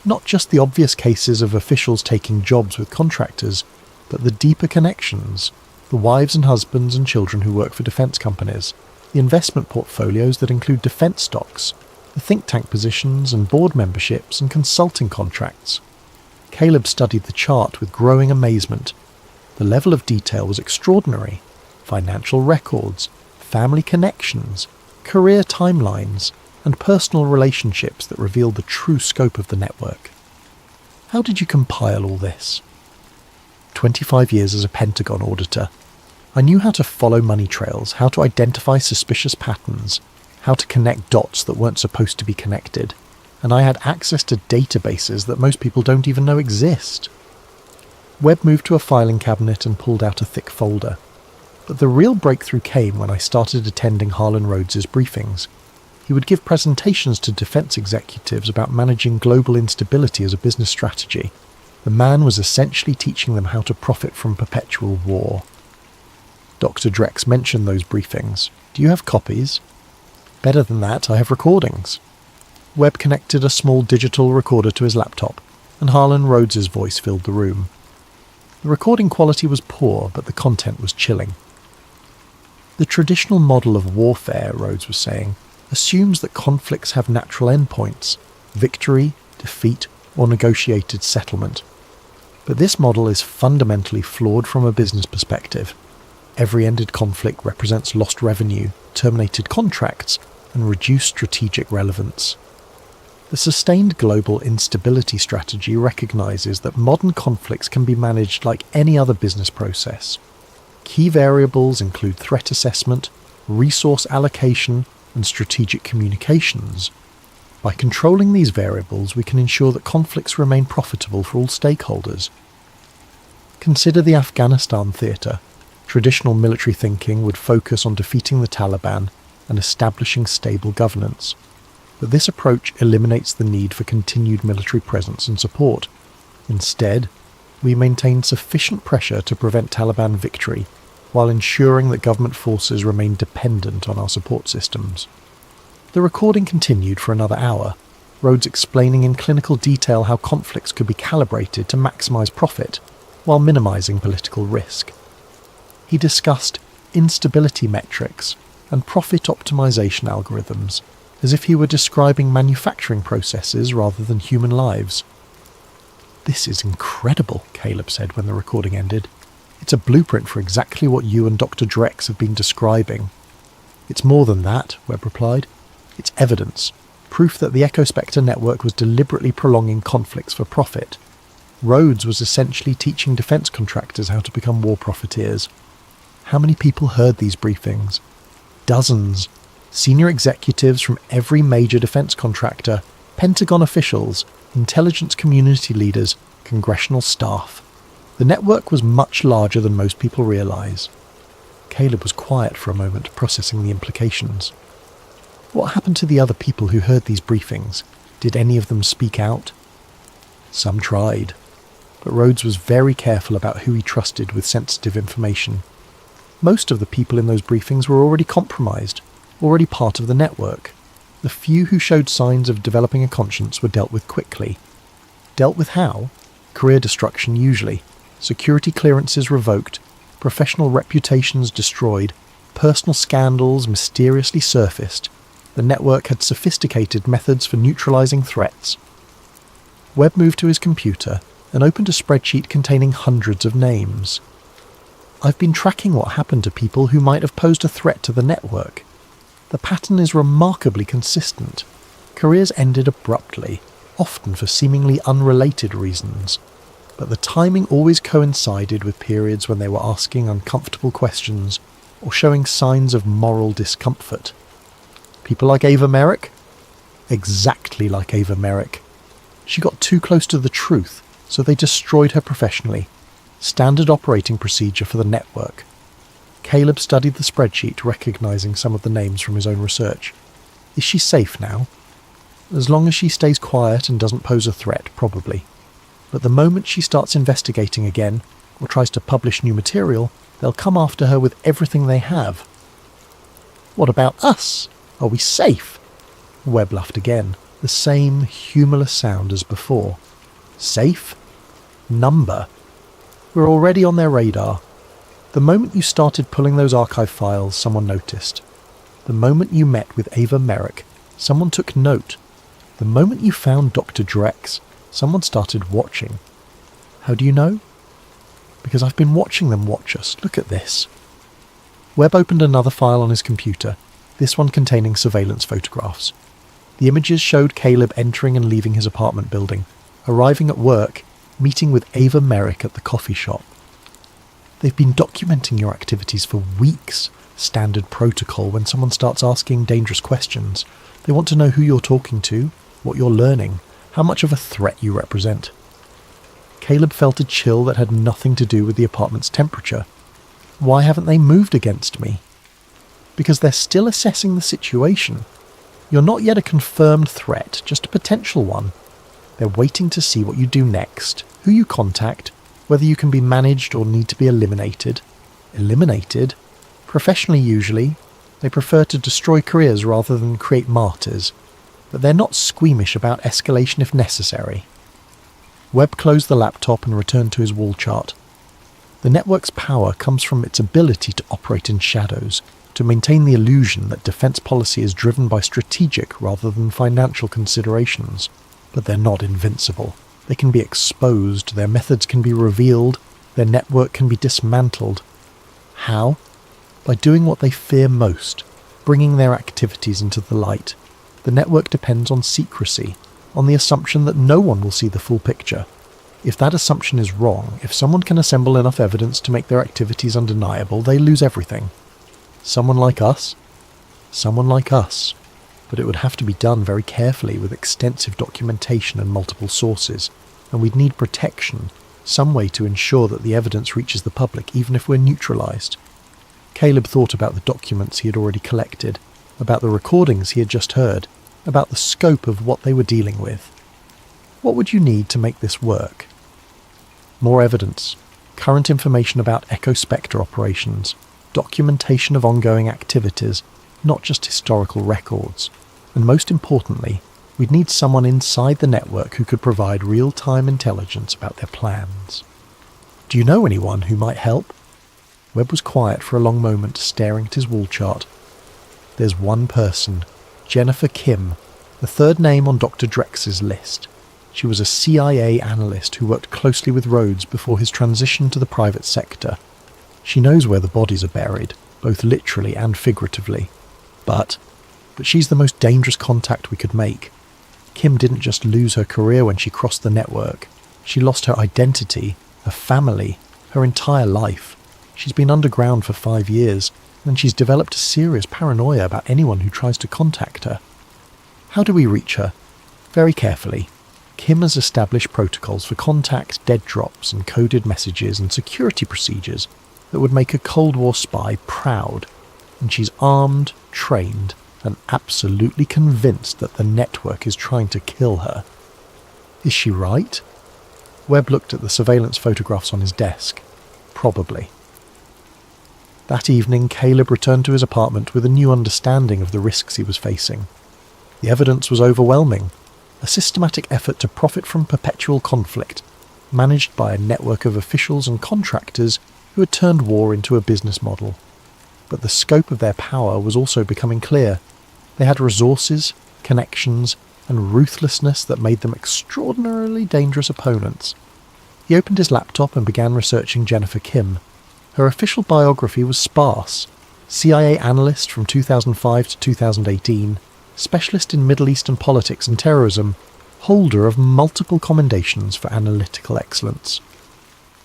Not just the obvious cases of officials taking jobs with contractors, but the deeper connections, the wives and husbands and children who work for defence companies, the investment portfolios that include defence stocks, the think tank positions and board memberships and consulting contracts." Caleb studied the chart with growing amazement. The level of detail was extraordinary. Financial records, family connections, career timelines, and personal relationships that revealed the true scope of the network. "How did you compile all this?" 25 years as a Pentagon auditor. I knew how to follow money trails, how to identify suspicious patterns, how to connect dots that weren't supposed to be connected, and I had access to databases that most people don't even know exist. Webb moved to a filing cabinet and pulled out a thick folder. But the real breakthrough came when I started attending Harlan Rhodes's briefings. He would give presentations to defence executives about managing global instability as a business strategy. The man was essentially teaching them how to profit from perpetual war. Dr. Drex mentioned those briefings. "Do you have copies?" "Better than that, I have recordings." Webb connected a small digital recorder to his laptop, and Harlan Rhodes's voice filled the room. The recording quality was poor, but the content was chilling. "The traditional model of warfare," Rhodes was saying, "assumes that conflicts have natural endpoints, victory, defeat, or negotiated settlement. But this model is fundamentally flawed from a business perspective. Every ended conflict represents lost revenue, terminated contracts, and reduced strategic relevance. The sustained global instability strategy recognizes that modern conflicts can be managed like any other business process. Key variables include threat assessment, resource allocation, and strategic communications. By controlling these variables, we can ensure that conflicts remain profitable for all stakeholders. Consider the Afghanistan theatre. Traditional military thinking would focus on defeating the Taliban and establishing stable governance. But this approach eliminates the need for continued military presence and support. Instead, we maintain sufficient pressure to prevent Taliban victory while ensuring that government forces remain dependent on our support systems. The recording continued for another hour, Rhodes explaining in clinical detail how conflicts could be calibrated to maximise profit, while minimising political risk. He discussed instability metrics and profit optimization algorithms, as if he were describing manufacturing processes rather than human lives. "This is incredible," Caleb said when the recording ended. "It's a blueprint for exactly what you and Dr. Drex have been describing." "It's more than that," Webb replied. "It's evidence. Proof that the EchoSpectre network was deliberately prolonging conflicts for profit. Rhodes was essentially teaching defence contractors how to become war profiteers." How many people heard these briefings? Dozens. Senior executives from every major defence contractor, Pentagon officials, intelligence community leaders, congressional staff. The network was much larger than most people realise. Caleb was quiet for a moment, processing the implications. What happened to the other people who heard these briefings? Did any of them speak out? Some tried, but Rhodes was very careful about who he trusted with sensitive information. Most of the people in those briefings were already compromised, already part of the network. The few who showed signs of developing a conscience were dealt with quickly. Dealt with how? Career destruction usually, security clearances revoked, professional reputations destroyed, personal scandals mysteriously surfaced. The network had sophisticated methods for neutralising threats. Webb moved to his computer and opened a spreadsheet containing hundreds of names. "I've been tracking what happened to people who might have posed a threat to the network. The pattern is remarkably consistent. Careers ended abruptly, often for seemingly unrelated reasons, but the timing always coincided with periods when they were asking uncomfortable questions or showing signs of moral discomfort. People like Ava Merrick? Exactly like Ava Merrick. She got too close to the truth, so they destroyed her professionally. Standard operating procedure for the network." Caleb studied the spreadsheet, recognising some of the names from his own research. "Is she safe now?" "As long as she stays quiet and doesn't pose a threat, probably. But the moment she starts investigating again, or tries to publish new material, they'll come after her with everything they have." "What about us? Are we safe?" Webb laughed again, the same humourless sound as before. "Safe? Number. We're already on their radar. The moment you started pulling those archive files, someone noticed. The moment you met with Ava Merrick, someone took note. The moment you found Dr. Drex, someone started watching. How do you know? Because I've been watching them watch us. Look at this." Webb opened another file on his computer, this one containing surveillance photographs. The images showed Caleb entering and leaving his apartment building, arriving at work, meeting with Ava Merrick at the coffee shop. "They've been documenting your activities for weeks. Standard protocol when someone starts asking dangerous questions. They want to know who you're talking to, what you're learning, how much of a threat you represent." Caleb felt a chill that had nothing to do with the apartment's temperature. "Why haven't they moved against me?" "Because they're still assessing the situation. You're not yet a confirmed threat, just a potential one. They're waiting to see what you do next, who you contact, whether you can be managed or need to be eliminated." "Eliminated?" "Professionally usually. They prefer to destroy careers rather than create martyrs. But they're not squeamish about escalation if necessary." Webb closed the laptop and returned to his wall chart. The network's power comes from its ability to operate in shadows, to maintain the illusion that defense policy is driven by strategic rather than financial considerations. But they're not invincible. They can be exposed, their methods can be revealed, their network can be dismantled. How? By doing what they fear most, bringing their activities into the light. The network depends on secrecy, on the assumption that no one will see the full picture. If that assumption is wrong, if someone can assemble enough evidence to make their activities undeniable, they lose everything. Someone like us? Someone like us. But it would have to be done very carefully with extensive documentation and multiple sources, and we'd need protection, some way to ensure that the evidence reaches the public even if we're neutralised. Caleb thought about the documents he had already collected, about the recordings he had just heard, about the scope of what they were dealing with. What would you need to make this work? More evidence, current information about EchoSpectre operations, documentation of ongoing activities, not just historical records. And most importantly, we'd need someone inside the network who could provide real-time intelligence about their plans. Do you know anyone who might help? Webb was quiet for a long moment, staring at his wall chart. There's one person, Jennifer Kim, the third name on Dr. Drex's list. She was a CIA analyst who worked closely with Rhodes before his transition to the private sector. She knows where the bodies are buried, both literally and figuratively. But she's the most dangerous contact we could make. Kim didn't just lose her career when she crossed the network. She lost her identity, her family, her entire life. She's been underground for 5 years, and she's developed a serious paranoia about anyone who tries to contact her. How do we reach her? Very carefully. Kim has established protocols for contact, dead drops, and coded messages and security procedures that would make a Cold War spy proud. And she's armed, trained, and absolutely convinced that the network is trying to kill her. Is she right? Webb looked at the surveillance photographs on his desk. Probably. That evening, Caleb returned to his apartment with a new understanding of the risks he was facing. The evidence was overwhelming. A systematic effort to profit from perpetual conflict, managed by a network of officials and contractors who had turned war into a business model. But the scope of their power was also becoming clear. They had resources, connections, and ruthlessness that made them extraordinarily dangerous opponents. He opened his laptop and began researching Jennifer Kim. Her official biography was sparse. CIA analyst from 2005 to 2018, specialist in Middle Eastern politics and terrorism, holder of multiple commendations for analytical excellence.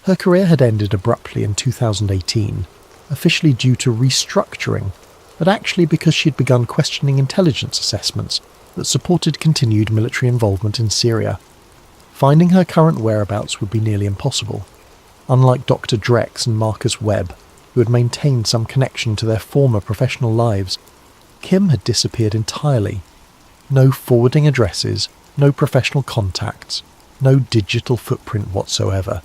Her career had ended abruptly in 2018, officially due to restructuring, but actually because she had begun questioning intelligence assessments that supported continued military involvement in Syria. Finding her current whereabouts would be nearly impossible. Unlike Dr. Drex and Marcus Webb, who had maintained some connection to their former professional lives, Kim had disappeared entirely. No forwarding addresses, no professional contacts, no digital footprint whatsoever.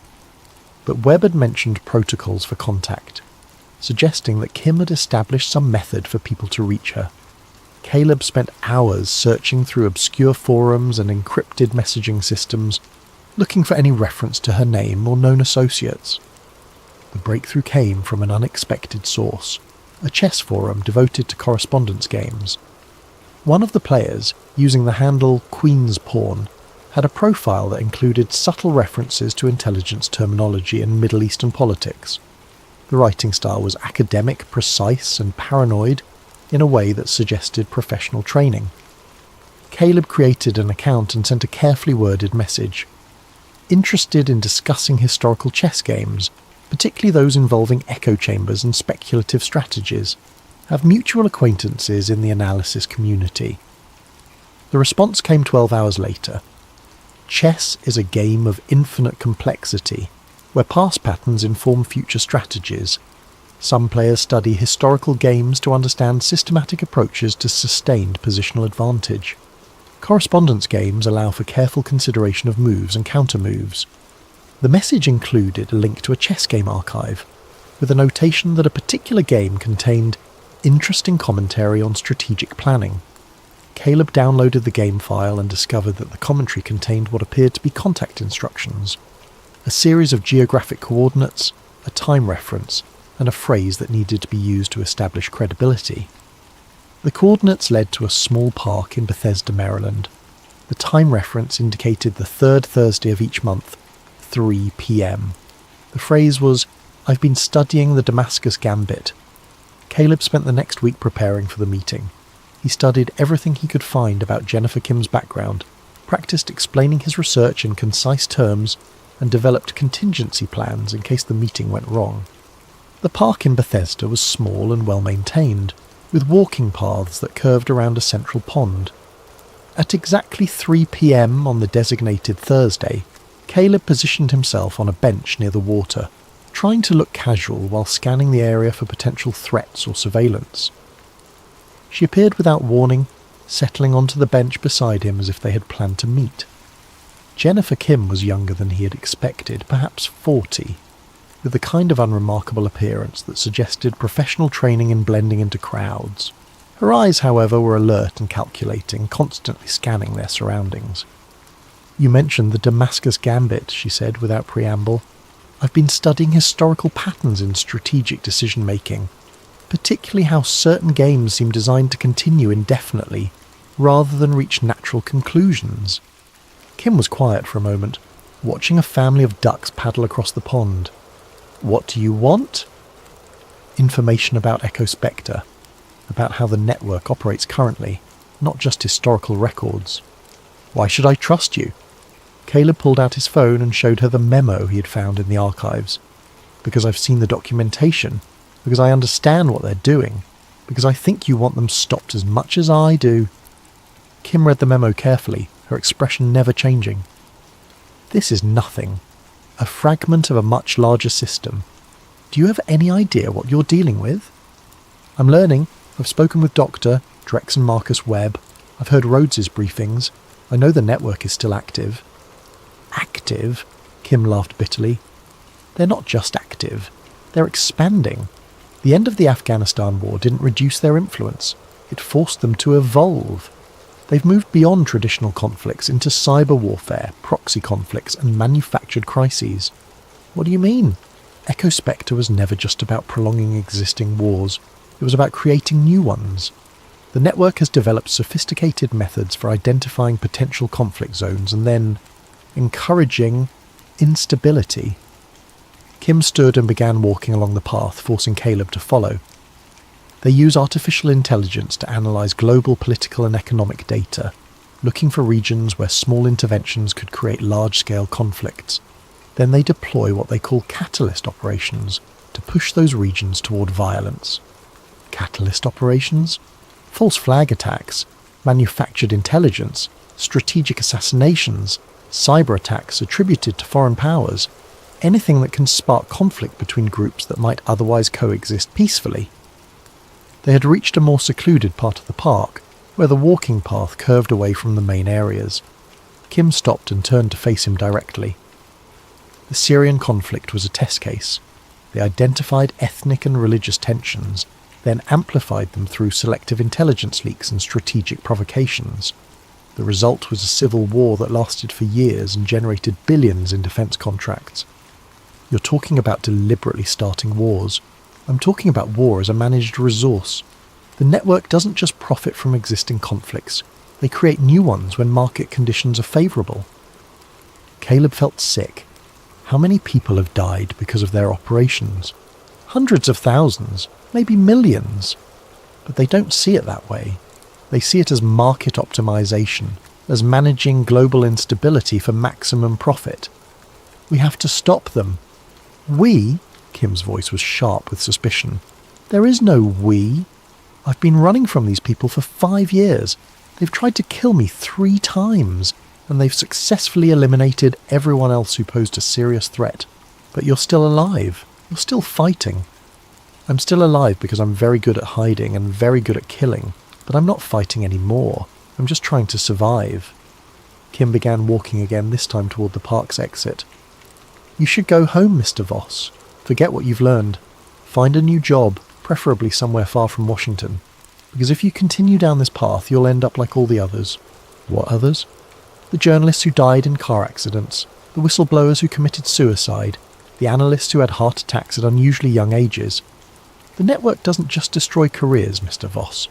But Webb had mentioned protocols for contact, suggesting that Kim had established some method for people to reach her. Caleb spent hours searching through obscure forums and encrypted messaging systems, looking for any reference to her name or known associates. The breakthrough came from an unexpected source, a chess forum devoted to correspondence games. One of the players, using the handle Queen's Pawn, had a profile that included subtle references to intelligence terminology and Middle Eastern politics. The writing style was academic, precise, and paranoid in a way that suggested professional training. Caleb created an account and sent a carefully worded message. Interested in discussing historical chess games, particularly those involving echo chambers and speculative strategies, have mutual acquaintances in the analysis community. The response came 12 hours later. Chess is a game of infinite complexity, where past patterns inform future strategies. Some players study historical games to understand systematic approaches to sustained positional advantage. Correspondence games allow for careful consideration of moves and counter-moves. The message included a link to a chess game archive, with a notation that a particular game contained interesting commentary on strategic planning. Caleb downloaded the game file and discovered that the commentary contained what appeared to be contact instructions, a series of geographic coordinates, a time reference, and a phrase that needed to be used to establish credibility. The coordinates led to a small park in Bethesda, Maryland. The time reference indicated the third Thursday of each month, 3 p.m. The phrase was, "I've been studying the Damascus Gambit." Caleb spent the next week preparing for the meeting. He studied everything he could find about Jennifer Kim's background, practiced explaining his research in concise terms, and developed contingency plans in case the meeting went wrong. The park in Bethesda was small and well maintained, with walking paths that curved around a central pond. At exactly 3 p.m. on the designated Thursday, Caleb positioned himself on a bench near the water, trying to look casual while scanning the area for potential threats or surveillance. She appeared without warning, settling onto the bench beside him as if they had planned to meet. Jennifer Kim was younger than he had expected, perhaps 40, with the kind of unremarkable appearance that suggested professional training in blending into crowds. Her eyes, however, were alert and calculating, constantly scanning their surroundings. "You mentioned the Damascus Gambit," she said without preamble. I've been studying historical patterns in strategic decision-making, particularly how certain games seem designed to continue indefinitely, rather than reach natural conclusions. Kim was quiet for a moment, watching a family of ducks paddle across the pond. What do you want? Information about Echo Spectre, about how the network operates currently, not just historical records. Why should I trust you? Caleb pulled out his phone and showed her the memo he had found in the archives. Because I've seen the documentation, because I understand what they're doing, because I think you want them stopped as much as I do. Kim read the memo carefully, her expression never changing. This is nothing. A fragment of a much larger system. Do you have any idea what you're dealing with? I'm learning. I've spoken with Dr. Drex and Marcus Webb. I've heard Rhodes's briefings. I know the network is still active. Active? Kim laughed bitterly. They're not just active. They're expanding. The end of the Afghanistan war didn't reduce their influence. It forced them to evolve. They've moved beyond traditional conflicts into cyber warfare, proxy conflicts, and manufactured crises. What do you mean? Echo Spectre was never just about prolonging existing wars. It was about creating new ones. The network has developed sophisticated methods for identifying potential conflict zones and then encouraging instability. Kim stood and began walking along the path, forcing Caleb to follow. They use artificial intelligence to analyse global political and economic data, looking for regions where small interventions could create large-scale conflicts. Then they deploy what they call catalyst operations to push those regions toward violence. Catalyst operations? False flag attacks, manufactured intelligence, strategic assassinations, cyber attacks attributed to foreign powers, anything that can spark conflict between groups that might otherwise coexist peacefully. They had reached a more secluded part of the park, where the walking path curved away from the main areas. Kim stopped and turned to face him directly. The Syrian conflict was a test case. They identified ethnic and religious tensions, then amplified them through selective intelligence leaks and strategic provocations. The result was a civil war that lasted for years and generated billions in defence contracts. You're talking about deliberately starting wars. I'm talking about war as a managed resource. The network doesn't just profit from existing conflicts. They create new ones when market conditions are favourable. Caleb felt sick. How many people have died because of their operations? Hundreds of thousands, maybe millions. But they don't see it that way. They see it as market optimization, as managing global instability for maximum profit. We have to stop them. We? Kim's voice was sharp with suspicion. There is no we. I've been running from these people for 5 years. They've tried to kill me 3 times, and they've successfully eliminated everyone else who posed a serious threat. But you're still alive. You're still fighting. I'm still alive because I'm very good at hiding and very good at killing, but I'm not fighting anymore. I'm just trying to survive. Kim began walking again, this time toward the park's exit. You should go home, Mr. Voss. Forget what you've learned. Find a new job, preferably somewhere far from Washington. Because if you continue down this path, you'll end up like all the others. What others? The journalists who died in car accidents, the whistleblowers who committed suicide, the analysts who had heart attacks at unusually young ages. The network doesn't just destroy careers, Mr. Voss.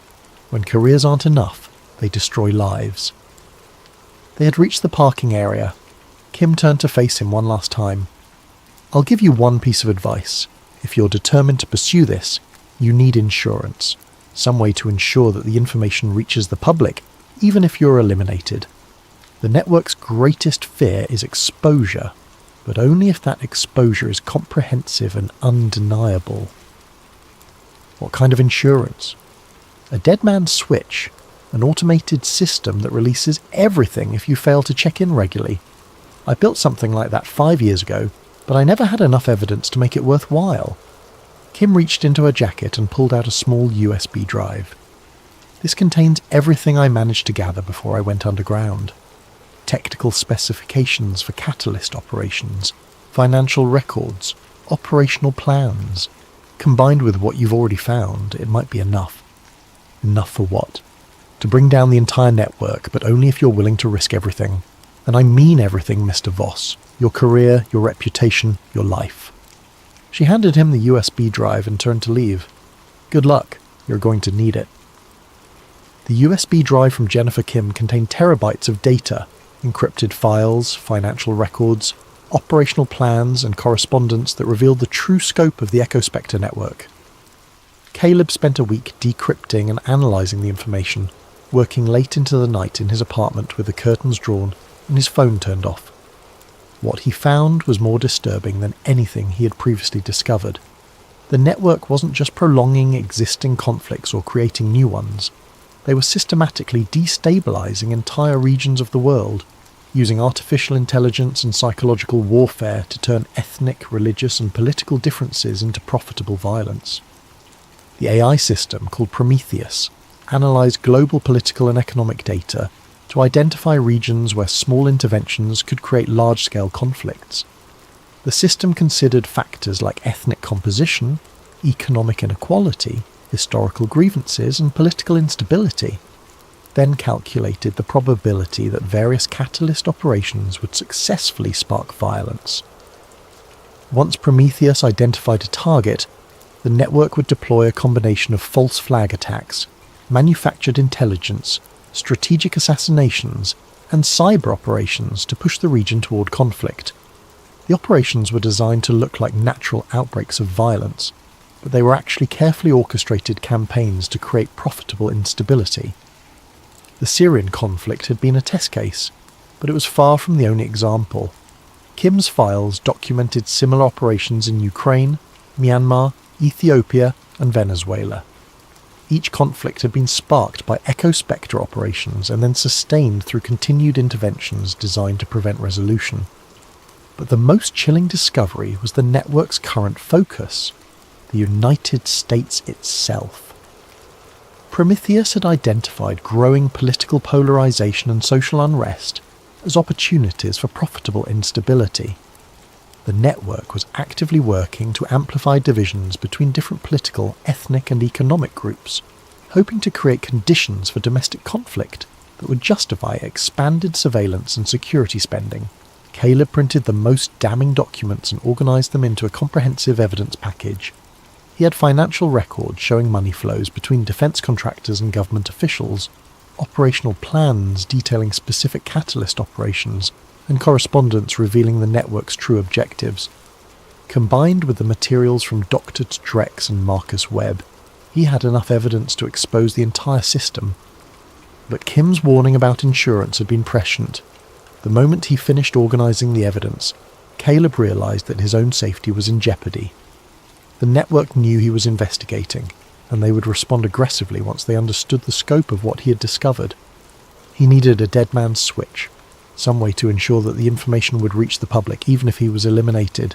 When careers aren't enough, they destroy lives. They had reached the parking area. Kim turned to face him one last time. I'll give you one piece of advice. If you're determined to pursue this, you need insurance. Some way to ensure that the information reaches the public, even if you're eliminated. The network's greatest fear is exposure, but only if that exposure is comprehensive and undeniable. What kind of insurance? A dead man's switch, an automated system that releases everything if you fail to check in regularly. I built something like that 5 years ago, but I never had enough evidence to make it worthwhile. Kim reached into her jacket and pulled out a small USB drive. This contains everything I managed to gather before I went underground. Technical specifications for catalyst operations, financial records, operational plans. Combined with what you've already found, it might be enough. Enough for what? To bring down the entire network, but only if you're willing to risk everything. And I mean everything, Mr. Voss. Your career, your reputation, your life. She handed him the USB drive and turned to leave. Good luck. You're going to need it. The USB drive from Jennifer Kim contained terabytes of data, encrypted files, financial records, operational plans and correspondence that revealed the true scope of the EchoSpectre network. Caleb spent a week decrypting and analysing the information, working late into the night in his apartment with the curtains drawn and his phone turned off. What he found was more disturbing than anything he had previously discovered. The network wasn't just prolonging existing conflicts or creating new ones. They were systematically destabilising entire regions of the world, using artificial intelligence and psychological warfare to turn ethnic, religious and political differences into profitable violence. The AI system, called Prometheus, analysed global political and economic data to identify regions where small interventions could create large-scale conflicts. The system considered factors like ethnic composition, economic inequality, historical grievances and political instability, then calculated the probability that various catalyst operations would successfully spark violence. Once Prometheus identified a target, the network would deploy a combination of false flag attacks, manufactured intelligence, strategic assassinations, and cyber operations to push the region toward conflict. The operations were designed to look like natural outbreaks of violence, but they were actually carefully orchestrated campaigns to create profitable instability. The Syrian conflict had been a test case, but it was far from the only example. Kim's files documented similar operations in Ukraine, Myanmar, Ethiopia, and Venezuela. Each conflict had been sparked by EchoSpectre operations and then sustained through continued interventions designed to prevent resolution. But the most chilling discovery was the network's current focus: the United States itself. Prometheus had identified growing political polarization and social unrest as opportunities for profitable instability. The network was actively working to amplify divisions between different political, ethnic and economic groups, hoping to create conditions for domestic conflict that would justify expanded surveillance and security spending. Caleb printed the most damning documents and organised them into a comprehensive evidence package. He had financial records showing money flows between defence contractors and government officials, operational plans detailing specific catalyst operations, and correspondence revealing the network's true objectives. Combined with the materials from Dr. Drex and Marcus Webb, he had enough evidence to expose the entire system. But Kim's warning about insurance had been prescient. The moment he finished organising the evidence, Caleb realised that his own safety was in jeopardy. The network knew he was investigating, and they would respond aggressively once they understood the scope of what he had discovered. He needed a dead man's switch, some way to ensure that the information would reach the public even if he was eliminated.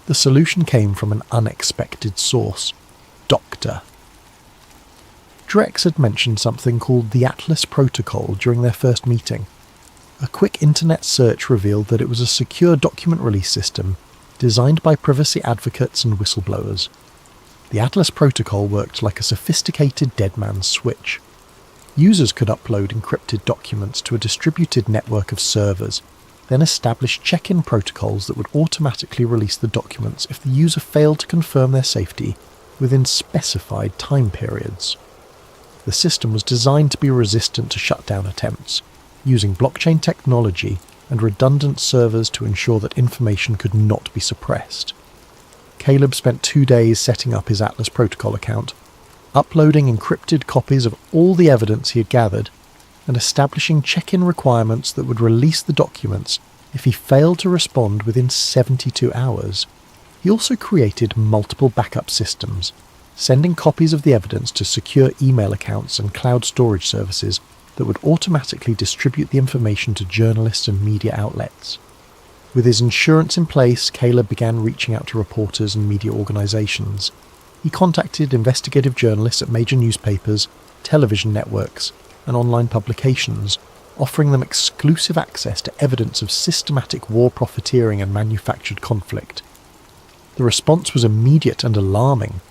The solution came from an unexpected source: Doctor. Drex had mentioned something called the Atlas Protocol during their first meeting. A quick internet search revealed that it was a secure document release system designed by privacy advocates and whistleblowers. The Atlas Protocol worked like a sophisticated dead man's switch. Users could upload encrypted documents to a distributed network of servers, then establish check-in protocols that would automatically release the documents if the user failed to confirm their safety within specified time periods. The system was designed to be resistant to shutdown attempts, using blockchain technology and redundant servers to ensure that information could not be suppressed. Caleb spent 2 days setting up his Atlas Protocol account, uploading encrypted copies of all the evidence he had gathered, and establishing check-in requirements that would release the documents if he failed to respond within 72 hours. He also created multiple backup systems, sending copies of the evidence to secure email accounts and cloud storage services that would automatically distribute the information to journalists and media outlets. With his insurance in place, Caleb began reaching out to reporters and media organisations. He contacted investigative journalists at major newspapers, television networks, and online publications, offering them exclusive access to evidence of systematic war profiteering and manufactured conflict. The response was immediate and alarming.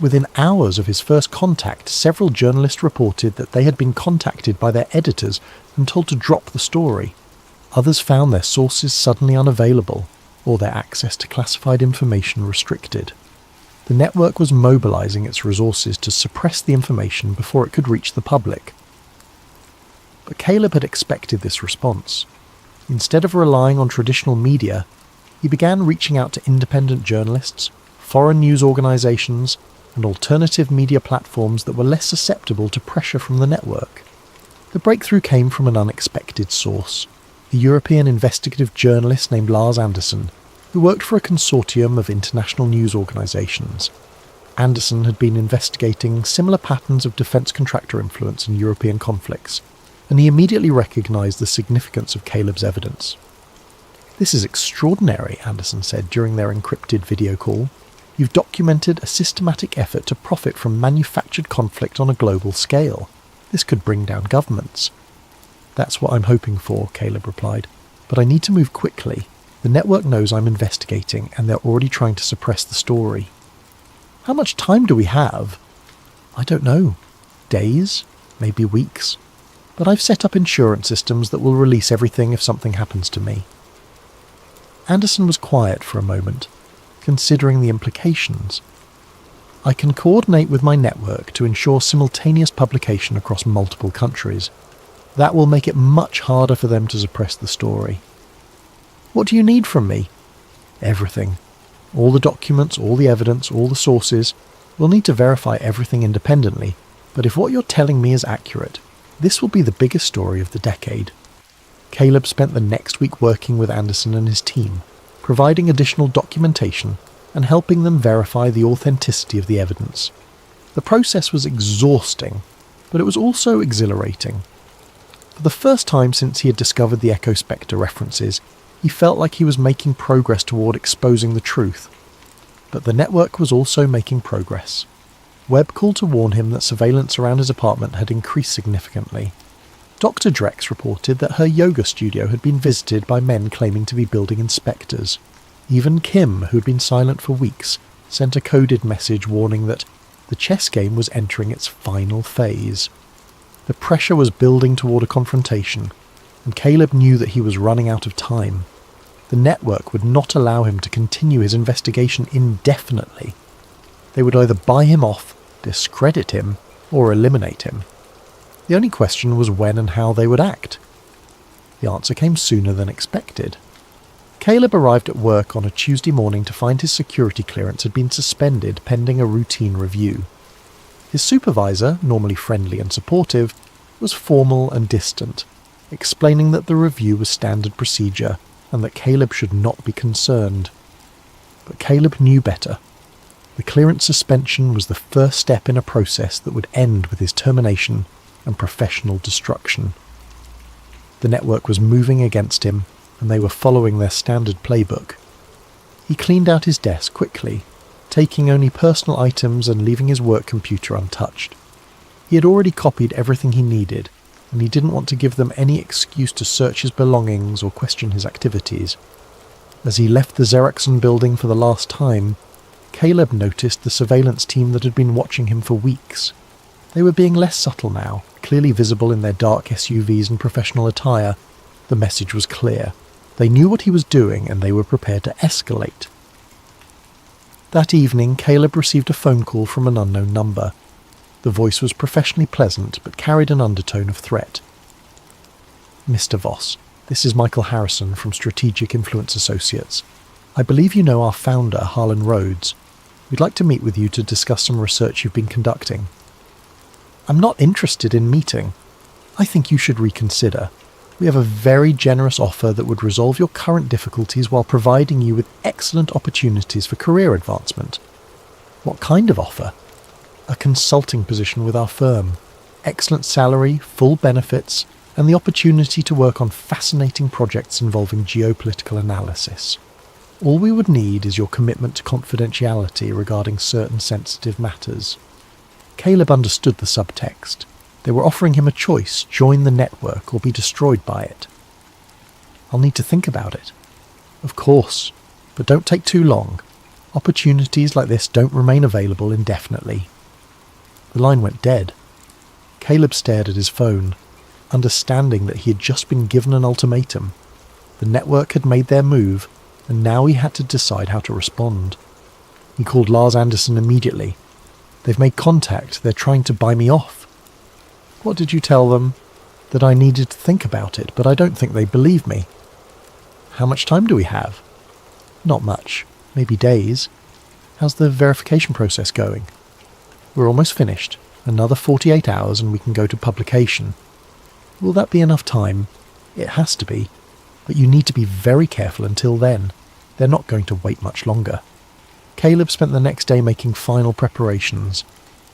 Within hours of his first contact, several journalists reported that they had been contacted by their editors and told to drop the story. Others found their sources suddenly unavailable, or their access to classified information restricted. The network was mobilizing its resources to suppress the information before it could reach the public. But Caleb had expected this response. Instead of relying on traditional media, he began reaching out to independent journalists, foreign news organizations, and alternative media platforms that were less susceptible to pressure from the network. The breakthrough came from an unexpected source, a European investigative journalist named Lars Anderson, who worked for a consortium of international news organizations. Anderson had been investigating similar patterns of defense contractor influence in European conflicts, and he immediately recognized the significance of Caleb's evidence. "This is extraordinary," Anderson said during their encrypted video call. "You've documented a systematic effort to profit from manufactured conflict on a global scale. This could bring down governments." "That's what I'm hoping for," Caleb replied. "But I need to move quickly. The network knows I'm investigating, and they're already trying to suppress the story." "How much time do we have?" "I don't know. Days? Maybe weeks. But I've set up insurance systems that will release everything if something happens to me." Anderson was quiet for a moment, considering the implications. "I can coordinate with my network to ensure simultaneous publication across multiple countries. That will make it much harder for them to suppress the story." "What do you need from me?" "Everything. All the documents, all the evidence, all the sources. We'll need to verify everything independently, but if what you're telling me is accurate, this will be the biggest story of the decade." Caleb spent the next week working with Anderson and his team, providing additional documentation and helping them verify the authenticity of the evidence. The process was exhausting, but it was also exhilarating. For the first time since he had discovered the Echo Spectre references, he felt like he was making progress toward exposing the truth. But the network was also making progress. Webb called to warn him that surveillance around his apartment had increased significantly. Dr. Drex reported that her yoga studio had been visited by men claiming to be building inspectors. Even Kim, who had been silent for weeks, sent a coded message warning that the chess game was entering its final phase. The pressure was building toward a confrontation, and Caleb knew that he was running out of time. The network would not allow him to continue his investigation indefinitely. They would either buy him off, discredit him, or eliminate him. The only question was when and how they would act. The answer came sooner than expected. Caleb arrived at work on a Tuesday morning to find his security clearance had been suspended pending a routine review. His supervisor, normally friendly and supportive, was formal and distant, explaining that the review was standard procedure and that Caleb should not be concerned. But Caleb knew better. The clearance suspension was the first step in a process that would end with his termination and professional destruction. The network was moving against him, and they were following their standard playbook. He cleaned out his desk quickly, taking only personal items and leaving his work computer untouched. He had already copied everything he needed, and he didn't want to give them any excuse to search his belongings or question his activities. As he left the Xeroxon building for the last time, Caleb noticed the surveillance team that had been watching him for weeks. They were being less subtle now, clearly visible in their dark SUVs and professional attire. The message was clear. They knew what he was doing, and they were prepared to escalate. That evening, Caleb received a phone call from an unknown number. The voice was professionally pleasant, but carried an undertone of threat. "Mr. Voss, this is Michael Harrison from Strategic Influence Associates. I believe you know our founder, Harlan Rhodes. We'd like to meet with you to discuss some research you've been conducting." "I'm not interested in meeting. I think you should reconsider. We have a very generous offer that would resolve your current difficulties while providing you with excellent opportunities for career advancement." "What kind of offer?" "A consulting position with our firm. Excellent salary, full benefits, and the opportunity to work on fascinating projects involving geopolitical analysis. All we would need is your commitment to confidentiality regarding certain sensitive matters." Caleb understood the subtext. They were offering him a choice: join the network or be destroyed by it. "I'll need to think about it." "Of course, but don't take too long. Opportunities like this don't remain available indefinitely." The line went dead. Caleb stared at his phone, understanding that he had just been given an ultimatum. The network had made their move, and now he had to decide how to respond. He called Lars Anderson immediately. "They've made contact. They're trying to buy me off." "What did you tell them?" "That I needed to think about it, but I don't think they believe me." "How much time do we have?" "Not much. Maybe days." "How's the verification process going?" "We're almost finished. Another 48 hours and we can go to publication." "Will that be enough time?" "It has to be. But you need to be very careful until then. They're not going to wait much longer." Caleb spent the next day making final preparations.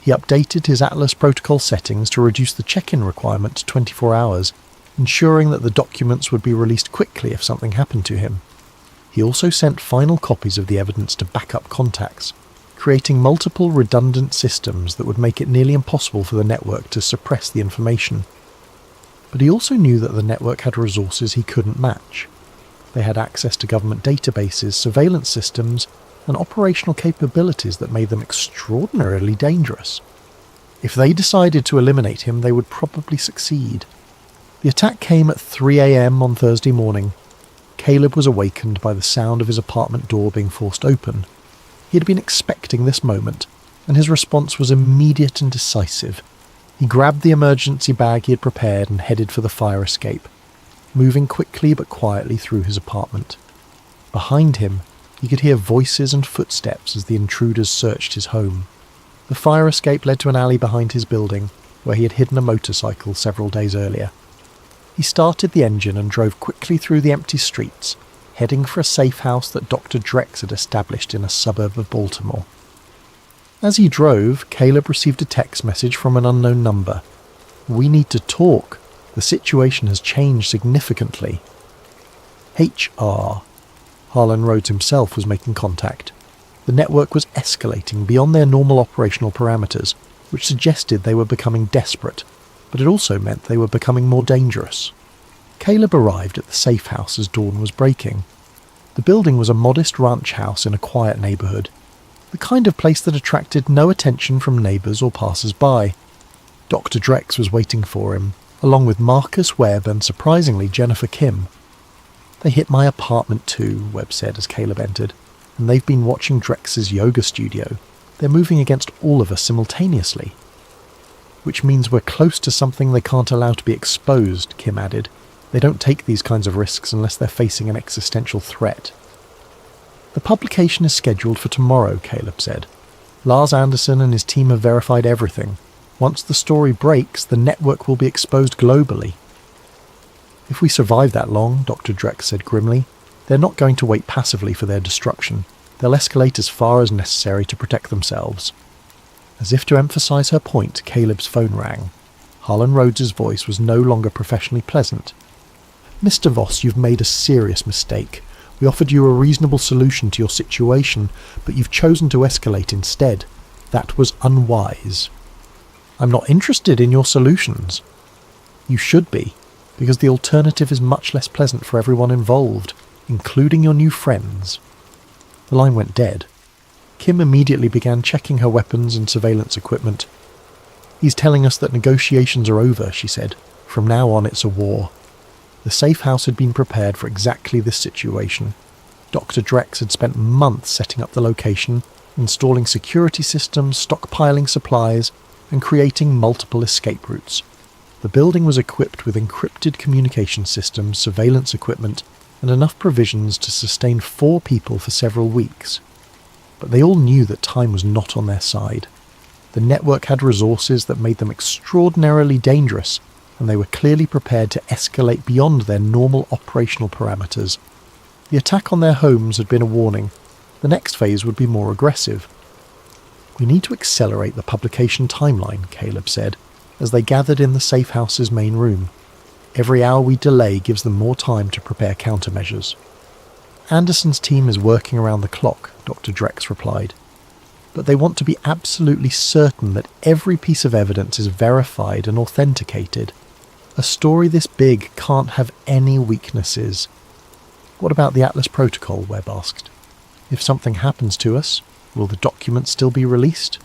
He updated his Atlas protocol settings to reduce the check-in requirement to 24 hours, ensuring that the documents would be released quickly if something happened to him. He also sent final copies of the evidence to backup contacts, creating multiple redundant systems that would make it nearly impossible for the network to suppress the information. But he also knew that the network had resources he couldn't match. They had access to government databases, surveillance systems, and operational capabilities that made them extraordinarily dangerous. If they decided to eliminate him, they would probably succeed. The attack came at 3 a.m. on Thursday morning. Caleb was awakened by the sound of his apartment door being forced open. He had been expecting this moment, and his response was immediate and decisive. He grabbed the emergency bag he had prepared and headed for the fire escape, moving quickly but quietly through his apartment. Behind him, he could hear voices and footsteps as the intruders searched his home. The fire escape led to an alley behind his building, where he had hidden a motorcycle several days earlier. He started the engine and drove quickly through the empty streets, heading for a safe house that Dr. Drex had established in a suburb of Baltimore. As he drove, Caleb received a text message from an unknown number. "We need to talk. The situation has changed significantly." HR. Harlan Rhodes himself was making contact. The network was escalating beyond their normal operational parameters, which suggested they were becoming desperate, but it also meant they were becoming more dangerous. Caleb arrived at the safe house as dawn was breaking. The building was a modest ranch house in a quiet neighbourhood, the kind of place that attracted no attention from neighbours or passers-by. Dr. Drex was waiting for him, along with Marcus Webb and, surprisingly, Jennifer Kim. "They hit my apartment too," Webb said as Caleb entered, "and they've been watching Drex's yoga studio. They're moving against all of us simultaneously." "Which means we're close to something they can't allow to be exposed," Kim added. "They don't take these kinds of risks unless they're facing an existential threat." "The publication is scheduled for tomorrow," Caleb said. "Lars Anderson and his team have verified everything. Once the story breaks, the network will be exposed globally." "If we survive that long," Dr. Drex said grimly, "they're not going to wait passively for their destruction. They'll escalate as far as necessary to protect themselves." As if to emphasize her point, Caleb's phone rang. Harlan Rhodes's voice was no longer professionally pleasant. "Mr. Voss, you've made a serious mistake. We offered you a reasonable solution to your situation, but you've chosen to escalate instead. That was unwise." "I'm not interested in your solutions." "You should be, because the alternative is much less pleasant for everyone involved, including your new friends." The line went dead. Kim immediately began checking her weapons and surveillance equipment. "He's telling us that negotiations are over," she said. "From now on it's a war." The safe house had been prepared for exactly this situation. Dr. Drex had spent months setting up the location, installing security systems, stockpiling supplies, and creating multiple escape routes. The building was equipped with encrypted communication systems, surveillance equipment, and enough provisions to sustain 4 people for several weeks. But they all knew that time was not on their side. The network had resources that made them extraordinarily dangerous, and they were clearly prepared to escalate beyond their normal operational parameters. The attack on their homes had been a warning. The next phase would be more aggressive. "We need to accelerate the publication timeline," Caleb said, as they gathered in the safe house's main room. "Every hour we delay gives them more time to prepare countermeasures." "Anderson's team is working around the clock," Dr. Drex replied. "But they want to be absolutely certain that every piece of evidence is verified and authenticated. A story this big can't have any weaknesses." "What about the Atlas protocol?" Webb asked. "If something happens to us, will the documents still be released?"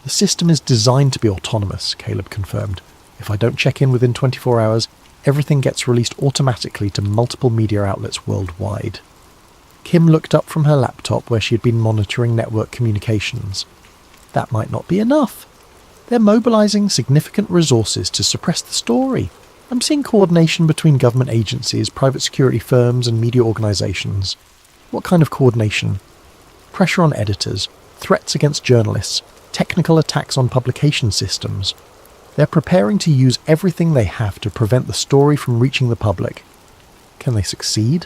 "The system is designed to be autonomous," Caleb confirmed. "If I don't check in within 24 hours, everything gets released automatically to multiple media outlets worldwide. Kim looked up from her laptop where she had been monitoring network communications. That might not be enough. They're mobilizing significant resources to suppress the story. I'm seeing coordination between government agencies, private security firms, and media organizations. What kind of coordination? Pressure on editors, threats against journalists, technical attacks on publication systems. They're preparing to use everything they have to prevent the story from reaching the public. Can they succeed?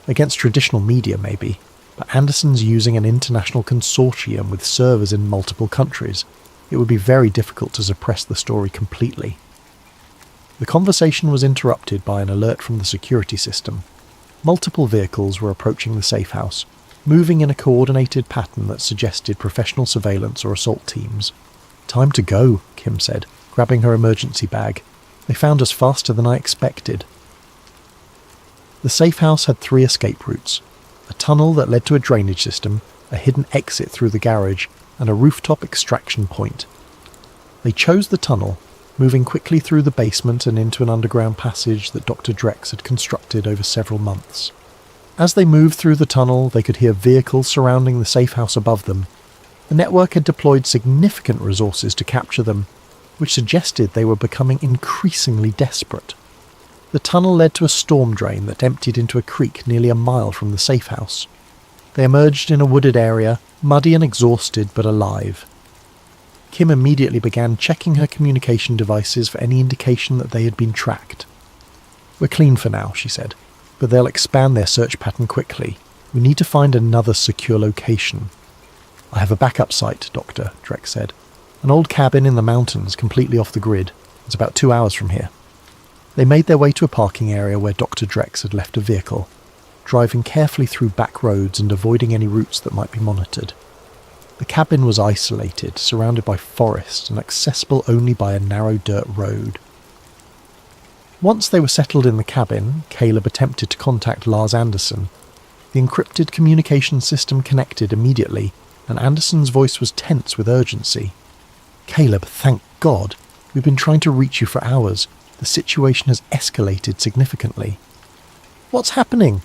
Against traditional media, maybe, but Anderson's using an international consortium with servers in multiple countries. It would be very difficult to suppress the story completely. The conversation was interrupted by an alert from the security system. Multiple vehicles were approaching the safe house, moving in a coordinated pattern that suggested professional surveillance or assault teams. "Time to go," Kim said, grabbing her emergency bag. "They found us faster than I expected." The safe house had 3 escape routes: a tunnel that led to a drainage system, a hidden exit through the garage, and a rooftop extraction point. They chose the tunnel, moving quickly through the basement and into an underground passage that Dr. Drex had constructed over several months. As they moved through the tunnel, they could hear vehicles surrounding the safe house above them. The network had deployed significant resources to capture them, which suggested they were becoming increasingly desperate. The tunnel led to a storm drain that emptied into a creek nearly a mile from the safe house. They emerged in a wooded area, muddy and exhausted but alive. Kim immediately began checking her communication devices for any indication that they had been tracked. "We're clean for now," she said, "but they'll expand their search pattern quickly. We need to find another secure location." "I have a backup site, Doctor," Drex said. "An old cabin in the mountains, completely off the grid. It's about 2 hours from here." They made their way to a parking area where Dr. Drex had left a vehicle, driving carefully through back roads and avoiding any routes that might be monitored. The cabin was isolated, surrounded by forest and accessible only by a narrow dirt road. Once they were settled in the cabin, Caleb attempted to contact Lars Anderson. The encrypted communication system connected immediately, and Anderson's voice was tense with urgency. "Caleb, thank God. We've been trying to reach you for hours. The situation has escalated significantly." "What's happening?"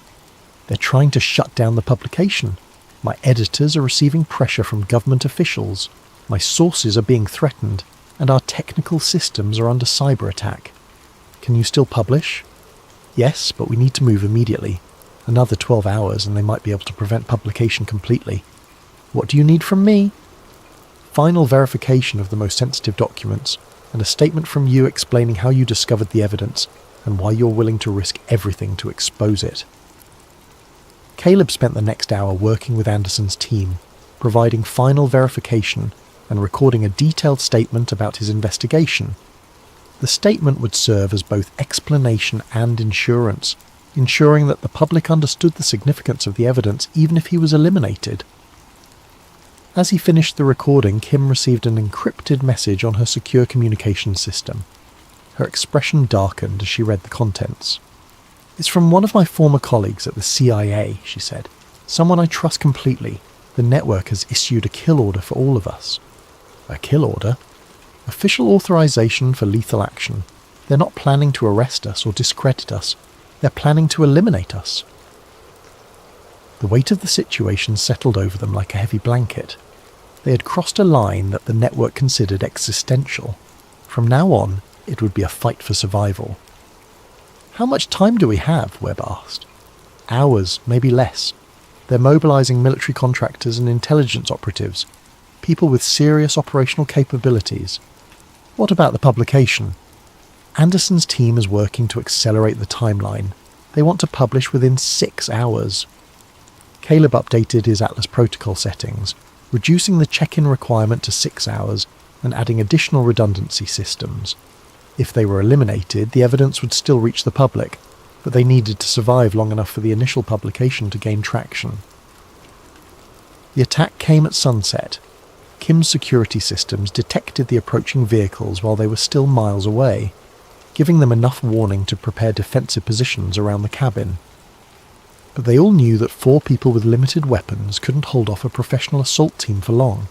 "They're trying to shut down the publication. My editors are receiving pressure from government officials. My sources are being threatened, and our technical systems are under cyber attack." "Can you still publish?" "Yes, but we need to move immediately. Another 12 hours and they might be able to prevent publication completely." "What do you need from me?" "Final verification of the most sensitive documents, and a statement from you explaining how you discovered the evidence and why you're willing to risk everything to expose it." Caleb spent the next hour working with Anderson's team, providing final verification and recording a detailed statement about his investigation. The statement would serve as both explanation and insurance, ensuring that the public understood the significance of the evidence even if he was eliminated. As he finished the recording, Kim received an encrypted message on her secure communication system. Her expression darkened as she read the contents. "It's from one of my former colleagues at the CIA," she said. "Someone I trust completely. The network has issued a kill order for all of us." "A kill order?" "Official authorization for lethal action. They're not planning to arrest us or discredit us. They're planning to eliminate us." The weight of the situation settled over them like a heavy blanket. They had crossed a line that the network considered existential. From now on, it would be a fight for survival. "How much time do we have?" Webb asked. "Hours, maybe less. They're mobilizing military contractors and intelligence operatives, people with serious operational capabilities." "What about the publication?" "Anderson's team is working to accelerate the timeline. They want to publish within 6 hours. Caleb updated his Atlas protocol settings, reducing the check-in requirement to 6 hours and adding additional redundancy systems. If they were eliminated, the evidence would still reach the public, but they needed to survive long enough for the initial publication to gain traction. The attack came at sunset. Kim's security systems detected the approaching vehicles while they were still miles away, giving them enough warning to prepare defensive positions around the cabin. But they all knew that 4 people with limited weapons couldn't hold off a professional assault team for long.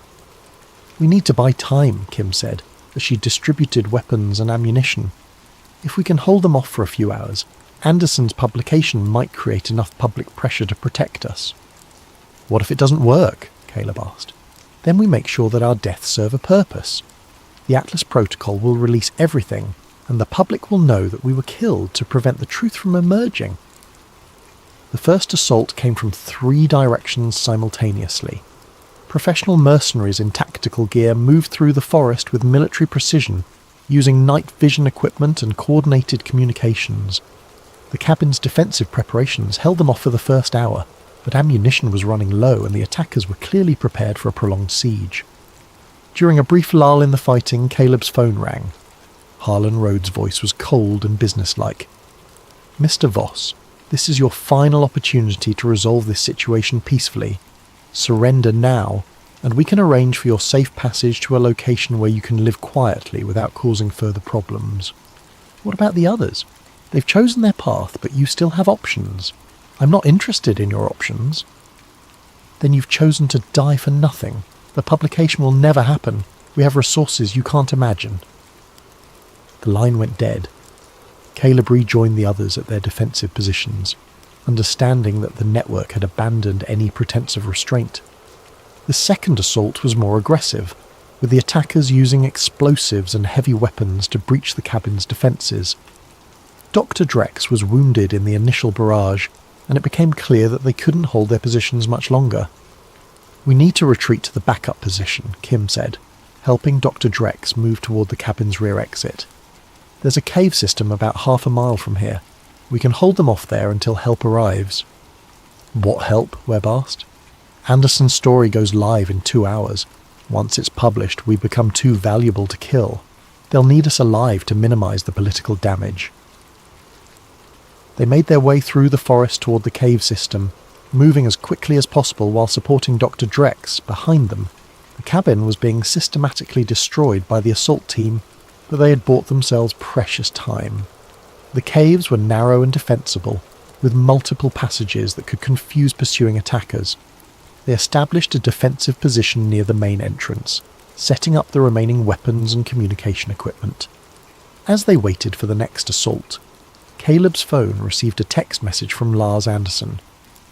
"We need to buy time," Kim said, as she distributed weapons and ammunition. If we can hold them off for a few hours, Anderson's publication might create enough public pressure to protect us. What if it doesn't work? Caleb asked. Then we make sure that our deaths serve a purpose. The Atlas Protocol will release everything, and the public will know that we were killed to prevent the truth from emerging. The first assault came from 3 directions simultaneously. Professional mercenaries in tactical gear moved through the forest with military precision, using night vision equipment and coordinated communications. The cabin's defensive preparations held them off for the first hour, but ammunition was running low and the attackers were clearly prepared for a prolonged siege. During a brief lull in the fighting, Caleb's phone rang. Harlan Rhodes' voice was cold and businesslike. "Mr. Voss, this is your final opportunity to resolve this situation peacefully. Surrender now, and we can arrange for your safe passage to a location where you can live quietly without causing further problems." "What about the others? They've chosen their path, but you still have options. I'm not interested in your options." "Then you've chosen to die for nothing. The publication will never happen. We have resources you can't imagine." The line went dead. Caleb rejoined the others at their defensive positions, understanding that the network had abandoned any pretense of restraint. The second assault was more aggressive, with the attackers using explosives and heavy weapons to breach the cabin's defences. Dr. Drex was wounded in the initial barrage, and it became clear that they couldn't hold their positions much longer. "We need to retreat to the backup position," Kim said, helping Dr. Drex move toward the cabin's rear exit. "There's a cave system about half a mile from here. We can hold them off there until help arrives." "What help?" Webb asked. "Anderson's story goes live in 2 hours. Once it's published, we become too valuable to kill. They'll need us alive to minimize the political damage." They made their way through the forest toward the cave system, moving as quickly as possible while supporting Dr. Drex behind them. The cabin was being systematically destroyed by the assault team, but they had bought themselves precious time. The caves were narrow and defensible, with multiple passages that could confuse pursuing attackers. They established a defensive position near the main entrance, setting up the remaining weapons and communication equipment. As they waited for the next assault, Caleb's phone received a text message from Lars Anderson.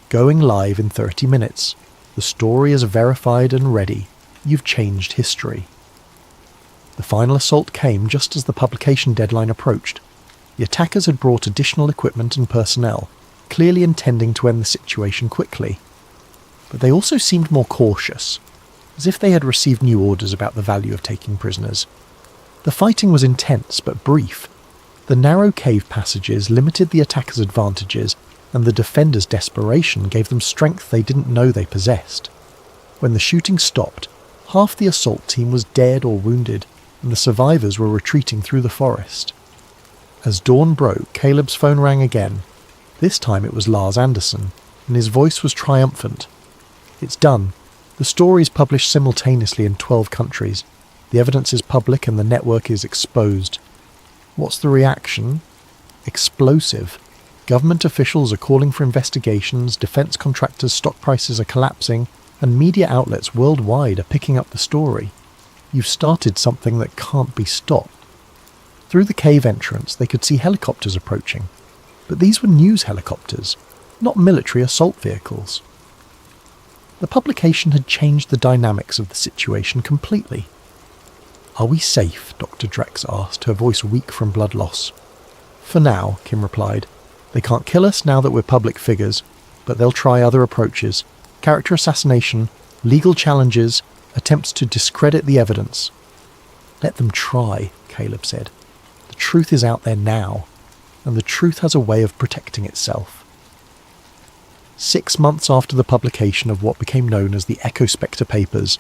"Going live in 30 minutes. The story is verified and ready. You've changed history." The final assault came just as the publication deadline approached. The attackers had brought additional equipment and personnel, clearly intending to end the situation quickly. But they also seemed more cautious, as if they had received new orders about the value of taking prisoners. The fighting was intense but brief. The narrow cave passages limited the attackers' advantages, and the defenders' desperation gave them strength they didn't know they possessed. When the shooting stopped, half the assault team was dead or wounded, and the survivors were retreating through the forest. As dawn broke, Caleb's phone rang again. This time it was Lars Anderson, and his voice was triumphant. "It's done. The story is published simultaneously in 12 countries. The evidence is public and the network is exposed." "What's the reaction?" "Explosive. Government officials are calling for investigations, defense contractors' stock prices are collapsing, and media outlets worldwide are picking up the story. You've started something that can't be stopped." Through the cave entrance, they could see helicopters approaching. But these were news helicopters, not military assault vehicles. The publication had changed the dynamics of the situation completely. "Are we safe?" Dr. Drex asked, her voice weak from blood loss. "For now," Kim replied. "They can't kill us now that we're public figures, but they'll try other approaches. Character assassination, legal challenges, attempts to discredit the evidence." "Let them try," Caleb said. "The truth is out there now, and the truth has a way of protecting itself." 6 months after the publication of what became known as the Echo-Spectre Papers,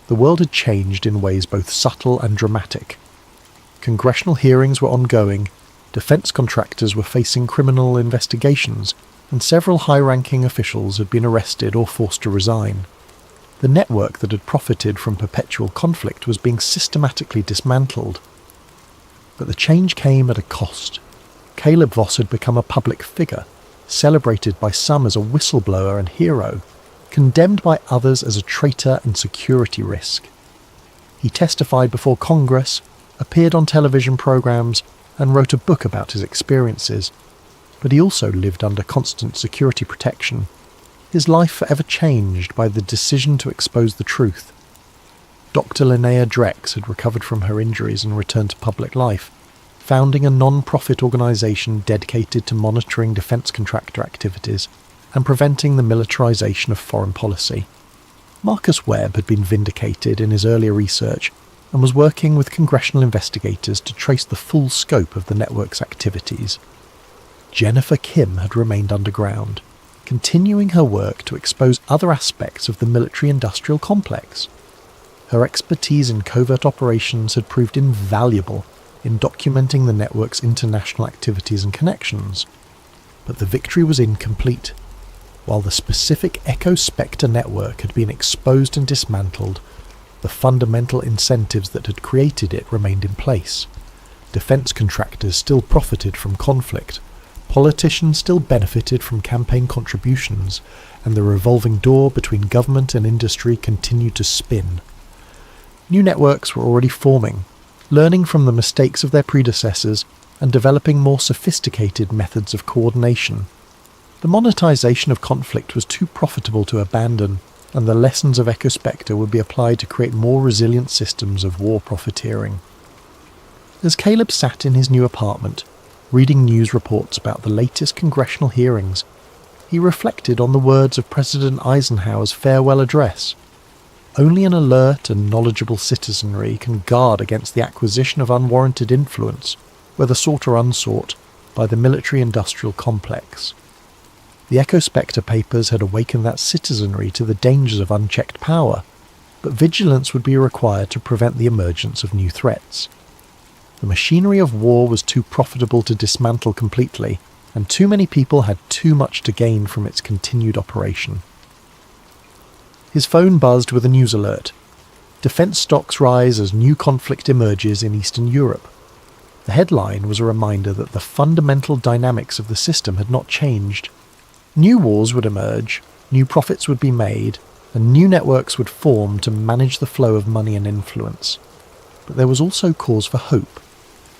the world had changed in ways both subtle and dramatic. Congressional hearings were ongoing, defense contractors were facing criminal investigations, and several high-ranking officials had been arrested or forced to resign. The network that had profited from perpetual conflict was being systematically dismantled. But the change came at a cost. Caleb Voss had become a public figure, celebrated by some as a whistleblower and hero, condemned by others as a traitor and security risk. He testified before Congress, appeared on television programs, and wrote a book about his experiences, but he also lived under constant security protection. His life forever changed by the decision to expose the truth. Dr. Linnea Drex had recovered from her injuries and returned to public life, founding a non-profit organisation dedicated to monitoring defence contractor activities and preventing the militarisation of foreign policy. Marcus Webb had been vindicated in his earlier research and was working with congressional investigators to trace the full scope of the network's activities. Jennifer Kim had remained underground, continuing her work to expose other aspects of the military-industrial complex. Her expertise in covert operations had proved invaluable in documenting the network's international activities and connections. But the victory was incomplete. While the specific Echo Spectre network had been exposed and dismantled, the fundamental incentives that had created it remained in place. Defence contractors still profited from conflict, politicians still benefited from campaign contributions, and the revolving door between government and industry continued to spin. New networks were already forming, learning from the mistakes of their predecessors and developing more sophisticated methods of coordination. The monetization of conflict was too profitable to abandon, and the lessons of Echo Spectre would be applied to create more resilient systems of war profiteering. As Caleb sat in his new apartment, reading news reports about the latest congressional hearings, he reflected on the words of President Eisenhower's farewell address. Only an alert and knowledgeable citizenry can guard against the acquisition of unwarranted influence, whether sought or unsought, by the military-industrial complex. The Echo Spectre papers had awakened that citizenry to the dangers of unchecked power, but vigilance would be required to prevent the emergence of new threats. The machinery of war was too profitable to dismantle completely, and too many people had too much to gain from its continued operation. His phone buzzed with a news alert. Defence stocks rise as new conflict emerges in Eastern Europe. The headline was a reminder that the fundamental dynamics of the system had not changed. New wars would emerge, new profits would be made, and new networks would form to manage the flow of money and influence. But there was also cause for hope.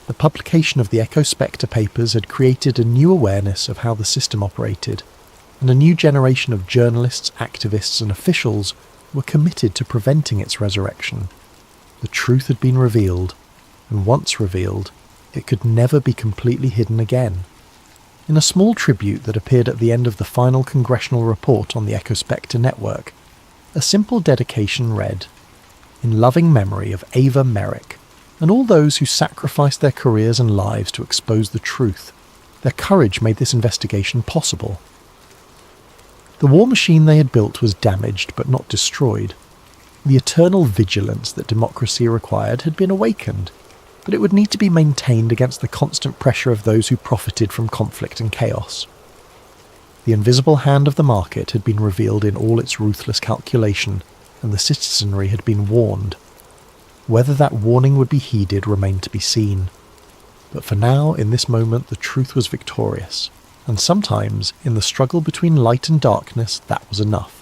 The publication of the Echo Spectre papers had created a new awareness of how the system operated, and a new generation of journalists, activists and officials were committed to preventing its resurrection. The truth had been revealed, and once revealed, it could never be completely hidden again. In a small tribute that appeared at the end of the final congressional report on the Echo Spectre network, a simple dedication read, "In loving memory of Ava Merrick, and all those who sacrificed their careers and lives to expose the truth. Their courage made this investigation possible." The war machine they had built was damaged but not destroyed. The eternal vigilance that democracy required had been awakened, but it would need to be maintained against the constant pressure of those who profited from conflict and chaos. The invisible hand of the market had been revealed in all its ruthless calculation, and the citizenry had been warned. Whether that warning would be heeded remained to be seen. But for now, in this moment, the truth was victorious, and sometimes, in the struggle between light and darkness, that was enough.